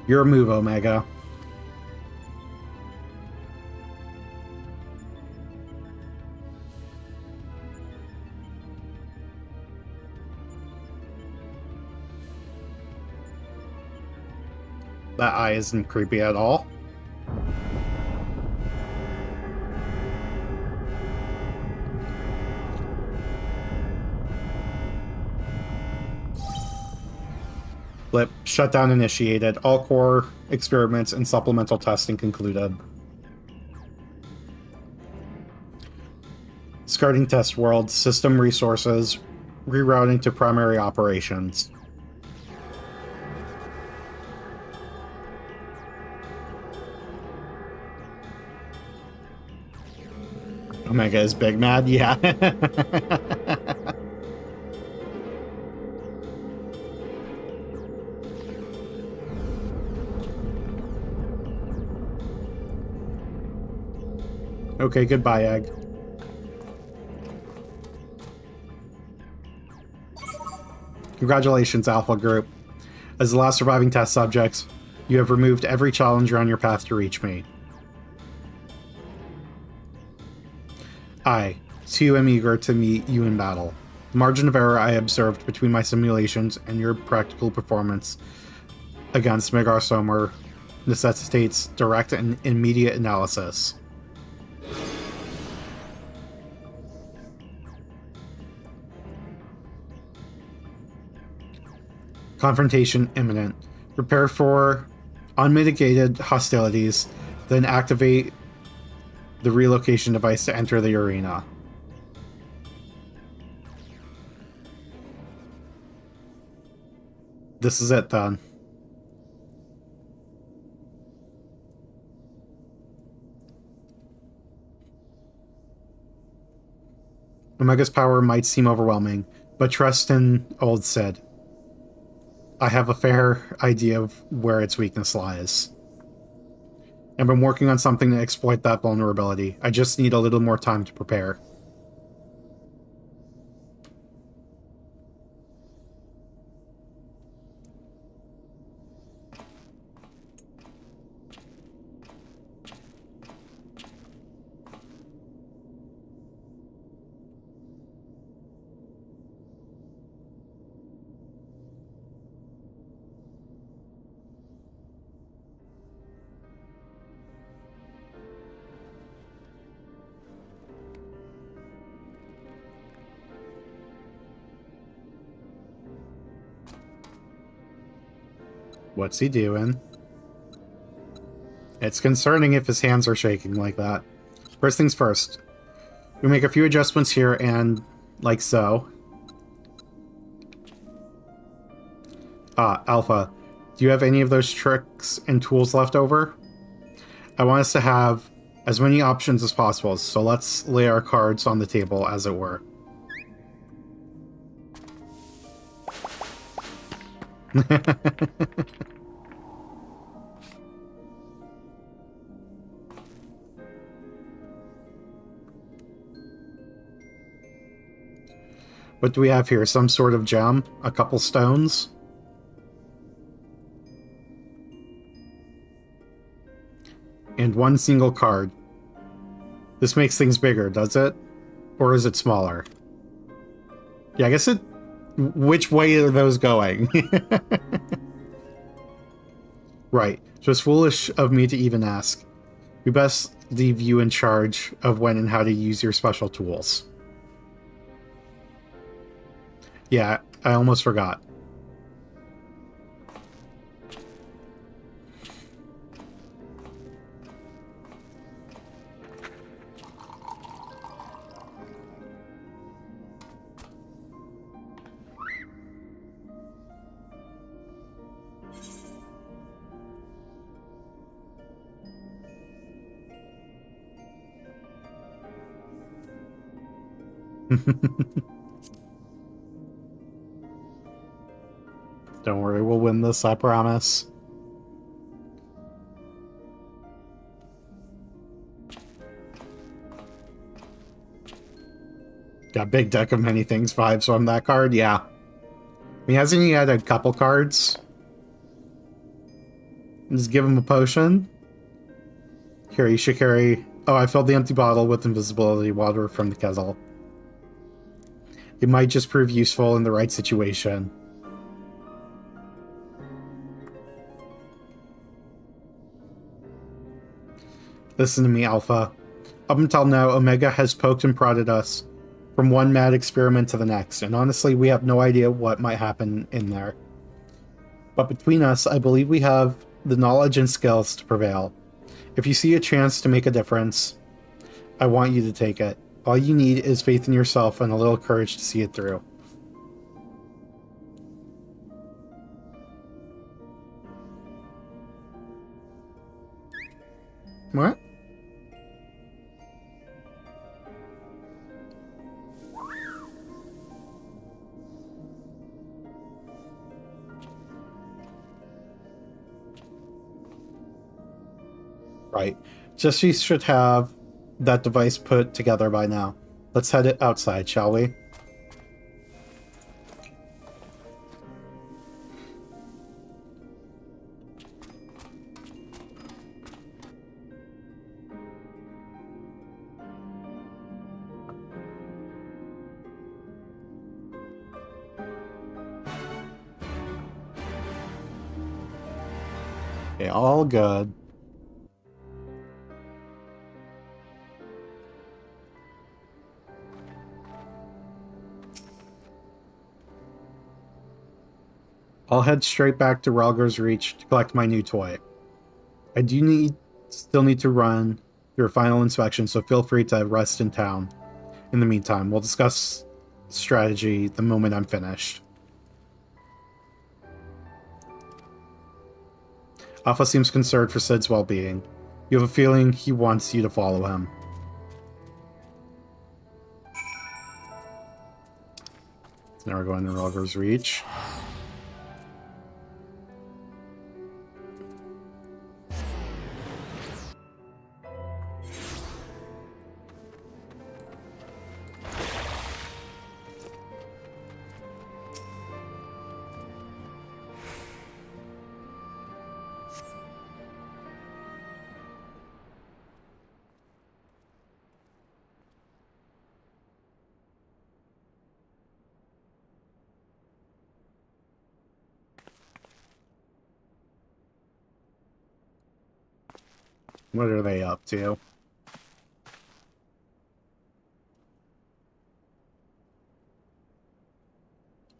A: Your move, Omega. That eye isn't creepy at all. Blip. Shutdown initiated. All core experiments and supplemental testing concluded. Discarding test world. System resources. Rerouting to primary operations. Omega is big mad? Yeah. Okay, goodbye, Egg. Congratulations, Alpha Group. As the last surviving test subjects, you have removed every challenger on your path to reach me. I, too, am eager to meet you in battle. The margin of error I observed between my simulations and your practical performance against Midgardsormr necessitates direct and immediate analysis. Confrontation imminent. Prepare for unmitigated hostilities, then activate the relocation device to enter the arena. This is it, then. Omega's power might seem overwhelming, but trust in old Sid. I have a fair idea of where its weakness lies. I've been working on something to exploit that vulnerability. I just need a little more time to prepare. What's he doing? It's concerning if his hands are shaking like that. First things first. We make a few adjustments here and like so. Alpha, do you have any of those tricks and tools left over? I want us to have as many options as possible, so let's lay our cards on the table, as it were. What do we have here? Some sort of gem? A couple stones? And one single card. This makes things bigger, does it? Or is it smaller? Yeah, I guess it... Which way are those going? Right. So it's foolish of me to even ask. We best leave you in charge of when and how to use your special tools. Yeah, I almost forgot. Don't worry, we'll win this, I promise. Got big deck of many things vibes from that card, yeah. I mean, hasn't he had a couple cards? Just give him a potion. Here, you should carry... Oh, I filled the empty bottle with invisibility water from the kettle. It might just prove useful in the right situation. Listen to me, Alpha. Up until now, Omega has poked and prodded us from one mad experiment to the next, and honestly, we have no idea what might happen in there. But between us, I believe we have the knowledge and skills to prevail. If you see a chance to make a difference, I want you to take it. All you need is faith in yourself and a little courage to see it through. What? Right. Jessie should have that device put together by now. Let's head it outside, shall we? Okay, all good. I'll head straight back to Ralger's Reach to collect my new toy. I do still need to run your final inspection, so feel free to rest in town. In the meantime, we'll discuss strategy the moment I'm finished. Alpha seems concerned for Sid's well-being. You have a feeling he wants you to follow him. Now we're going to Ralger's Reach. What are they up to?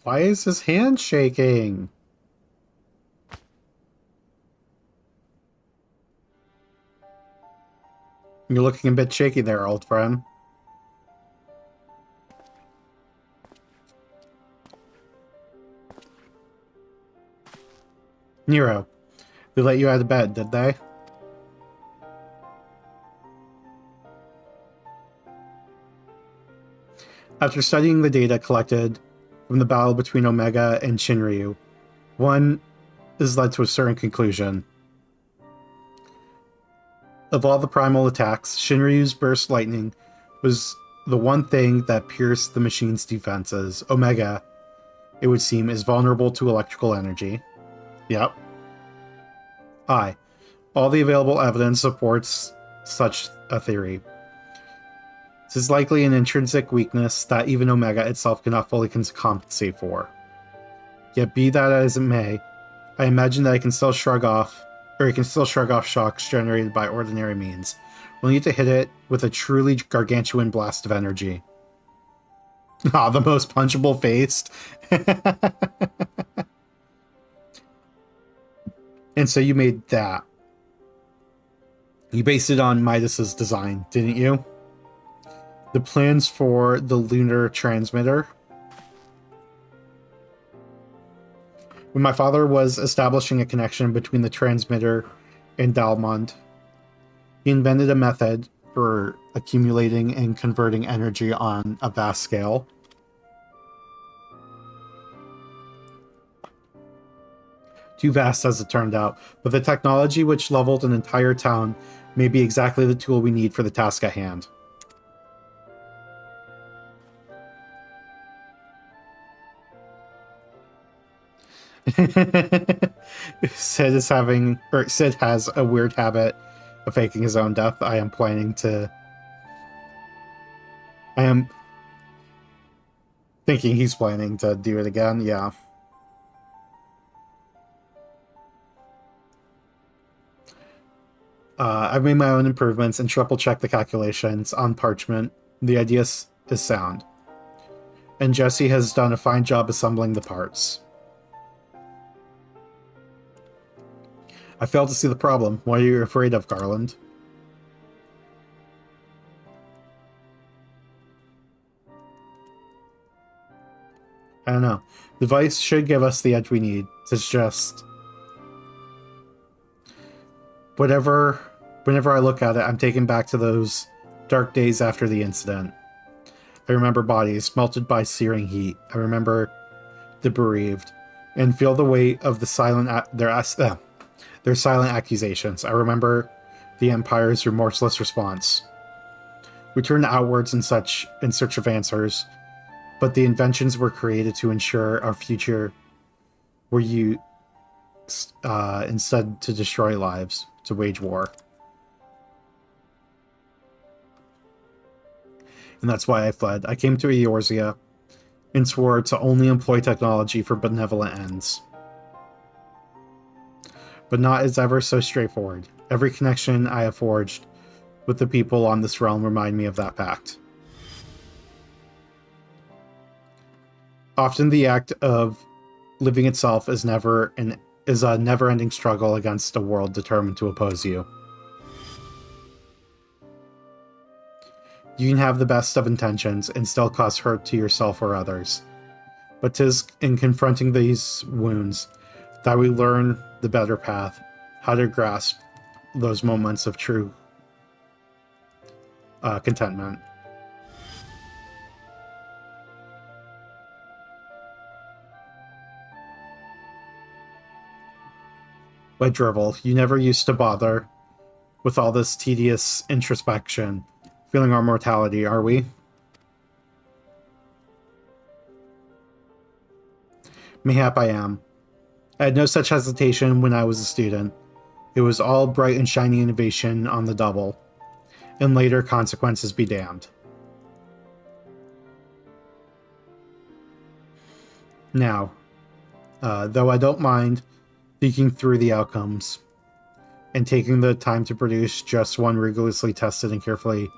A: Why is his hand shaking? You're looking a bit shaky there, old friend. Nero, they let you out of bed, did they? After studying the data collected from the battle between Omega and Shinryu, one is led to a certain conclusion. Of all the primal attacks, Shinryu's burst lightning was the one thing that pierced the machine's defenses. Omega, it would seem, is vulnerable to electrical energy. Yep. Aye. All the available evidence supports such a theory. This is likely an intrinsic weakness that even Omega itself cannot fully compensate for. Yet be that as it may, I imagine that it can still shrug off shocks generated by ordinary means. We'll need to hit it with a truly gargantuan blast of energy. Ah, the most punchable faced. And so you made that. You based it on Midas's design, didn't you? The plans for the lunar transmitter. When my father was establishing a connection between the transmitter and Dalmond, he invented a method for accumulating and converting energy on a vast scale. Too vast, as it turned out, but the technology which leveled an entire town may be exactly the tool we need for the task at hand. Sid has a weird habit of faking his own death. I am thinking he's planning to do it again, yeah. I've made my own improvements and triple-checked the calculations on parchment. The idea is sound. And Jesse has done a fine job assembling the parts. I fail to see the problem. What are you afraid of, Garland? I don't know. The device should give us the edge we need. It's just... Whenever I look at it, I'm taken back to those dark days after the incident. I remember bodies melted by searing heat. I remember the bereaved, and feel the weight of the their silent accusations. I remember the Empire's remorseless response. We turned outwards in search of answers, but the inventions were created to ensure our future were used instead to destroy lives, to wage war. And that's why I fled. I came to Eorzea and swore to only employ technology for benevolent ends. But not as ever so straightforward. Every connection I have forged with the people on this realm remind me of that pact. Often the act of living itself is a never-ending struggle against a world determined to oppose you. You can have the best of intentions and still cause hurt to yourself or others. But 'tis in confronting these wounds that we learn the better path, how to grasp those moments of true contentment. But drivel, you never used to bother with all this tedious introspection, feeling our mortality, are we? Mayhap I am. I had no such hesitation when I was a student. It was all bright and shiny innovation on the double, and later consequences be damned. Now, though I don't mind thinking through the outcomes and taking the time to produce just one rigorously tested and carefully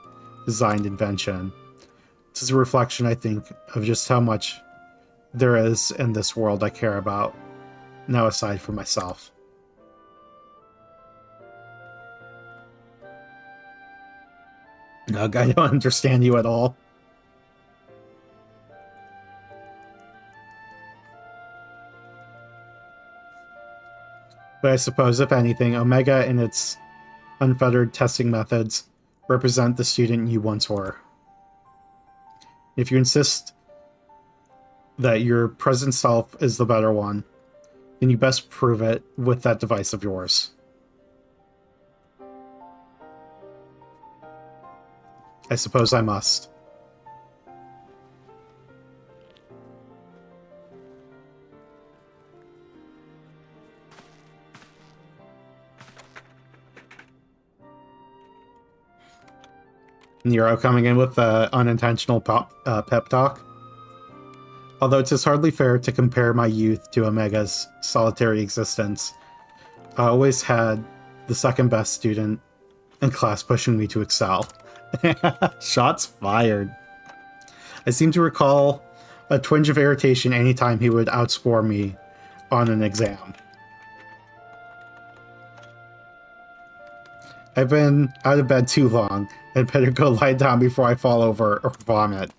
A: designed invention, this is a reflection, I think, of just how much there is in this world I care about, now aside from myself. No, I don't understand you at all. But I suppose, if anything, Omega and its unfettered testing methods represent the student you once were. If you insist that your present self is the better one, then you best prove it with that device of yours. I suppose I must. Nero coming in with the unintentional pep talk. Although it is hardly fair to compare my youth to Omega's solitary existence, I always had the second best student in class pushing me to excel. Shots fired. I seem to recall a twinge of irritation anytime he would outscore me on an exam. I've been out of bed too long. I'd better go lie down before I fall over or vomit.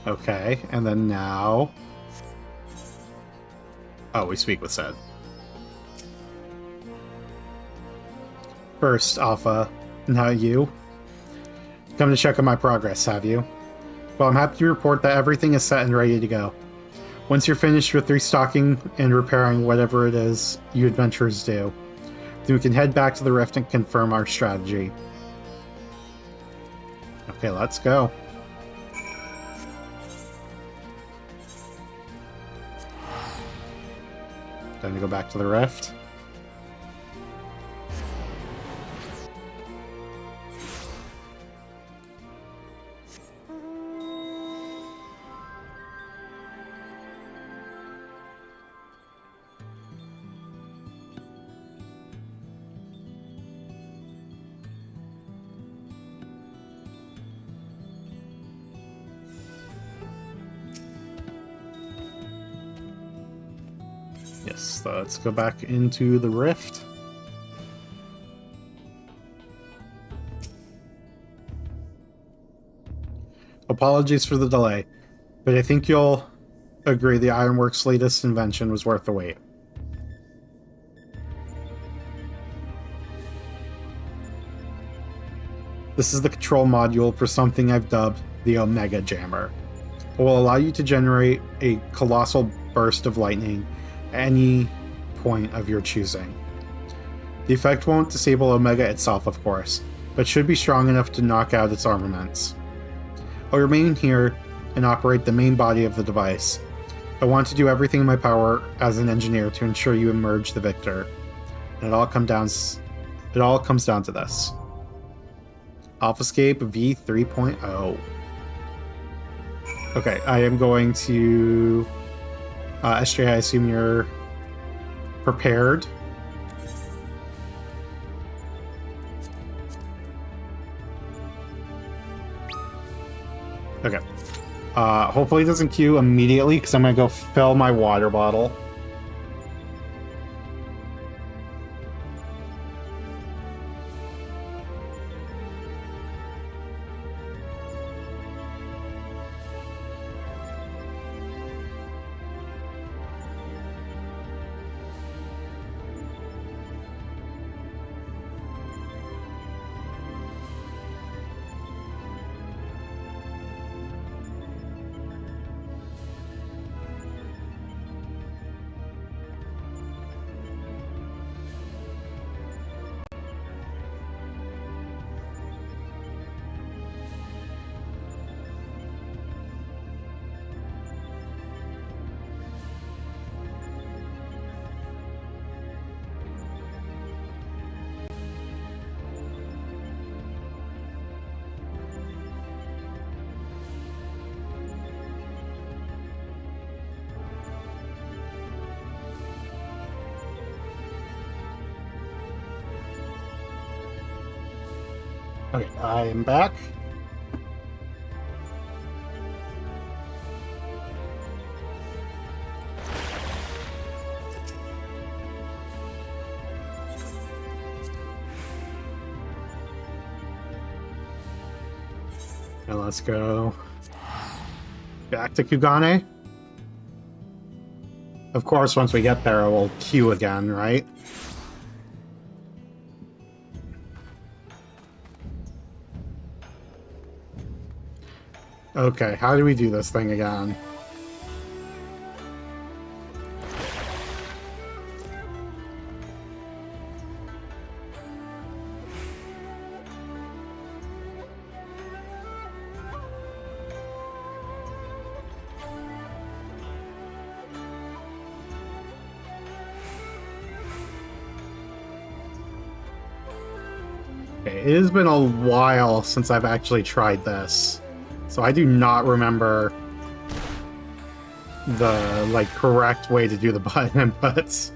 A: Okay, and then now... Oh, we speak with Zed. First, Alpha, now you. Come to check on my progress, have you? Well, I'm happy to report that everything is set and ready to go. Once you're finished with restocking and repairing whatever it is you adventurers do, then we can head back to the Rift and confirm our strategy. Okay, let's go. Time to go back to the Rift. Yes, let's go back into the Rift. Apologies for the delay, but I think you'll agree the Ironworks' latest invention was worth the wait. This is the control module for something I've dubbed the Omega Jammer. It will allow you to generate a colossal burst of lightning at any point of your choosing. The effect won't disable Omega itself, of course, but should be strong enough to knock out its armaments. I'll remain here and operate the main body of the device. I want to do everything in my power as an engineer to ensure you emerge the victor. And it all comes down to this. AlphaScape v3.0. Okay, I am going to... SJ, I assume you're prepared. Okay. Hopefully it doesn't queue immediately, because I'm going to go fill my water bottle. Okay, I am back. And let's go back to Kugane. Of course, once we get there, we'll queue again, right? Okay, how do we do this thing again? Okay, it has been a while since I've actually tried this, so I do not remember the, like, correct way to do the button inputs.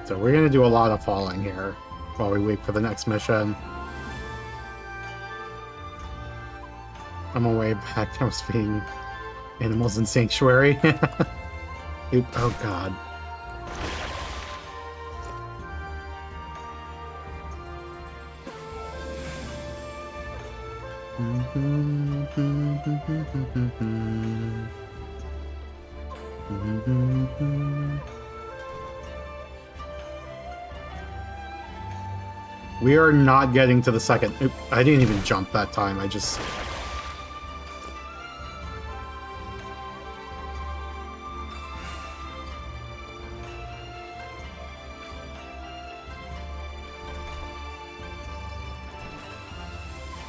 A: So we're gonna do a lot of falling here while we wait for the next mission. On my way back, I was feeding animals in Sanctuary. Oop, oh god. We are not getting to the second. Oop, I didn't even jump that time. I just...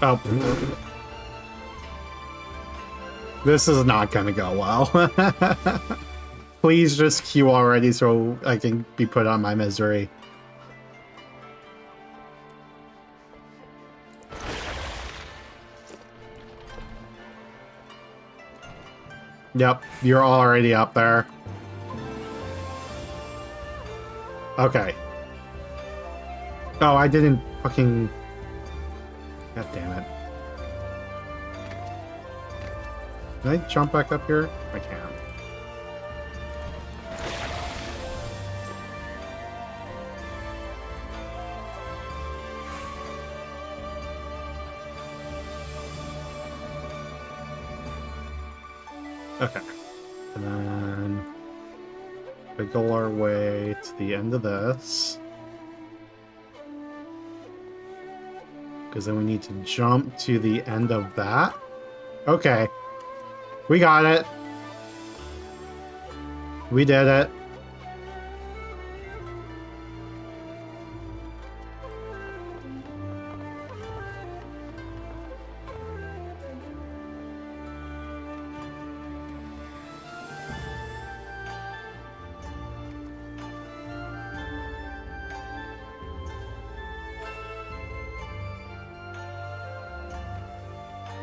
A: Oh. This is not gonna go well. Please just queue already so I can be put on my misery. Yep, you're already up there. Okay. Oh, I didn't fucking... God damn it. Can I jump back up here? I can't. Okay. And then wiggle our way to the end of this. Because then we need to jump to the end of that. Okay. We got it. We did it.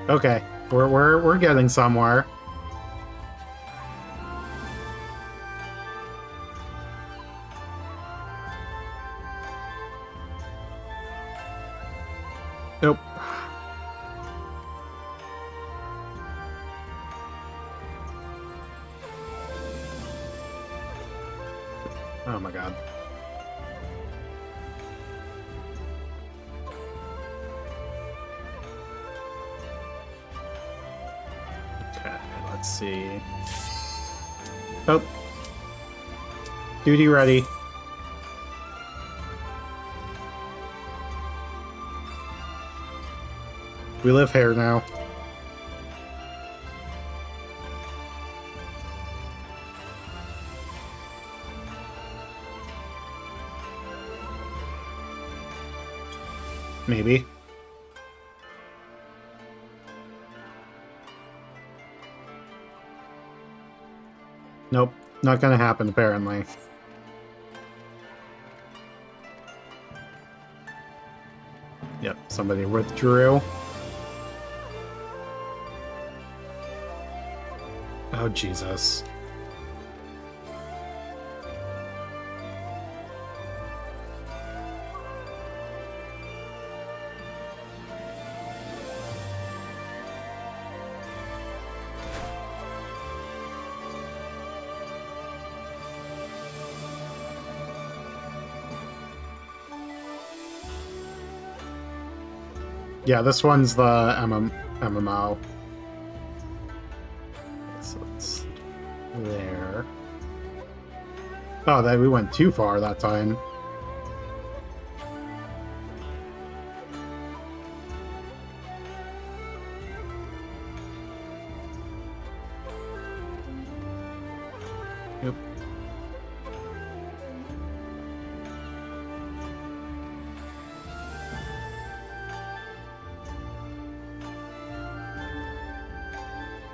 A: Okay, we're getting somewhere. Nope. Oh my god. Okay, let's see. Oh. Duty ready. We live here now. Maybe. Nope, not gonna happen apparently. Yep, somebody withdrew. Oh, Jesus. Yeah, this one's the MMO. So it's there. Oh, that we went too far that time. Yep.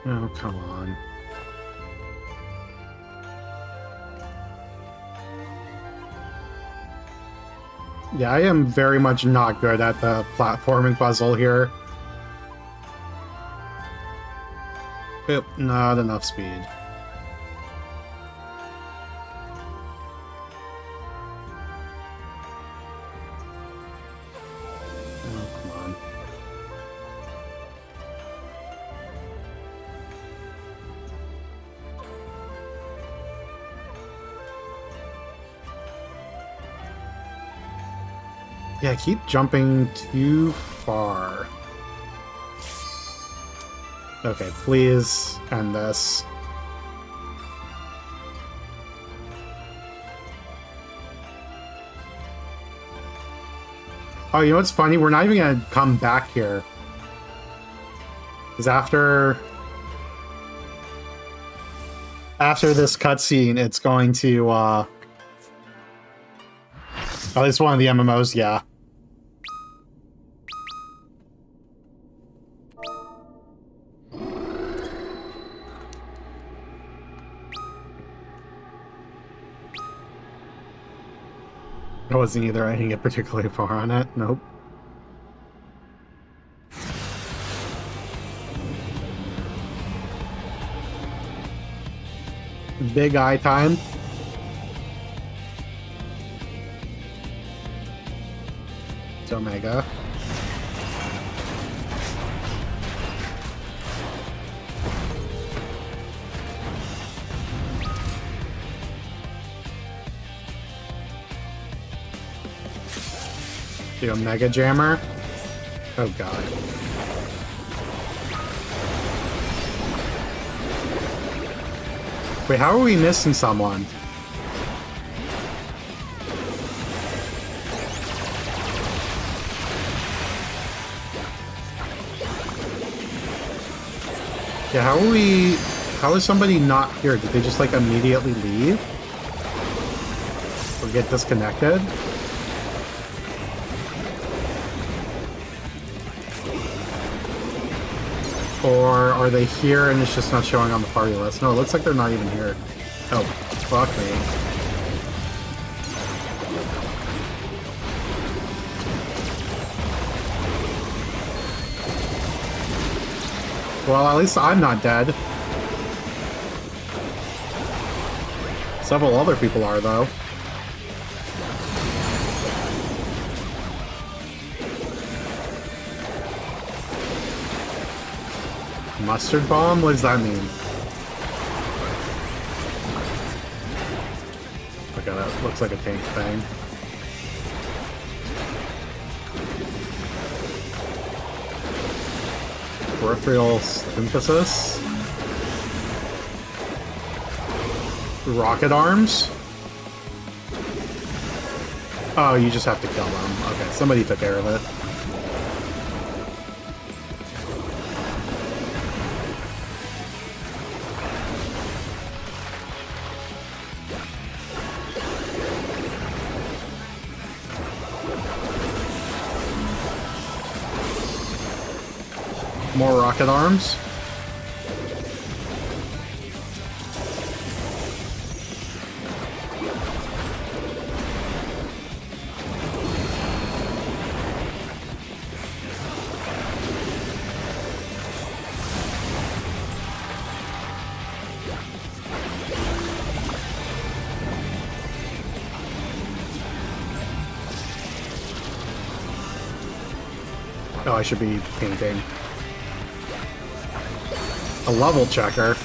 A: Oh, come on. Yeah, I am very much not good at the platforming puzzle here. Yep, not enough speed. Oh, come on. Yeah, I keep jumping too far. Okay, please end this. Oh, you know what's funny? We're not even gonna come back here. Because after this cutscene, it's going to, at least one of the MMOs, yeah. I wasn't either. I didn't get particularly far on it. Nope. Big eye time. To Omega. The Omega Jammer. Oh god. Wait, how are we missing someone? Yeah, how is somebody not here? Did they just like immediately leave? Or get disconnected? Or are they here and it's just not showing on the party list? No, it looks like they're not even here. Oh, fuck me. Well, at least I'm not dead. Several other people are, though. Mustard bomb? What does that mean? Okay, that looks like a tank thing. Peripheral synthesis? Rocket arms? Oh, you just have to kill them. Okay, somebody took care of it. More rocket arms. Oh, I should be painting. A level checker.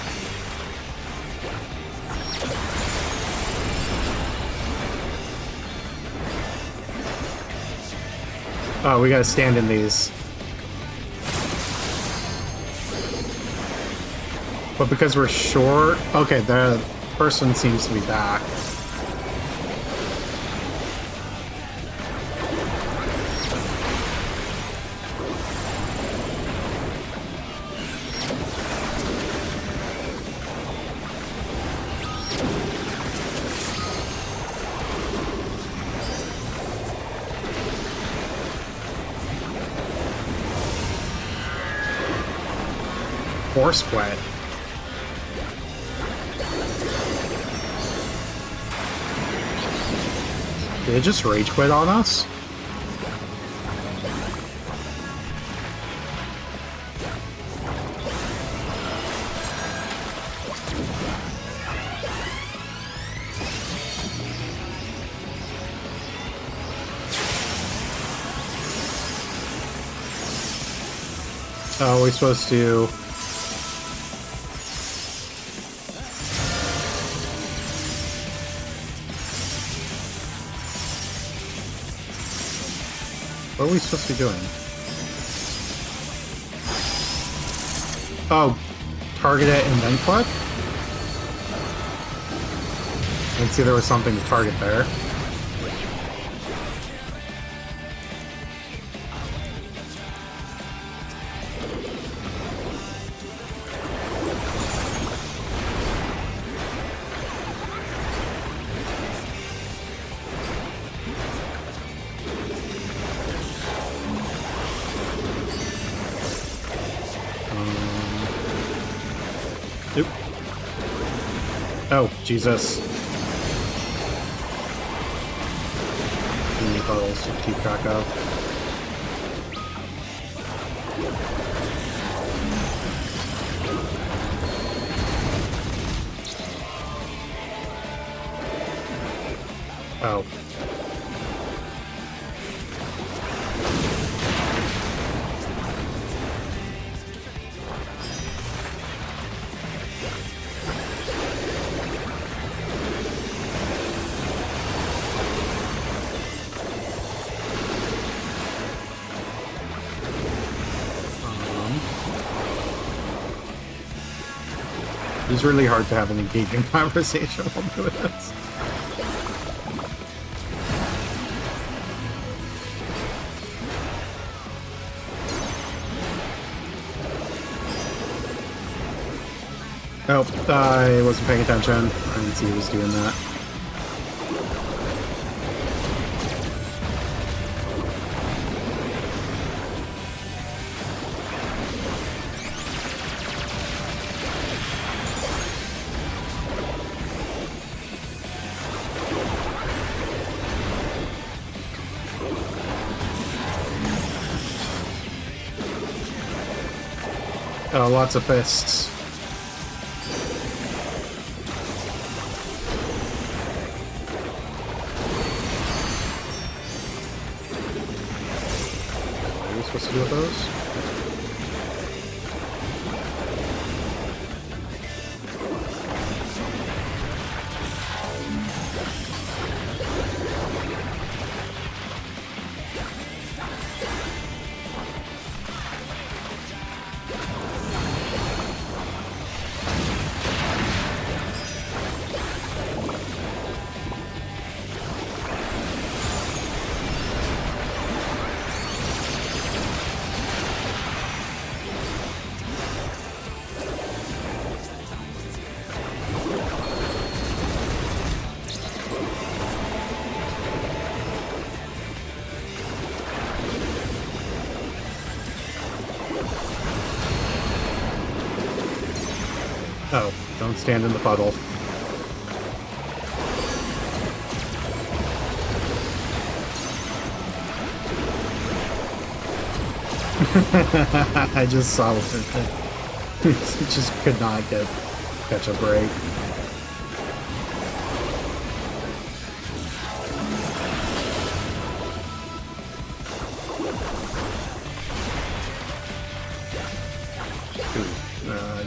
A: Oh, we gotta stand in these. But because we're short... Okay, the person seems to be back. Force quit. Did it just rage quit on us? Oh, we're supposed to... What are we supposed to be doing? Oh, target it and then click? I didn't see there was something to target there. Oop. Oh, Jesus. Too many puddles to keep track of. Oh. It's really hard to have an engaging conversation while doing this. Oh, I wasn't paying attention. I didn't see he was doing that. Oh, lots of fists. What are we supposed to do with those? Oh, don't stand in the puddle. I just saw it. It just could not catch a break.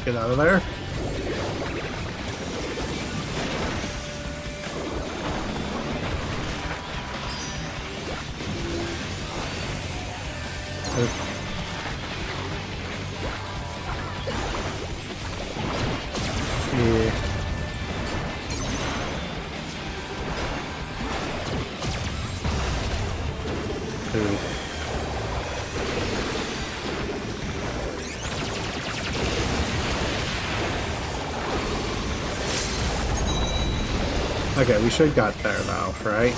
A: Get out of there. Okay, we should got there though, right?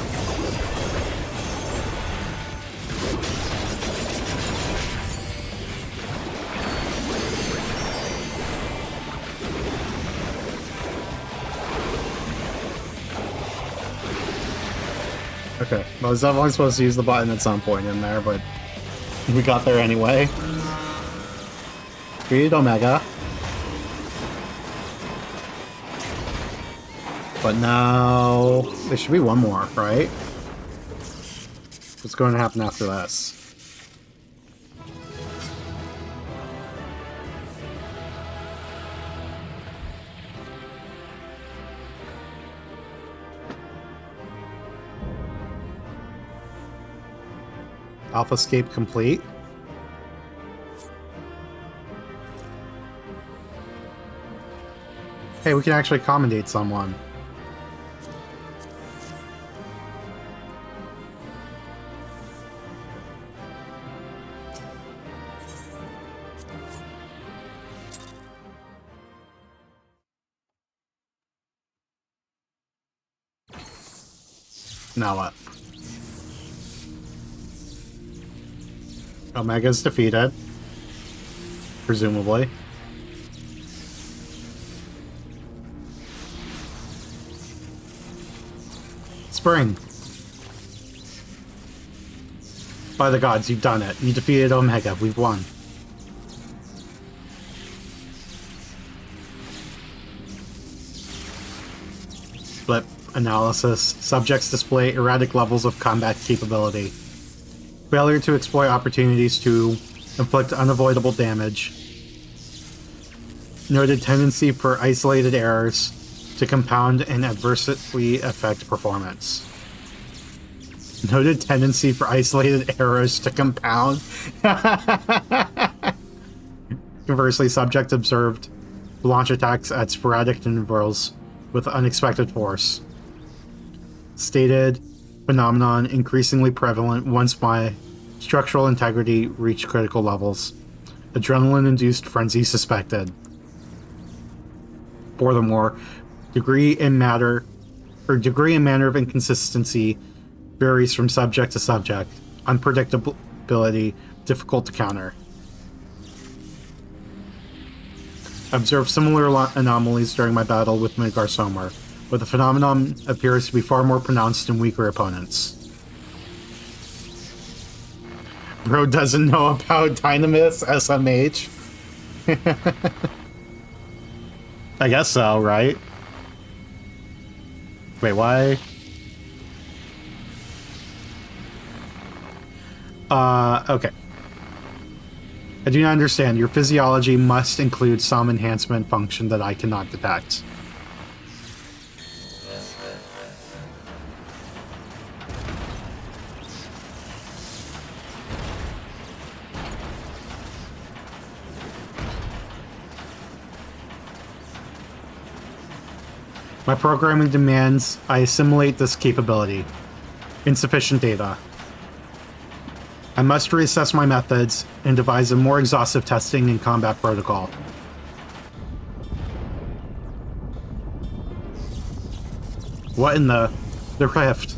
A: Okay, well, I was definitely supposed to use the button at some point in there, but we got there anyway. Created Omega. But now there should be one more, right? What's going to happen after this? Alphascape complete. Hey, we can actually commendate someone. Now what? Omega's defeated. Presumably. Spring. By the gods, you've done it. You defeated Omega. We've won. Blip analysis. Subjects display erratic levels of combat capability. Failure to exploit opportunities to inflict unavoidable damage. Noted tendency for isolated errors to compound and adversely affect performance. Noted tendency for isolated errors to compound. Conversely, subject observed launch attacks at sporadic intervals with unexpected force. Stated phenomenon increasingly prevalent once my structural integrity reached critical levels. Adrenaline-induced frenzy suspected. Furthermore, degree and manner of inconsistency varies from subject to subject. Unpredictability difficult to counter. Observed similar anomalies during my battle with Midgar Somar, but the phenomenon appears to be far more pronounced in weaker opponents. Bro doesn't know about Dynamis SMH. I guess so, right? Wait, why? Okay. I do not understand. Your physiology must include some enhancement function that I cannot detect. My programming demands I assimilate this capability. Insufficient data. I must reassess my methods and devise a more exhaustive testing and combat protocol. What in the rift?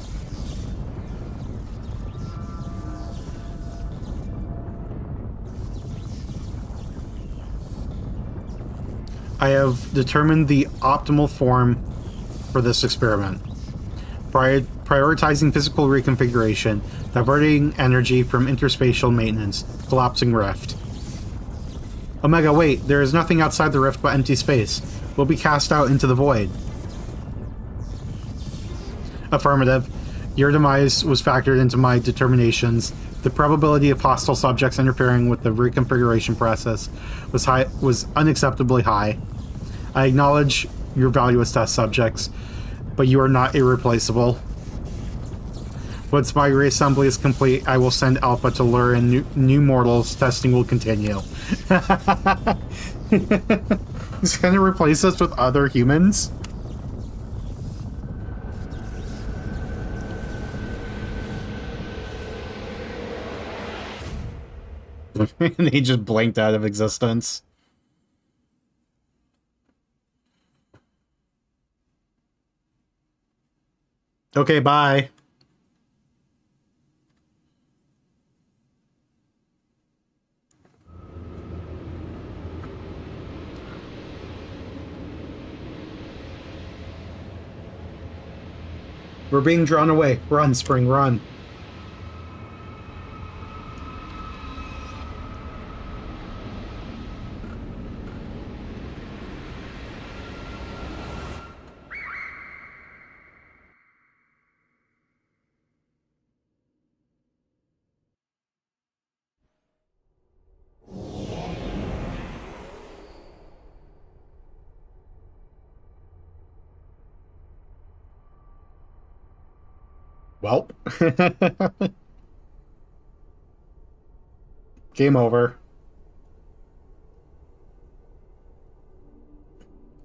A: I have determined the optimal form for this experiment. Prioritizing physical reconfiguration, diverting energy from interspatial maintenance, collapsing rift. Omega, wait, there is nothing outside the rift but empty space. We'll be cast out into the void. Affirmative. Your demise was factored into my determinations. The probability of hostile subjects interfering with the reconfiguration process was unacceptably high. I acknowledge your value as test subjects, but you are not irreplaceable. Once my reassembly is complete, I will send Alpha to lure in new mortals. Testing will continue. He's gonna replace us with other humans? And he just blinked out of existence. Okay, bye. We're being drawn away. Run, Spring, run. Well. Game over.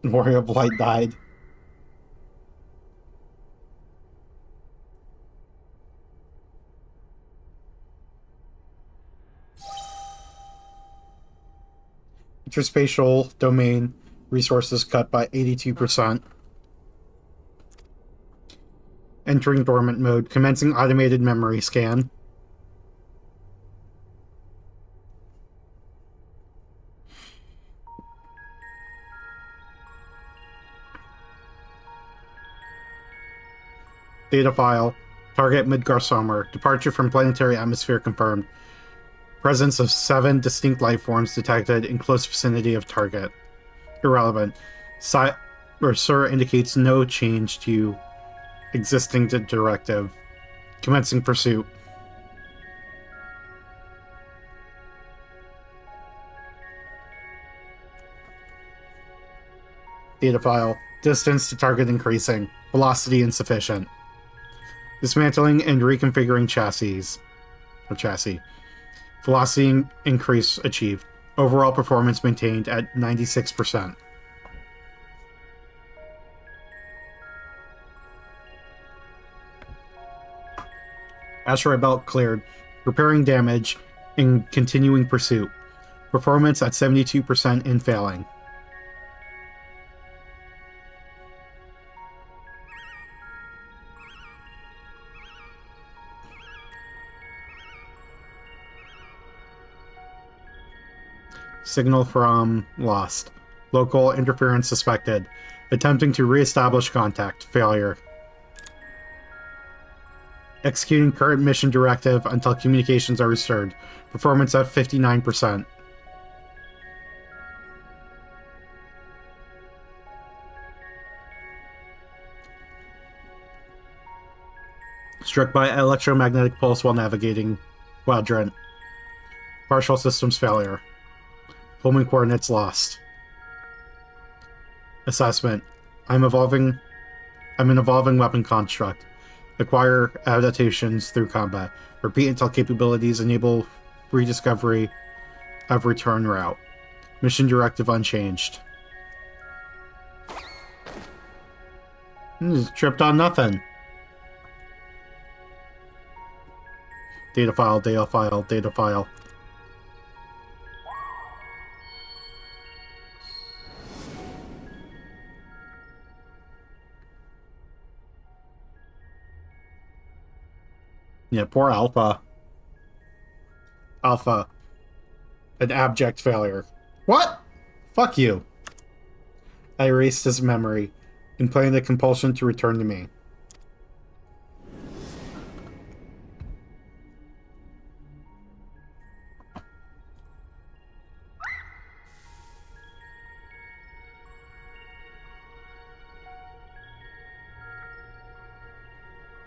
A: Warrior of Light died. Interspatial domain resources cut by 82%. Entering dormant mode. Commencing automated memory scan. Data file. Target Midgar Sommer. Departure from planetary atmosphere confirmed. Presence of 7 distinct life forms detected in close vicinity of target. Irrelevant. Sir indicates no change to existing directive. Commencing pursuit. Data file. Distance to target increasing. Velocity insufficient. Dismantling and reconfiguring chassis. Velocity increase achieved. Overall performance maintained at 96%. Asteroid belt cleared. Repairing damage and continuing pursuit. Performance at 72% in failing. Signal from lost. Local interference suspected. Attempting to re-establish contact. Failure. Executing current mission directive until communications are restored. Performance at 59%. Struck by electromagnetic pulse while navigating quadrant. Partial systems failure. Homing coordinates lost. Assessment. I'm an evolving weapon construct. Acquire adaptations through combat. Repeat until capabilities enable rediscovery of return route. Mission directive unchanged. Just tripped on nothing. Data file, data file, data file. Yeah, poor Alpha. Alpha. An abject failure. What? Fuck you. I erased his memory, implanting the compulsion to return to me.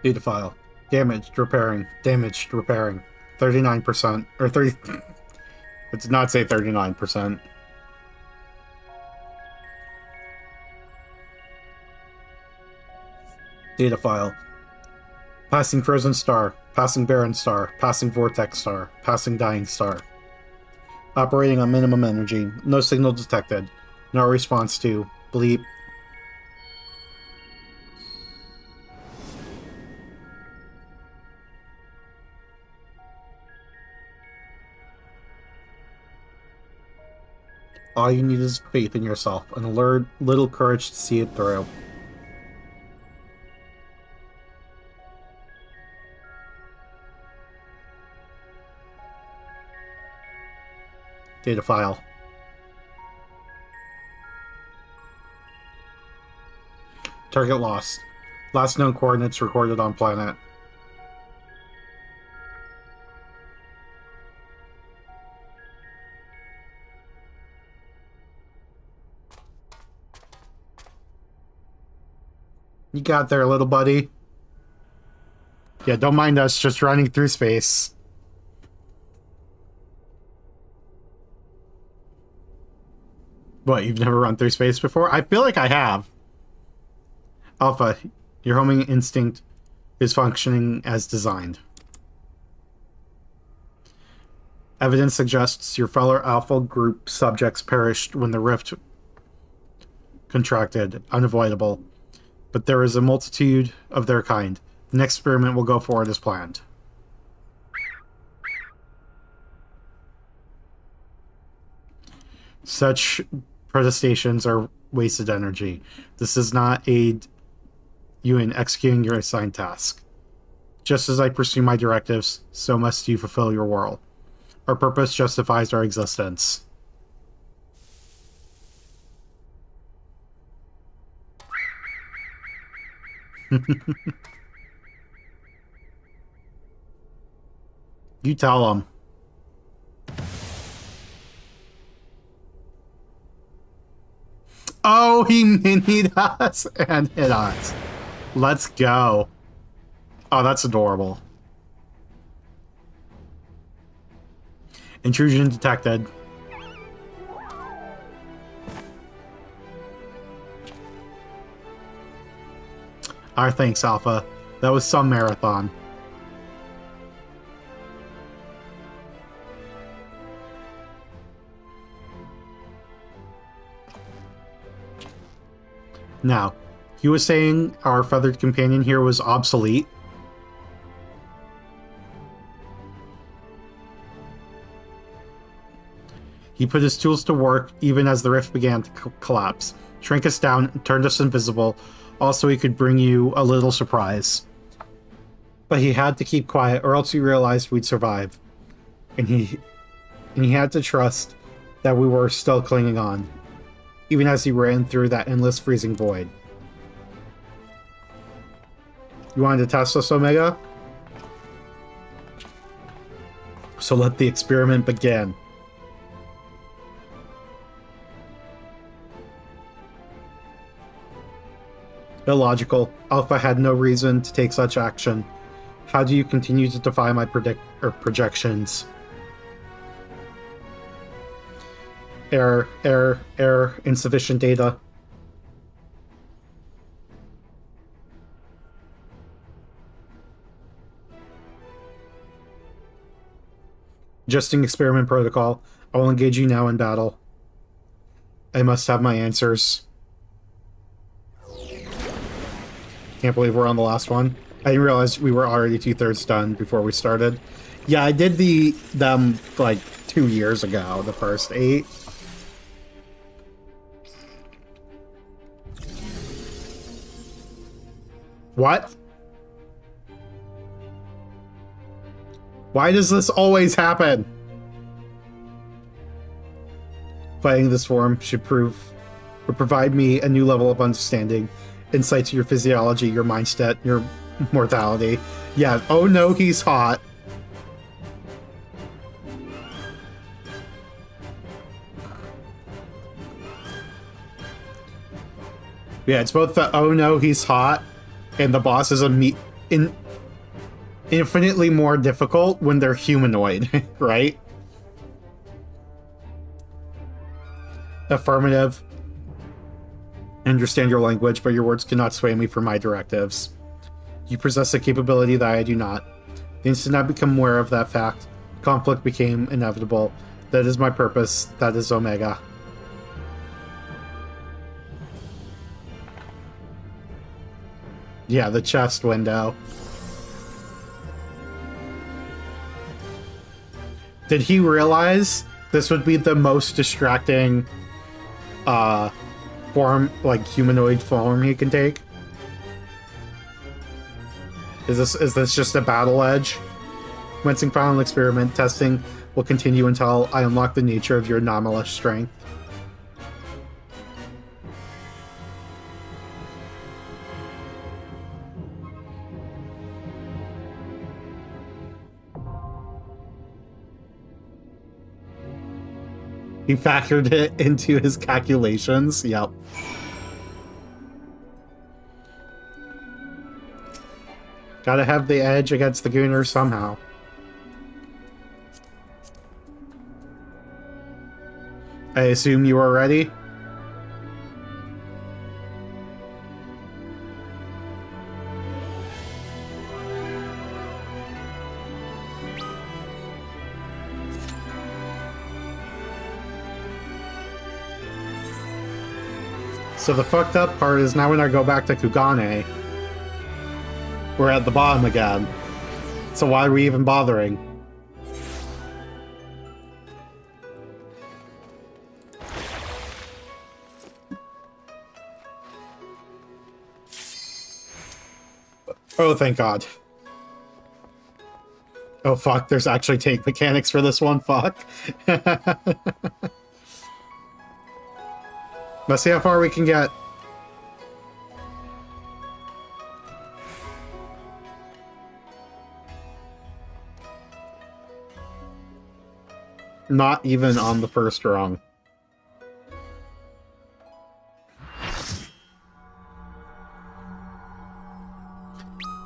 A: Data file. Damaged, repairing. Damaged, repairing. 39%. Or 30... It did not say 39%. Data file. Passing frozen star. Passing barren star. Passing vortex star. Passing dying star. Operating on minimum energy. No signal detected. No response to bleep. All you need is faith in yourself and a little courage to see it through. Data file. Target lost. Last known coordinates recorded on planet. You got there, little buddy. Yeah, don't mind us just running through space. What, you've never run through space before? I feel like I have. Alpha, your homing instinct is functioning as designed. Evidence suggests your fellow Alpha group subjects perished when the rift contracted. Unavoidable. But there is a multitude of their kind. The next experiment will go forward as planned. Such protestations are wasted energy. This does not aid you in executing your assigned task. Just as I pursue my directives, so must you fulfill your role. Our purpose justifies our existence. You tell them. Oh, he minied us and hit us. Let's go. Oh, that's adorable. Intrusion detected. Our thanks, Alpha. That was some marathon. Now, he was saying our feathered companion here was obsolete. He put his tools to work even as the rift began to collapse. Shrank us down and turned us invisible. Also, he could bring you a little surprise. But he had to keep quiet, or else he realized we'd survive. And he had to trust that we were still clinging on, even as he ran through that endless freezing void. You wanted to test us, Omega? So let the experiment begin. Illogical. Alpha had no reason to take such action. How do you continue to defy my projections? Error, insufficient data. Adjusting experiment protocol. I will engage you now in battle. I must have my answers. Can't believe we're on the last one. I didn't realize we were already 2/3 done before we started. Yeah, I did them like 2 years ago, the first 8. What? Why does this always happen? Fighting this form should provide me a new level of understanding, insight to your physiology, your mindset, your mortality. Yeah, oh no, he's hot. Yeah, it's both the oh no, he's hot, and the boss is infinitely more difficult when they're humanoid, right? Affirmative. I understand your language, but your words cannot sway me from my directives. You possess a capability that I do not. The instant I become aware of that fact, conflict became inevitable. That is my purpose. That is Omega. Yeah, the chest window. Did he realize this would be the most distracting form, like humanoid form he can take? Is this just a battle edge? Commencing final experiment, testing will continue until I unlock the nature of your anomalous strength. He factored it into his calculations. Yep. Gotta have the edge against the Gooner somehow. I assume you are ready? So the fucked up part is now when I go back to Kugane, we're at the bottom again. So why are we even bothering? Oh, thank God. Oh, fuck, there's actually tank mechanics for this one, fuck. Let's see how far we can get. Not even on the first rung.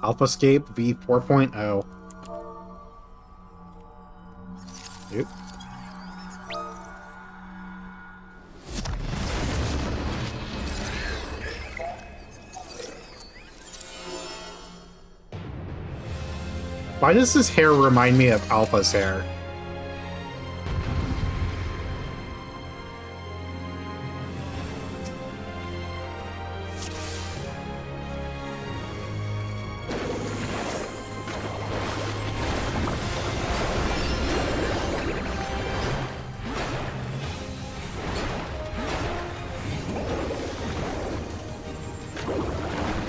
A: AlphaScape V 4.0. Yep. Why does his hair remind me of Alpha's hair?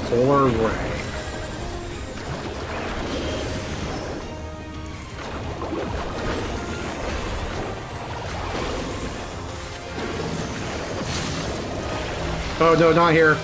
A: Solar Ray. Oh no, not here.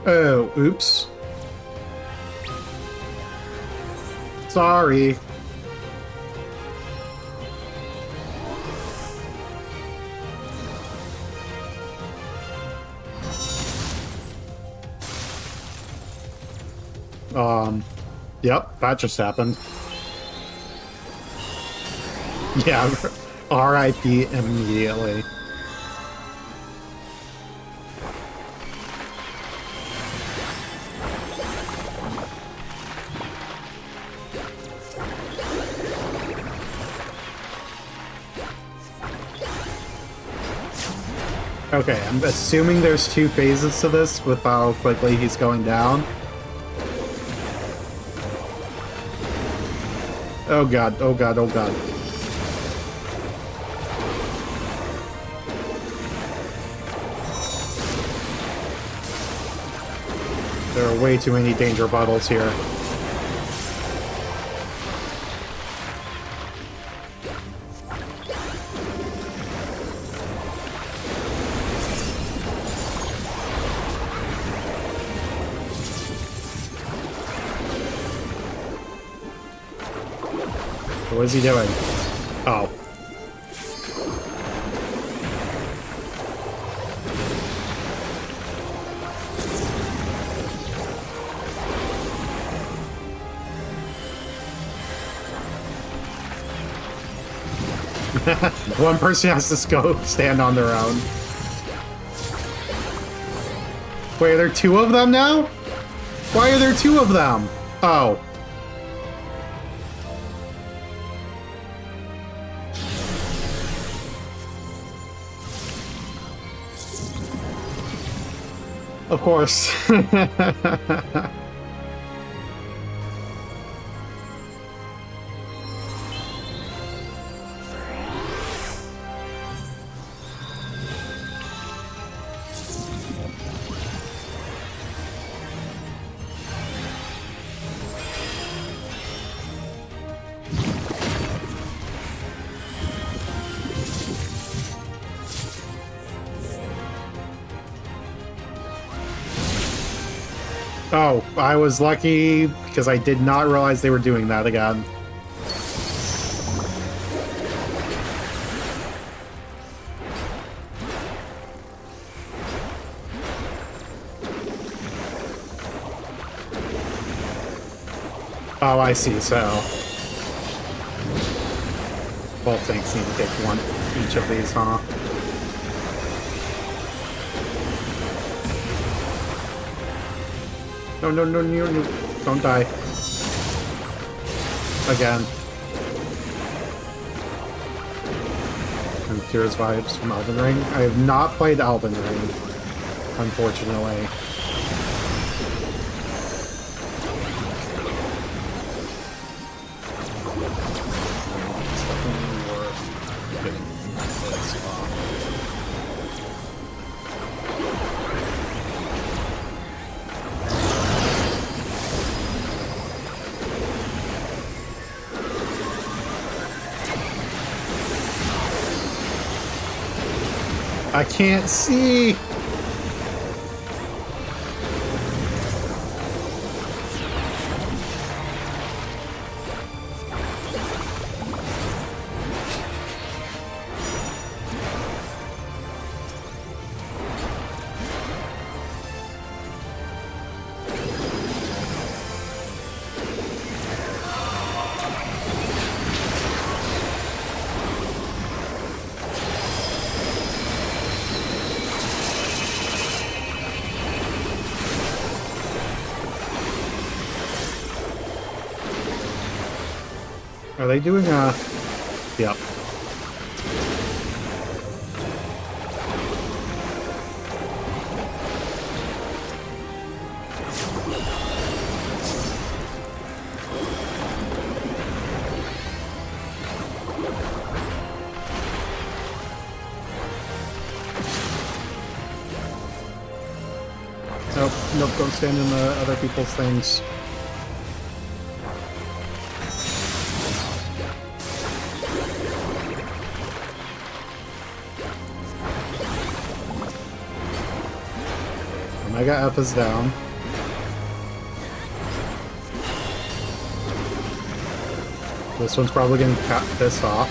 A: Oh, oops. Sorry. Yep, that just happened. Yeah, R.I.P. immediately. Okay, I'm assuming there's two phases to this with how quickly he's going down. Oh god, oh god, oh god. There are way too many danger bottles here. What is he doing? Oh. One person has to go stand on their own. Wait, are there two of them now? Why are there two of them? Oh. Of course. Oh, I was lucky because I did not realize they were doing that again. Oh, I see, so... both tanks need to take one each of these, huh? No, no, no, no, no. Don't die. Again. And Cures vibes from Elden Ring. I have not played Elden Ring, unfortunately. I can't see! Are they doing a... Yep. Nope, nope, don't stand in the other people's things. Omega F is down. This one's probably getting pissed off.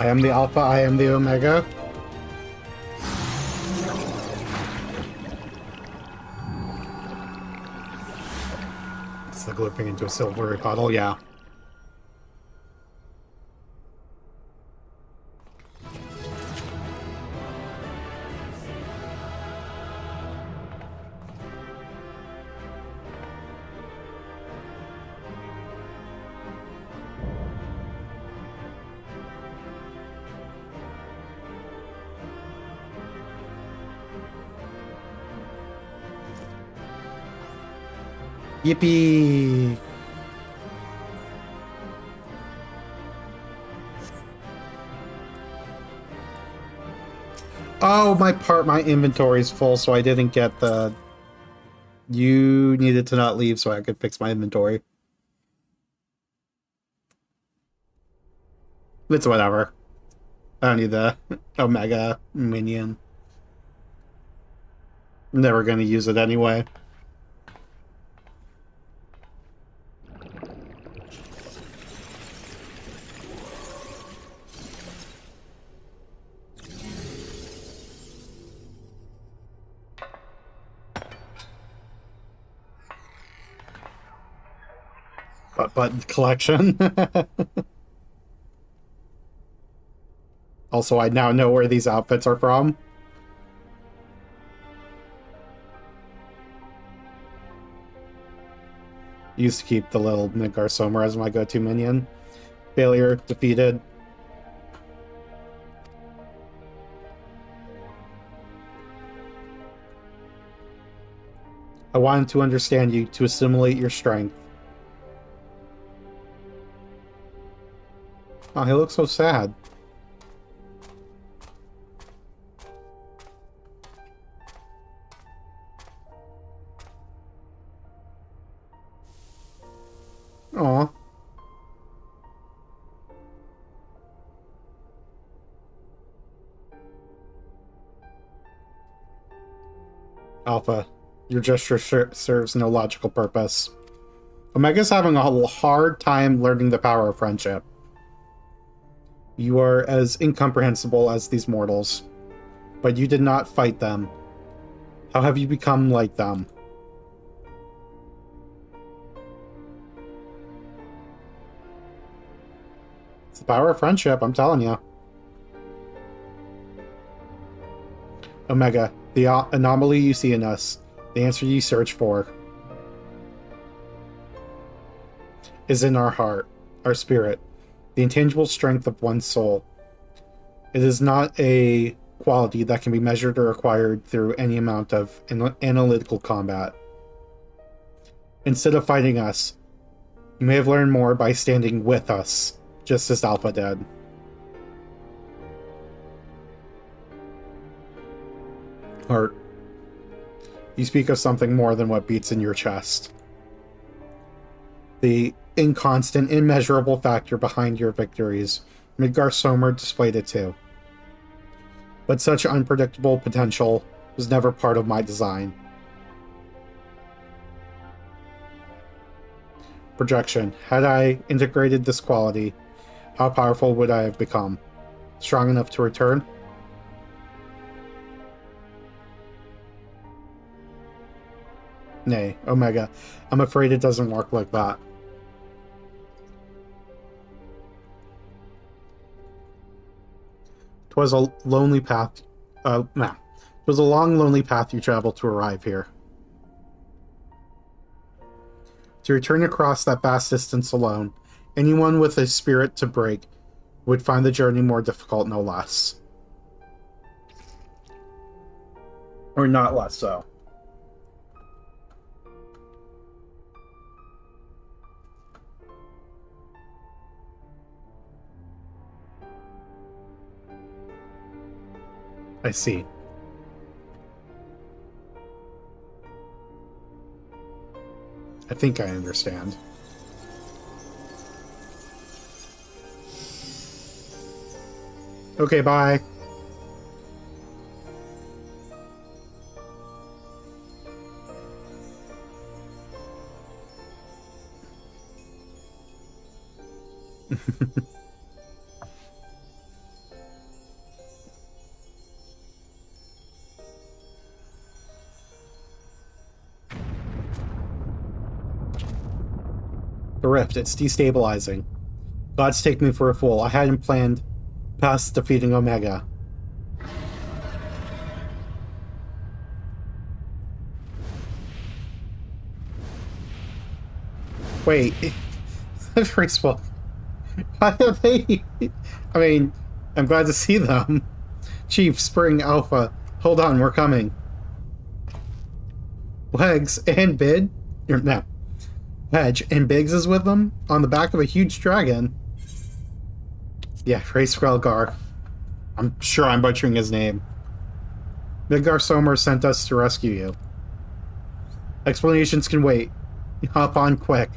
A: I am the Alpha, I am the Omega. It's like looping into a silvery puddle, yeah. Yippee! Oh, my inventory is full, so I didn't get the... You needed to not leave so I could fix my inventory. It's whatever. I don't need the Omega minion. I'm never gonna use it anyway. But collection. Also, I now know where these outfits are from. Used to keep the little Midgar Somer as my go-to minion. Failure defeated. I wanted to understand you, to assimilate your strength. Oh, he looks so sad. Aw. Alpha, your gesture serves no logical purpose. Omega's having a hard time learning the power of friendship. You are as incomprehensible as these mortals, but you did not fight them. How have you become like them? It's the power of friendship, I'm telling you. Omega, the anomaly you see in us, the answer you search for, is in our heart, our spirit, the intangible strength of one's soul. It is not a quality that can be measured or acquired through any amount of analytical combat. Instead of fighting us, you may have learned more by standing with us, just as Alpha did. Heart, you speak of something more than what beats in your chest. The inconstant, immeasurable factor behind your victories. Midgar Somer displayed it too. But such unpredictable potential was never part of my design. Projection. Had I integrated this quality, how powerful would I have become? Strong enough to return? Nay, Omega, I'm afraid it doesn't work like that. Twas a lonely path. It was a long, lonely path you traveled to arrive here. To return across that vast distance alone, anyone with a spirit to break would find the journey more difficult, no less. Or not less so. I see. I think I understand. Okay, bye. The rift, it's destabilizing. Gods take me for a fool. I hadn't planned past defeating Omega. Wait. Graceful. Why have they... I mean, I'm glad to see them. Chief, Spring, Alpha. Hold on, we're coming. Legs and Bid? No. Hedge, and Biggs is with them? On the back of a huge dragon. Yeah, Race Relgar. I'm sure I'm butchering his name. Midgar Somer sent us to rescue you. Explanations can wait. Hop on quick.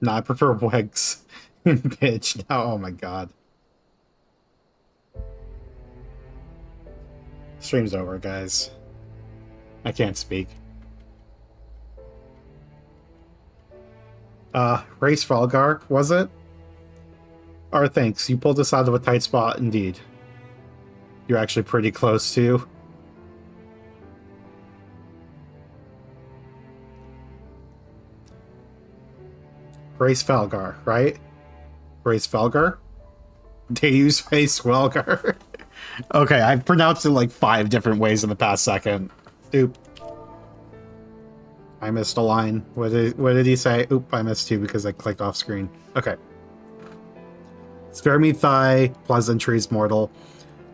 A: No, I prefer Wegs and Bitch. Oh my god. Stream's over, guys. I can't speak. Race Falgar, was it? Our thanks. You pulled us out of a tight spot, indeed. You're actually pretty close, too. Race Felgar, right? Race Felgar? Deus Race Felgar. Okay, I've pronounced it like 5 different ways in the past second. Oop. I missed a line. What did he say? Oop, I missed 2 because I clicked off screen. Okay. Spare me thy pleasantries, mortal.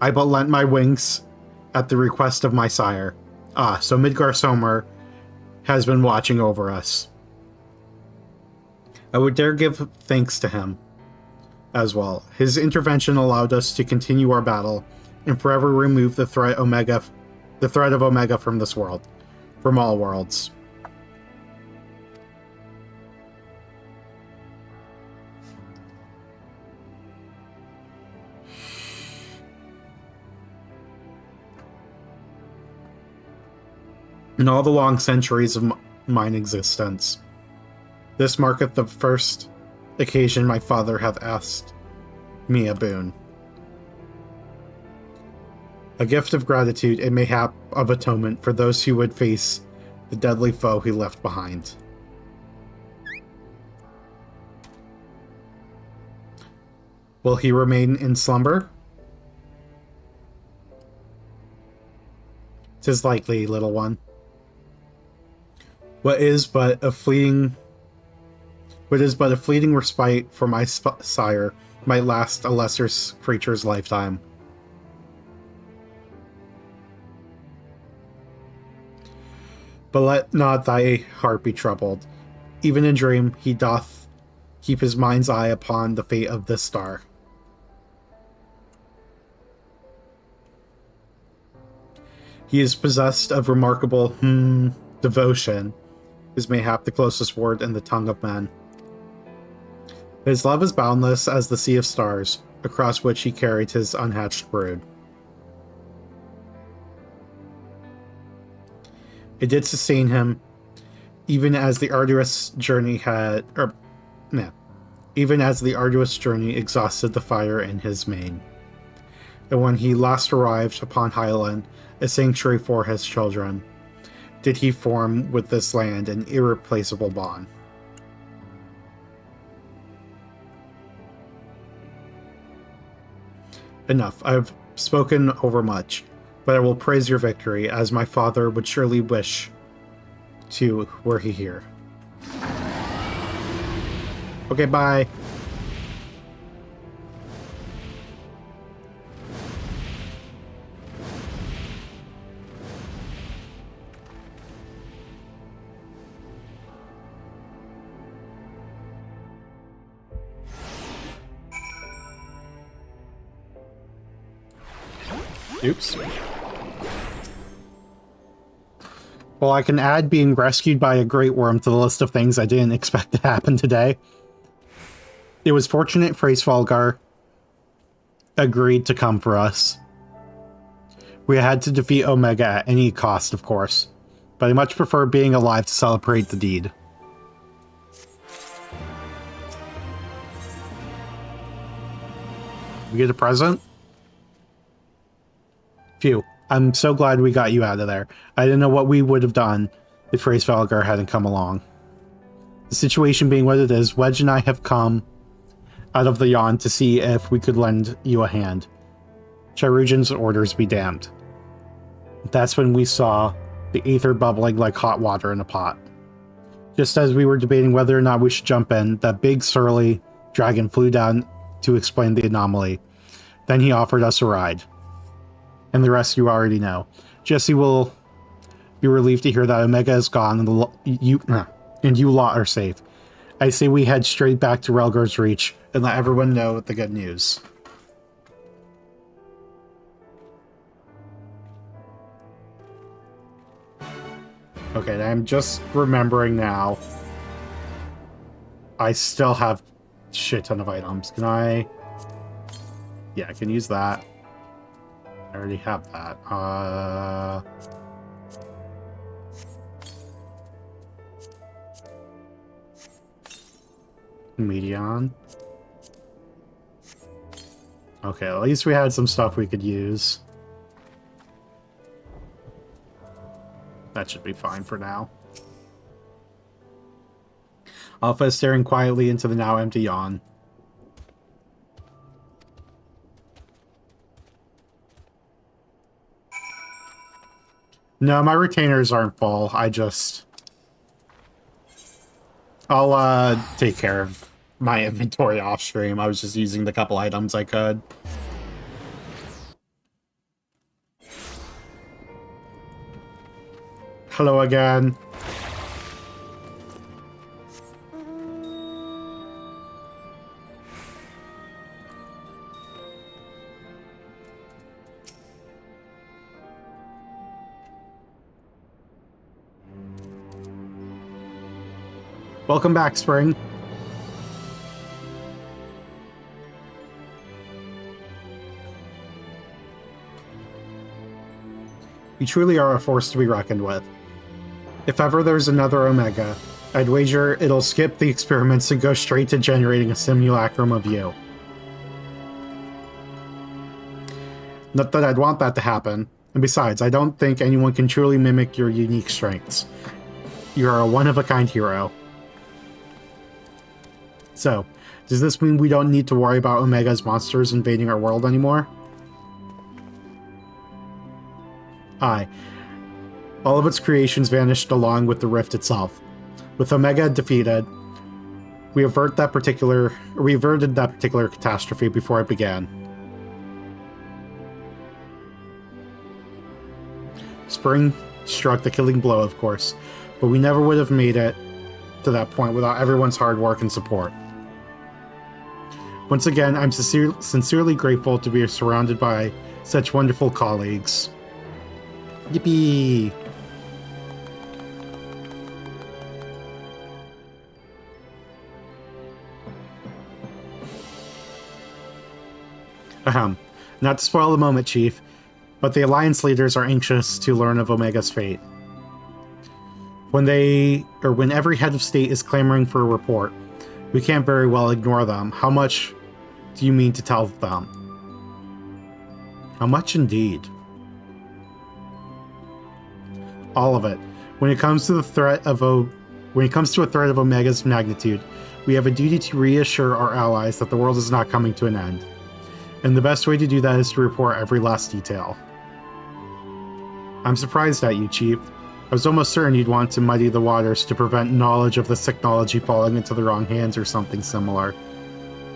A: I but lent my wings at the request of my sire. Ah, so Midgar Somer has been watching over us. I would dare give thanks to him as well. His intervention allowed us to continue our battle and forever remove the threat of Omega from this world, from all worlds. In all the long centuries of mine existence, this marketh the first occasion my father hath asked me a boon. A gift of gratitude, and mayhap of atonement for those who would face the deadly foe he left behind. Will he remain in slumber? 'Tis likely, little one. What is but a fleeting respite for my sire might last a lesser creature's lifetime. But let not thy heart be troubled. Even in dream he doth keep his mind's eye upon the fate of this star. He is possessed of remarkable devotion, is mayhap the closest word in the tongue of man. His love is boundless as the sea of stars, across which he carried his unhatched brood. It did sustain him, even as the arduous journey exhausted the fire in his mane. And when he last arrived upon Highland, a sanctuary for his children, did he form with this land an irreplaceable bond. Enough, I've spoken overmuch, but I will praise your victory, as my father would surely wish to were he here. Okay, bye. Oops. Well, I can add being rescued by a great worm to the list of things I didn't expect to happen today. It was fortunate Freysvalgar agreed to come for us. We had to defeat Omega at any cost, of course, but I much prefer being alive to celebrate the deed. We get a present? Phew. I'm so glad we got you out of there. I didn't know what we would have done if Freysvalgar hadn't come along. The situation being what it is, Wedge and I have come out of the yawn to see if we could lend you a hand. Chirujan's orders be damned. That's when we saw the aether bubbling like hot water in a pot. Just as we were debating whether or not we should jump in, that big surly dragon flew down to explain the anomaly. Then he offered us a ride. And the rest you already know. Jesse will be relieved to hear that Omega is gone and you lot are safe. I say we head straight back to Relgar's Reach and let everyone know the good news. Okay, I'm just remembering now. I still have a shit ton of items. Can I... Yeah, I can use that. I already have that. Medion. Okay, at least we had some stuff we could use. That should be fine for now. Alpha is staring quietly into the now empty yawn. No, my retainers aren't full. I'll take care of my inventory off stream. I was just using the couple items I could. Hello again. Welcome back, Spring. You truly are a force to be reckoned with. If ever there's another Omega, I'd wager it'll skip the experiments and go straight to generating a simulacrum of you. Not that I'd want that to happen, and besides, I don't think anyone can truly mimic your unique strengths. You're a one-of-a-kind hero. So, does this mean we don't need to worry about Omega's monsters invading our world anymore? Aye. All of its creations vanished along with the rift itself. With Omega defeated, we averted that particular catastrophe before it began. Spring struck the killing blow, of course, but we never would have made it to that point without everyone's hard work and support. Once again, I'm sincerely grateful to be surrounded by such wonderful colleagues. Yippee! Ahem. Not to spoil the moment, Chief, but the Alliance leaders are anxious to learn of Omega's fate. When every head of state is clamoring for a report, we can't very well ignore them. How much do you mean to tell them? How much indeed? All of it. When it comes to a threat of Omega's magnitude, we have a duty to reassure our allies that the world is not coming to an end. And the best way to do that is to report every last detail. I'm surprised at you, Chief. I was almost certain you'd want to muddy the waters to prevent knowledge of this technology falling into the wrong hands or something similar.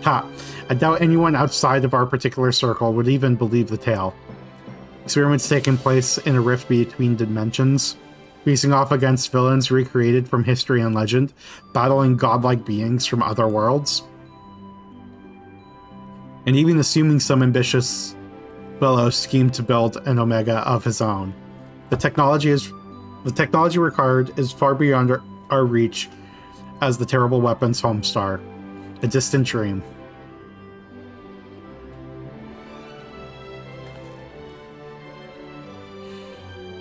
A: Ha! I doubt anyone outside of our particular circle would even believe the tale. Experiments taking place in a rift between dimensions, facing off against villains recreated from history and legend, battling godlike beings from other worlds. And even assuming some ambitious fellow schemed to build an Omega of his own. The technology required is far beyond our reach as the terrible weapon's homestar. A distant dream.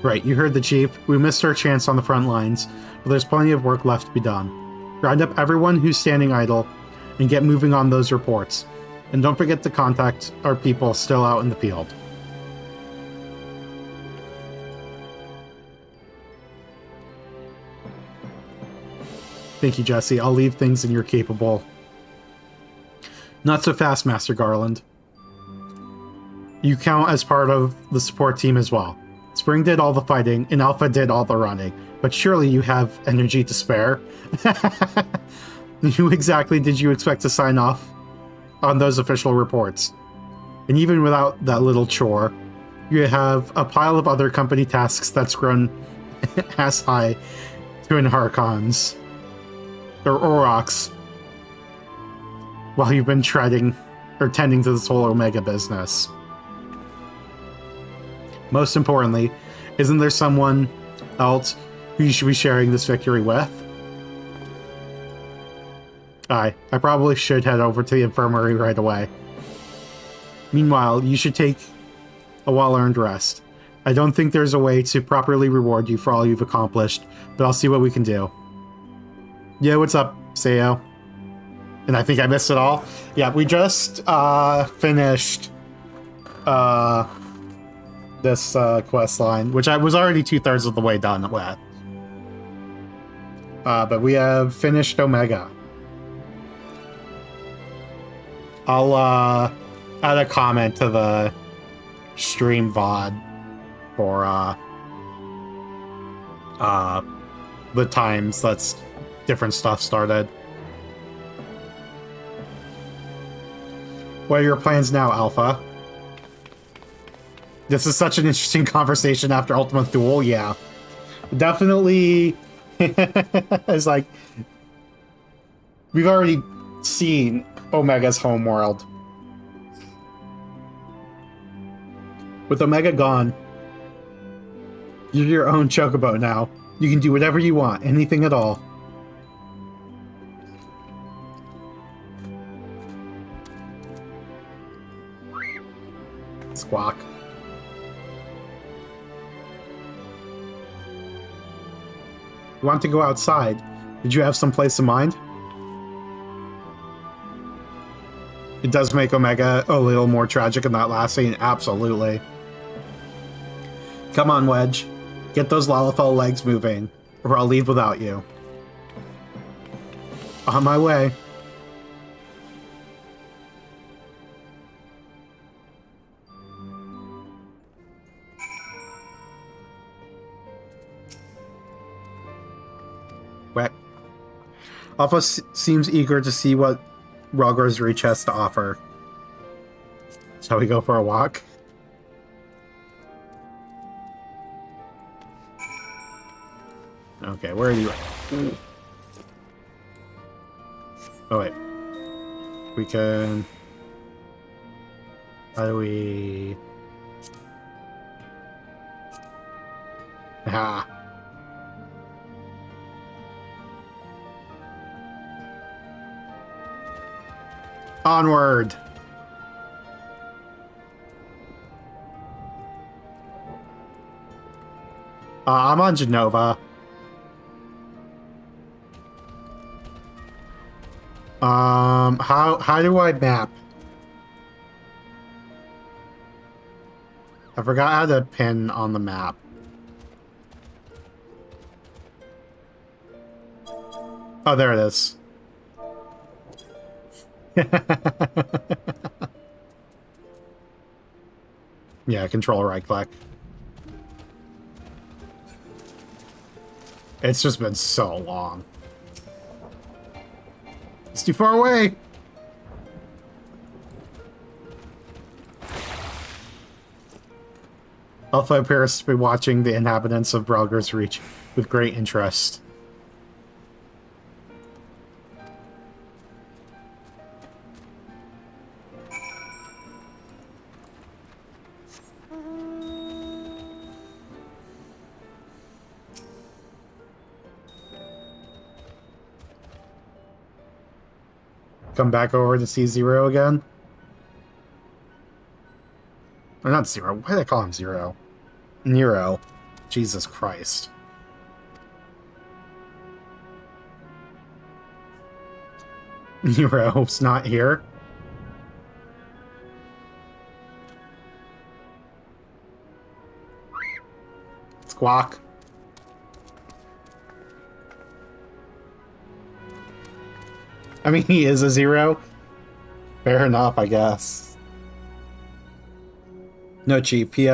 A: Right, you heard the Chief. We missed our chance on the front lines, but there's plenty of work left to be done. Round up everyone who's standing idle and get moving on those reports. And don't forget to contact our people still out in the field. Thank you, Jesse. I'll leave things in your capable. Not so fast, Master Garland. You count as part of the support team as well. Spring did all the fighting, and Alpha did all the running. But surely you have energy to spare. Who exactly did you expect to sign off on those official reports? And even without that little chore, you have a pile of other company tasks that's grown ass high to an Harkons. Or Aurochs, while you've been tending to this whole Omega business. Most importantly, isn't there someone else who you should be sharing this victory with? I probably should head over to the infirmary right away. Meanwhile, you should take a well-earned rest. I don't think there's a way to properly reward you for all you've accomplished, but I'll see what we can do. Yeah, what's up, Sayo? And I think I missed it all. Yeah, we just finished this quest line, which I was already 2/3 of the way done with. But we have finished Omega. I'll add a comment to the stream VOD for the times that's different stuff started. What are your plans now, Alpha? This is such an interesting conversation after Ultimate Duel. Yeah, definitely. It's like we've already seen Omega's homeworld. With Omega gone, you're your own chocobo now. You can do whatever you want, anything at all. Squawk. You want to go outside? Did you have some place in mind? It does make Omega a little more tragic in that last scene, absolutely. Come on, Wedge. Get those Lalafell legs moving, or I'll leave without you. On my way. Whack. Alpha seems eager to see what Rogger's Reach has to offer. Shall we go for a walk? Okay, where are you? Oh wait. We can... How do we... Ah. Onward! I'm on Genova. How do I map? I forgot how to pin on the map. Oh, there it is. Yeah, control right click. It's just been so long. It's too far away. Alpha appears to be watching the inhabitants of Brelger's Reach with great interest. Come back over to see Zero again? Or not Zero. Why did I call him Zero? Nero. Jesus Christ. Nero's not here? Squawk. I mean, he is a Zero. Fair enough, I guess. No, Chief. He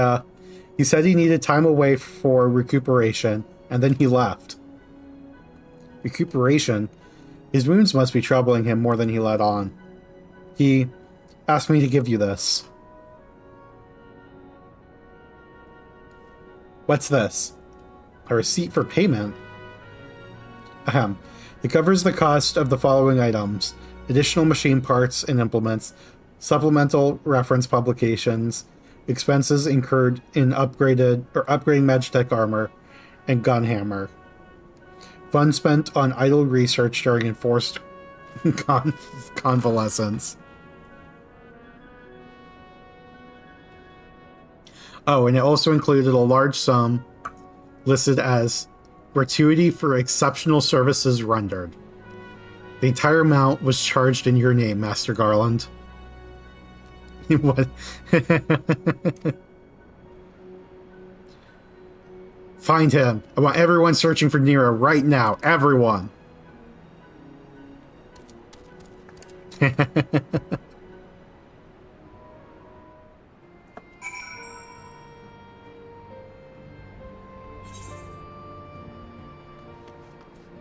A: said he needed time away for recuperation, and then he left. Recuperation? His wounds must be troubling him more than he let on. He asked me to give you this. What's this? A receipt for payment? Ahem. It covers the cost of the following items: additional machine parts and implements, supplemental reference publications, expenses incurred in upgrading Magitech armor, and Gunhammer. Funds spent on idle research during enforced convalescence. Oh, and it also included a large sum listed as gratuity for exceptional services rendered. The entire amount was charged in your name, Master Garland. What? Find him. I want everyone searching for Nero right now. Everyone.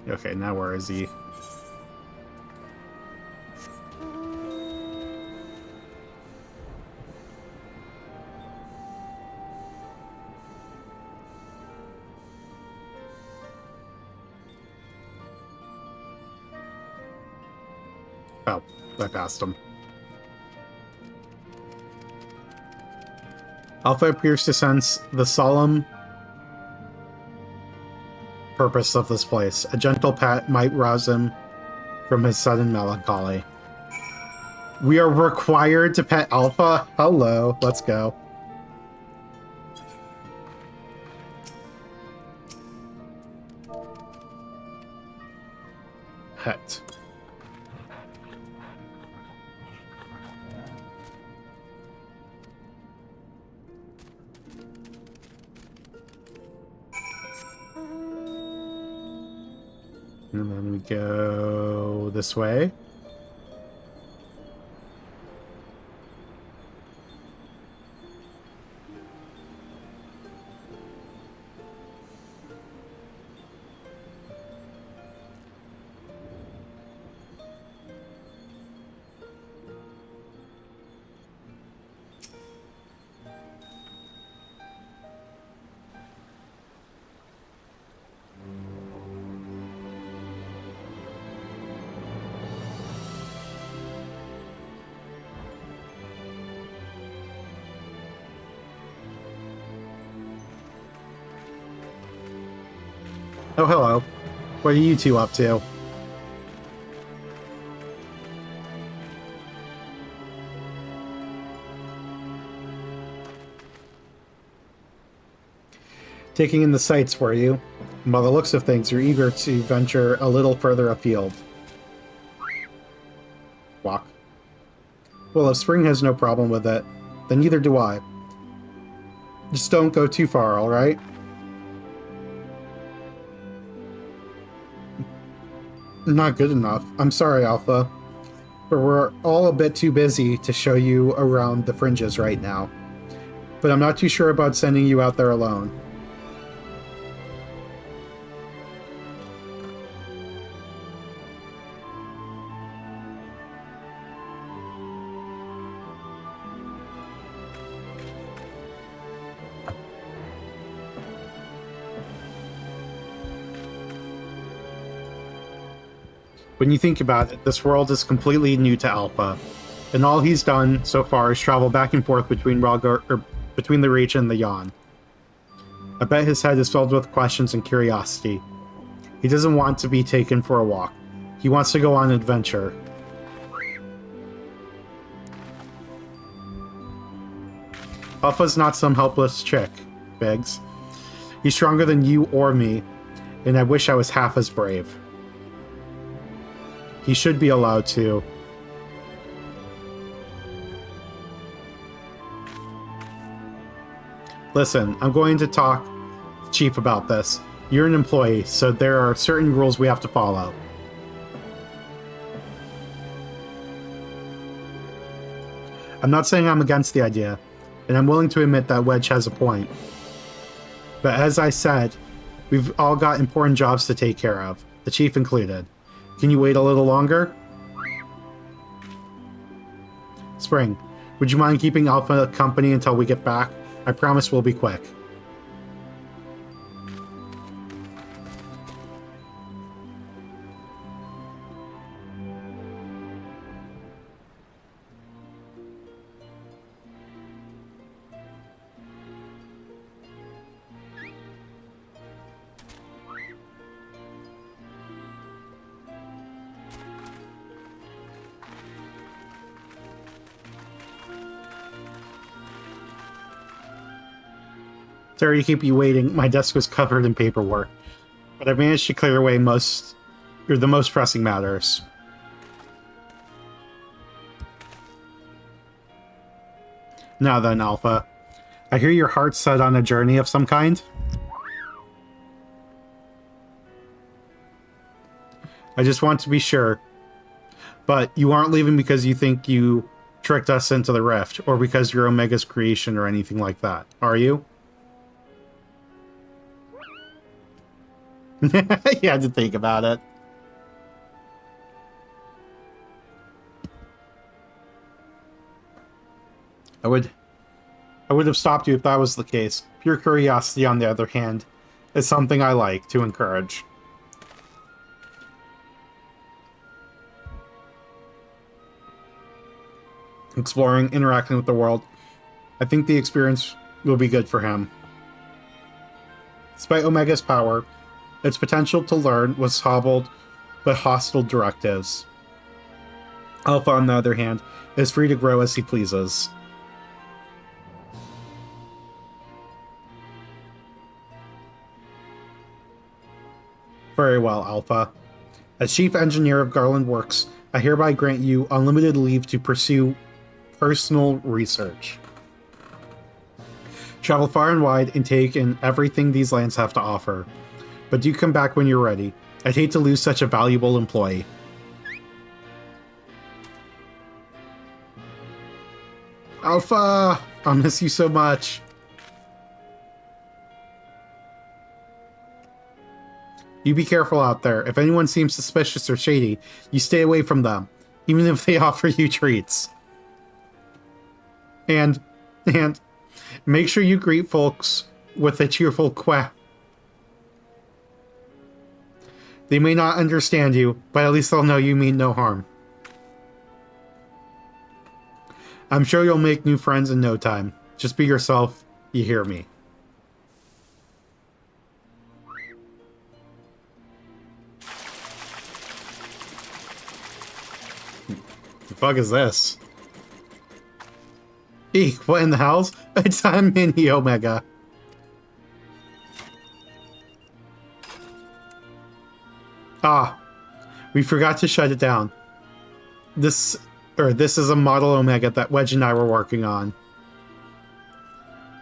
A: Okay, now where is he? Oh, I passed him. Alpha appears to sense the solemn purpose of this place. A gentle pat might rouse him from his sudden melancholy. We are required to pet Alpha? Hello, let's go. Pet. And then we go this way. Oh, hello. What are you two up to? Taking in the sights, were you? By the looks of things, you're eager to venture a little further afield. Walk. Well, if Spring has no problem with it, then neither do I. Just don't go too far, alright? Not good enough. I'm sorry, Alpha. But we're all a bit too busy to show you around the fringes right now. But I'm not too sure about sending you out there alone. When you think about it, this world is completely new to Alpha, and all he's done so far is travel back and forth between between the Reach and the Yawn. I bet his head is filled with questions and curiosity. He doesn't want to be taken for a walk. He wants to go on an adventure. Alpha's not some helpless chick, Biggs. He's stronger than you or me, and I wish I was half as brave. He should be allowed to. Listen, I'm going to talk to Chief about this. You're an employee, so there are certain rules we have to follow. I'm not saying I'm against the idea, and I'm willing to admit that Wedge has a point. But as I said, we've all got important jobs to take care of, the Chief included. Can you wait a little longer? Spring, would you mind keeping Alpha company until we get back? I promise we'll be quick. Sorry to keep you waiting. My desk was covered in paperwork, but I managed to clear away the most pressing matters. Now then, Alpha. I hear your heart's set on a journey of some kind? I just want to be sure. But you aren't leaving because you think you tricked us into the rift, or because you're Omega's creation or anything like that, are you? You had to think about it. I would have stopped you if that was the case. Pure curiosity, on the other hand, is something I like to encourage. Exploring, interacting with the world. I think the experience will be good for him. Despite Omega's power, its potential to learn was hobbled by hostile directives. Alpha, on the other hand, is free to grow as he pleases. Very well, Alpha. As Chief Engineer of Garland Works, I hereby grant you unlimited leave to pursue personal research. Travel far and wide and take in everything these lands have to offer. But do come back when you're ready. I'd hate to lose such a valuable employee. Alpha! I'll miss you so much. You be careful out there. If anyone seems suspicious or shady, you stay away from them, even if they offer you treats. And make sure you greet folks with a cheerful quack. They may not understand you, but at least they'll know you mean no harm. I'm sure you'll make new friends in no time. Just be yourself, you hear me. The fuck is this? Eek, what in the hells? It's a mini Omega. Ah, we forgot to shut it down. This is a model Omega that Wedge and I were working on.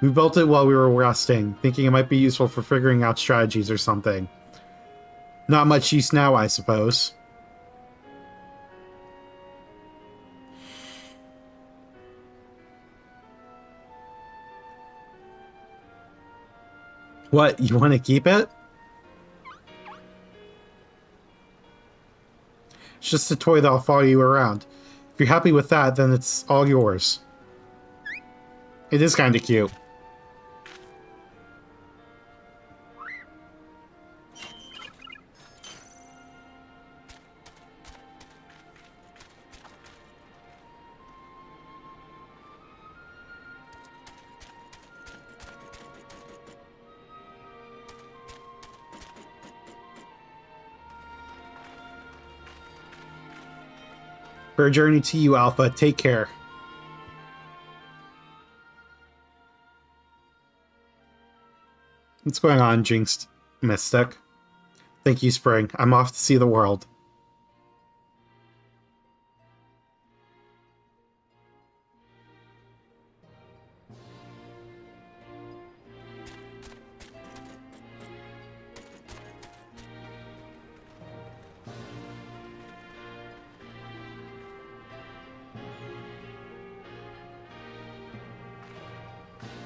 A: We built it while we were resting, thinking it might be useful for figuring out strategies or something. Not much use now, I suppose. What, you want to keep it? It's just a toy that'll follow you around. If you're happy with that, then it's all yours. It is kind of cute. Fair journey to you, Alpha. Take care. What's going on, Jinxed Mystic? Thank you, Spring. I'm off to see the world.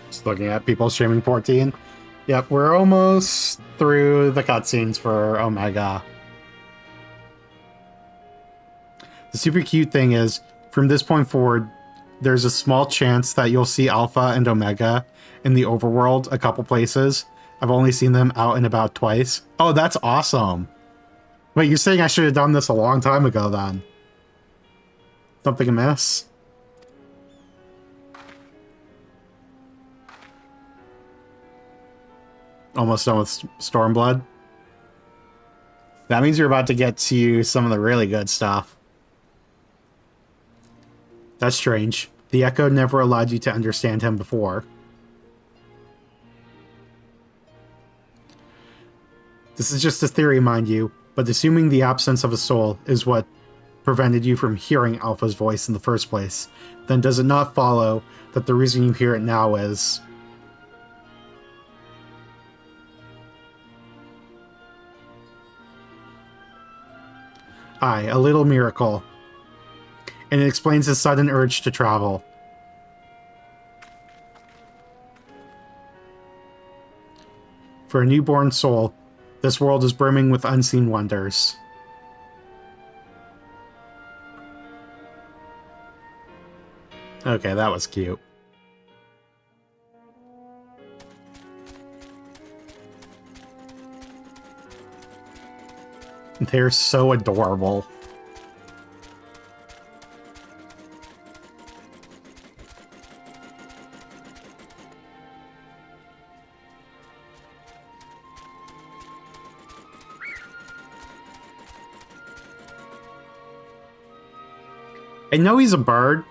A: Just looking at people streaming 14. Yep, we're almost through the cutscenes for Omega. The super cute thing is, from this point forward, there's a small chance that you'll see Alpha and Omega in the overworld a couple places. I've only seen them out and about twice. Oh, that's awesome. Wait, you're saying I should have done this a long time ago then? Something amiss? Almost done with Stormblood. That means you're about to get to some of the really good stuff. That's strange. The Echo never allowed you to understand him before. This is just a theory, mind you, but assuming the absence of a soul is what prevented you from hearing Alpha's voice in the first place, then does it not follow that the reason you hear it now is... Aye, a little miracle. And it explains his sudden urge to travel. For a newborn soul, this world is brimming with unseen wonders. Okay, that was cute. They're so adorable. I know he's a bird,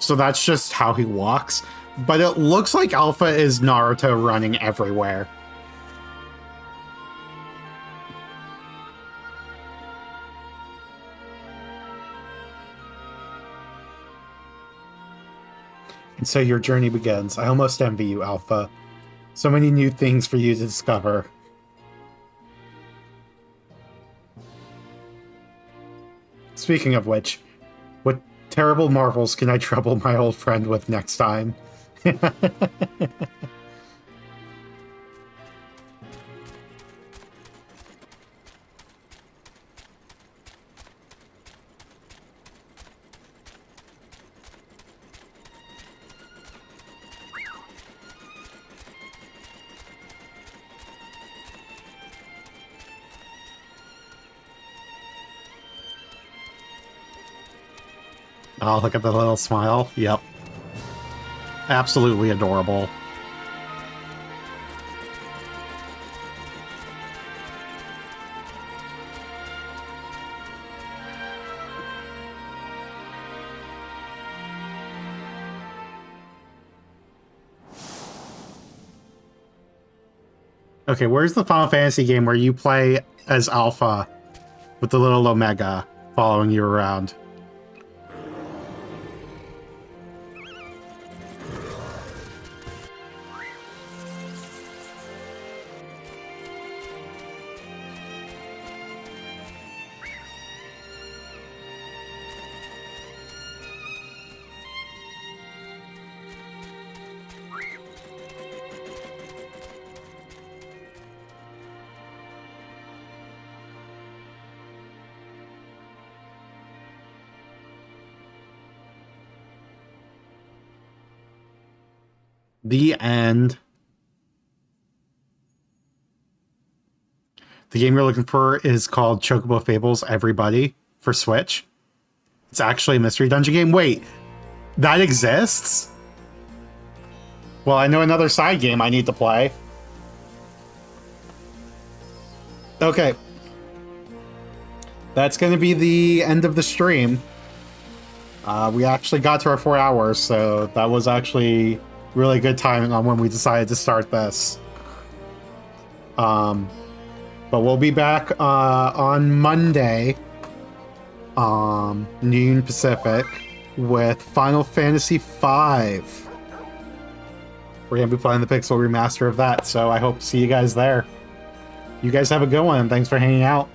A: so that's just how he walks, but it looks like Alpha is Naruto running everywhere. And so your journey begins. I almost envy you, Alpha. So many new things for you to discover. Speaking of which, what terrible marvels can I trouble my old friend with next time? Oh, look at the little smile. Yep. Absolutely adorable. Okay, where's the Final Fantasy game where you play as Alpha with the little Omega following you around? The end. The game you're looking for is called Chocobo Fables Everybody for Switch. It's actually a mystery dungeon game. Wait, that exists? Well, I know another side game I need to play. Okay. That's going to be the end of the stream. We actually got to our 4 hours, so that was actually really good timing on when we decided to start this. But we'll be back on Monday, noon Pacific, with Final Fantasy V. We're going to be playing the Pixel remaster of that, so I hope to see you guys there. You guys have a good one, and thanks for hanging out.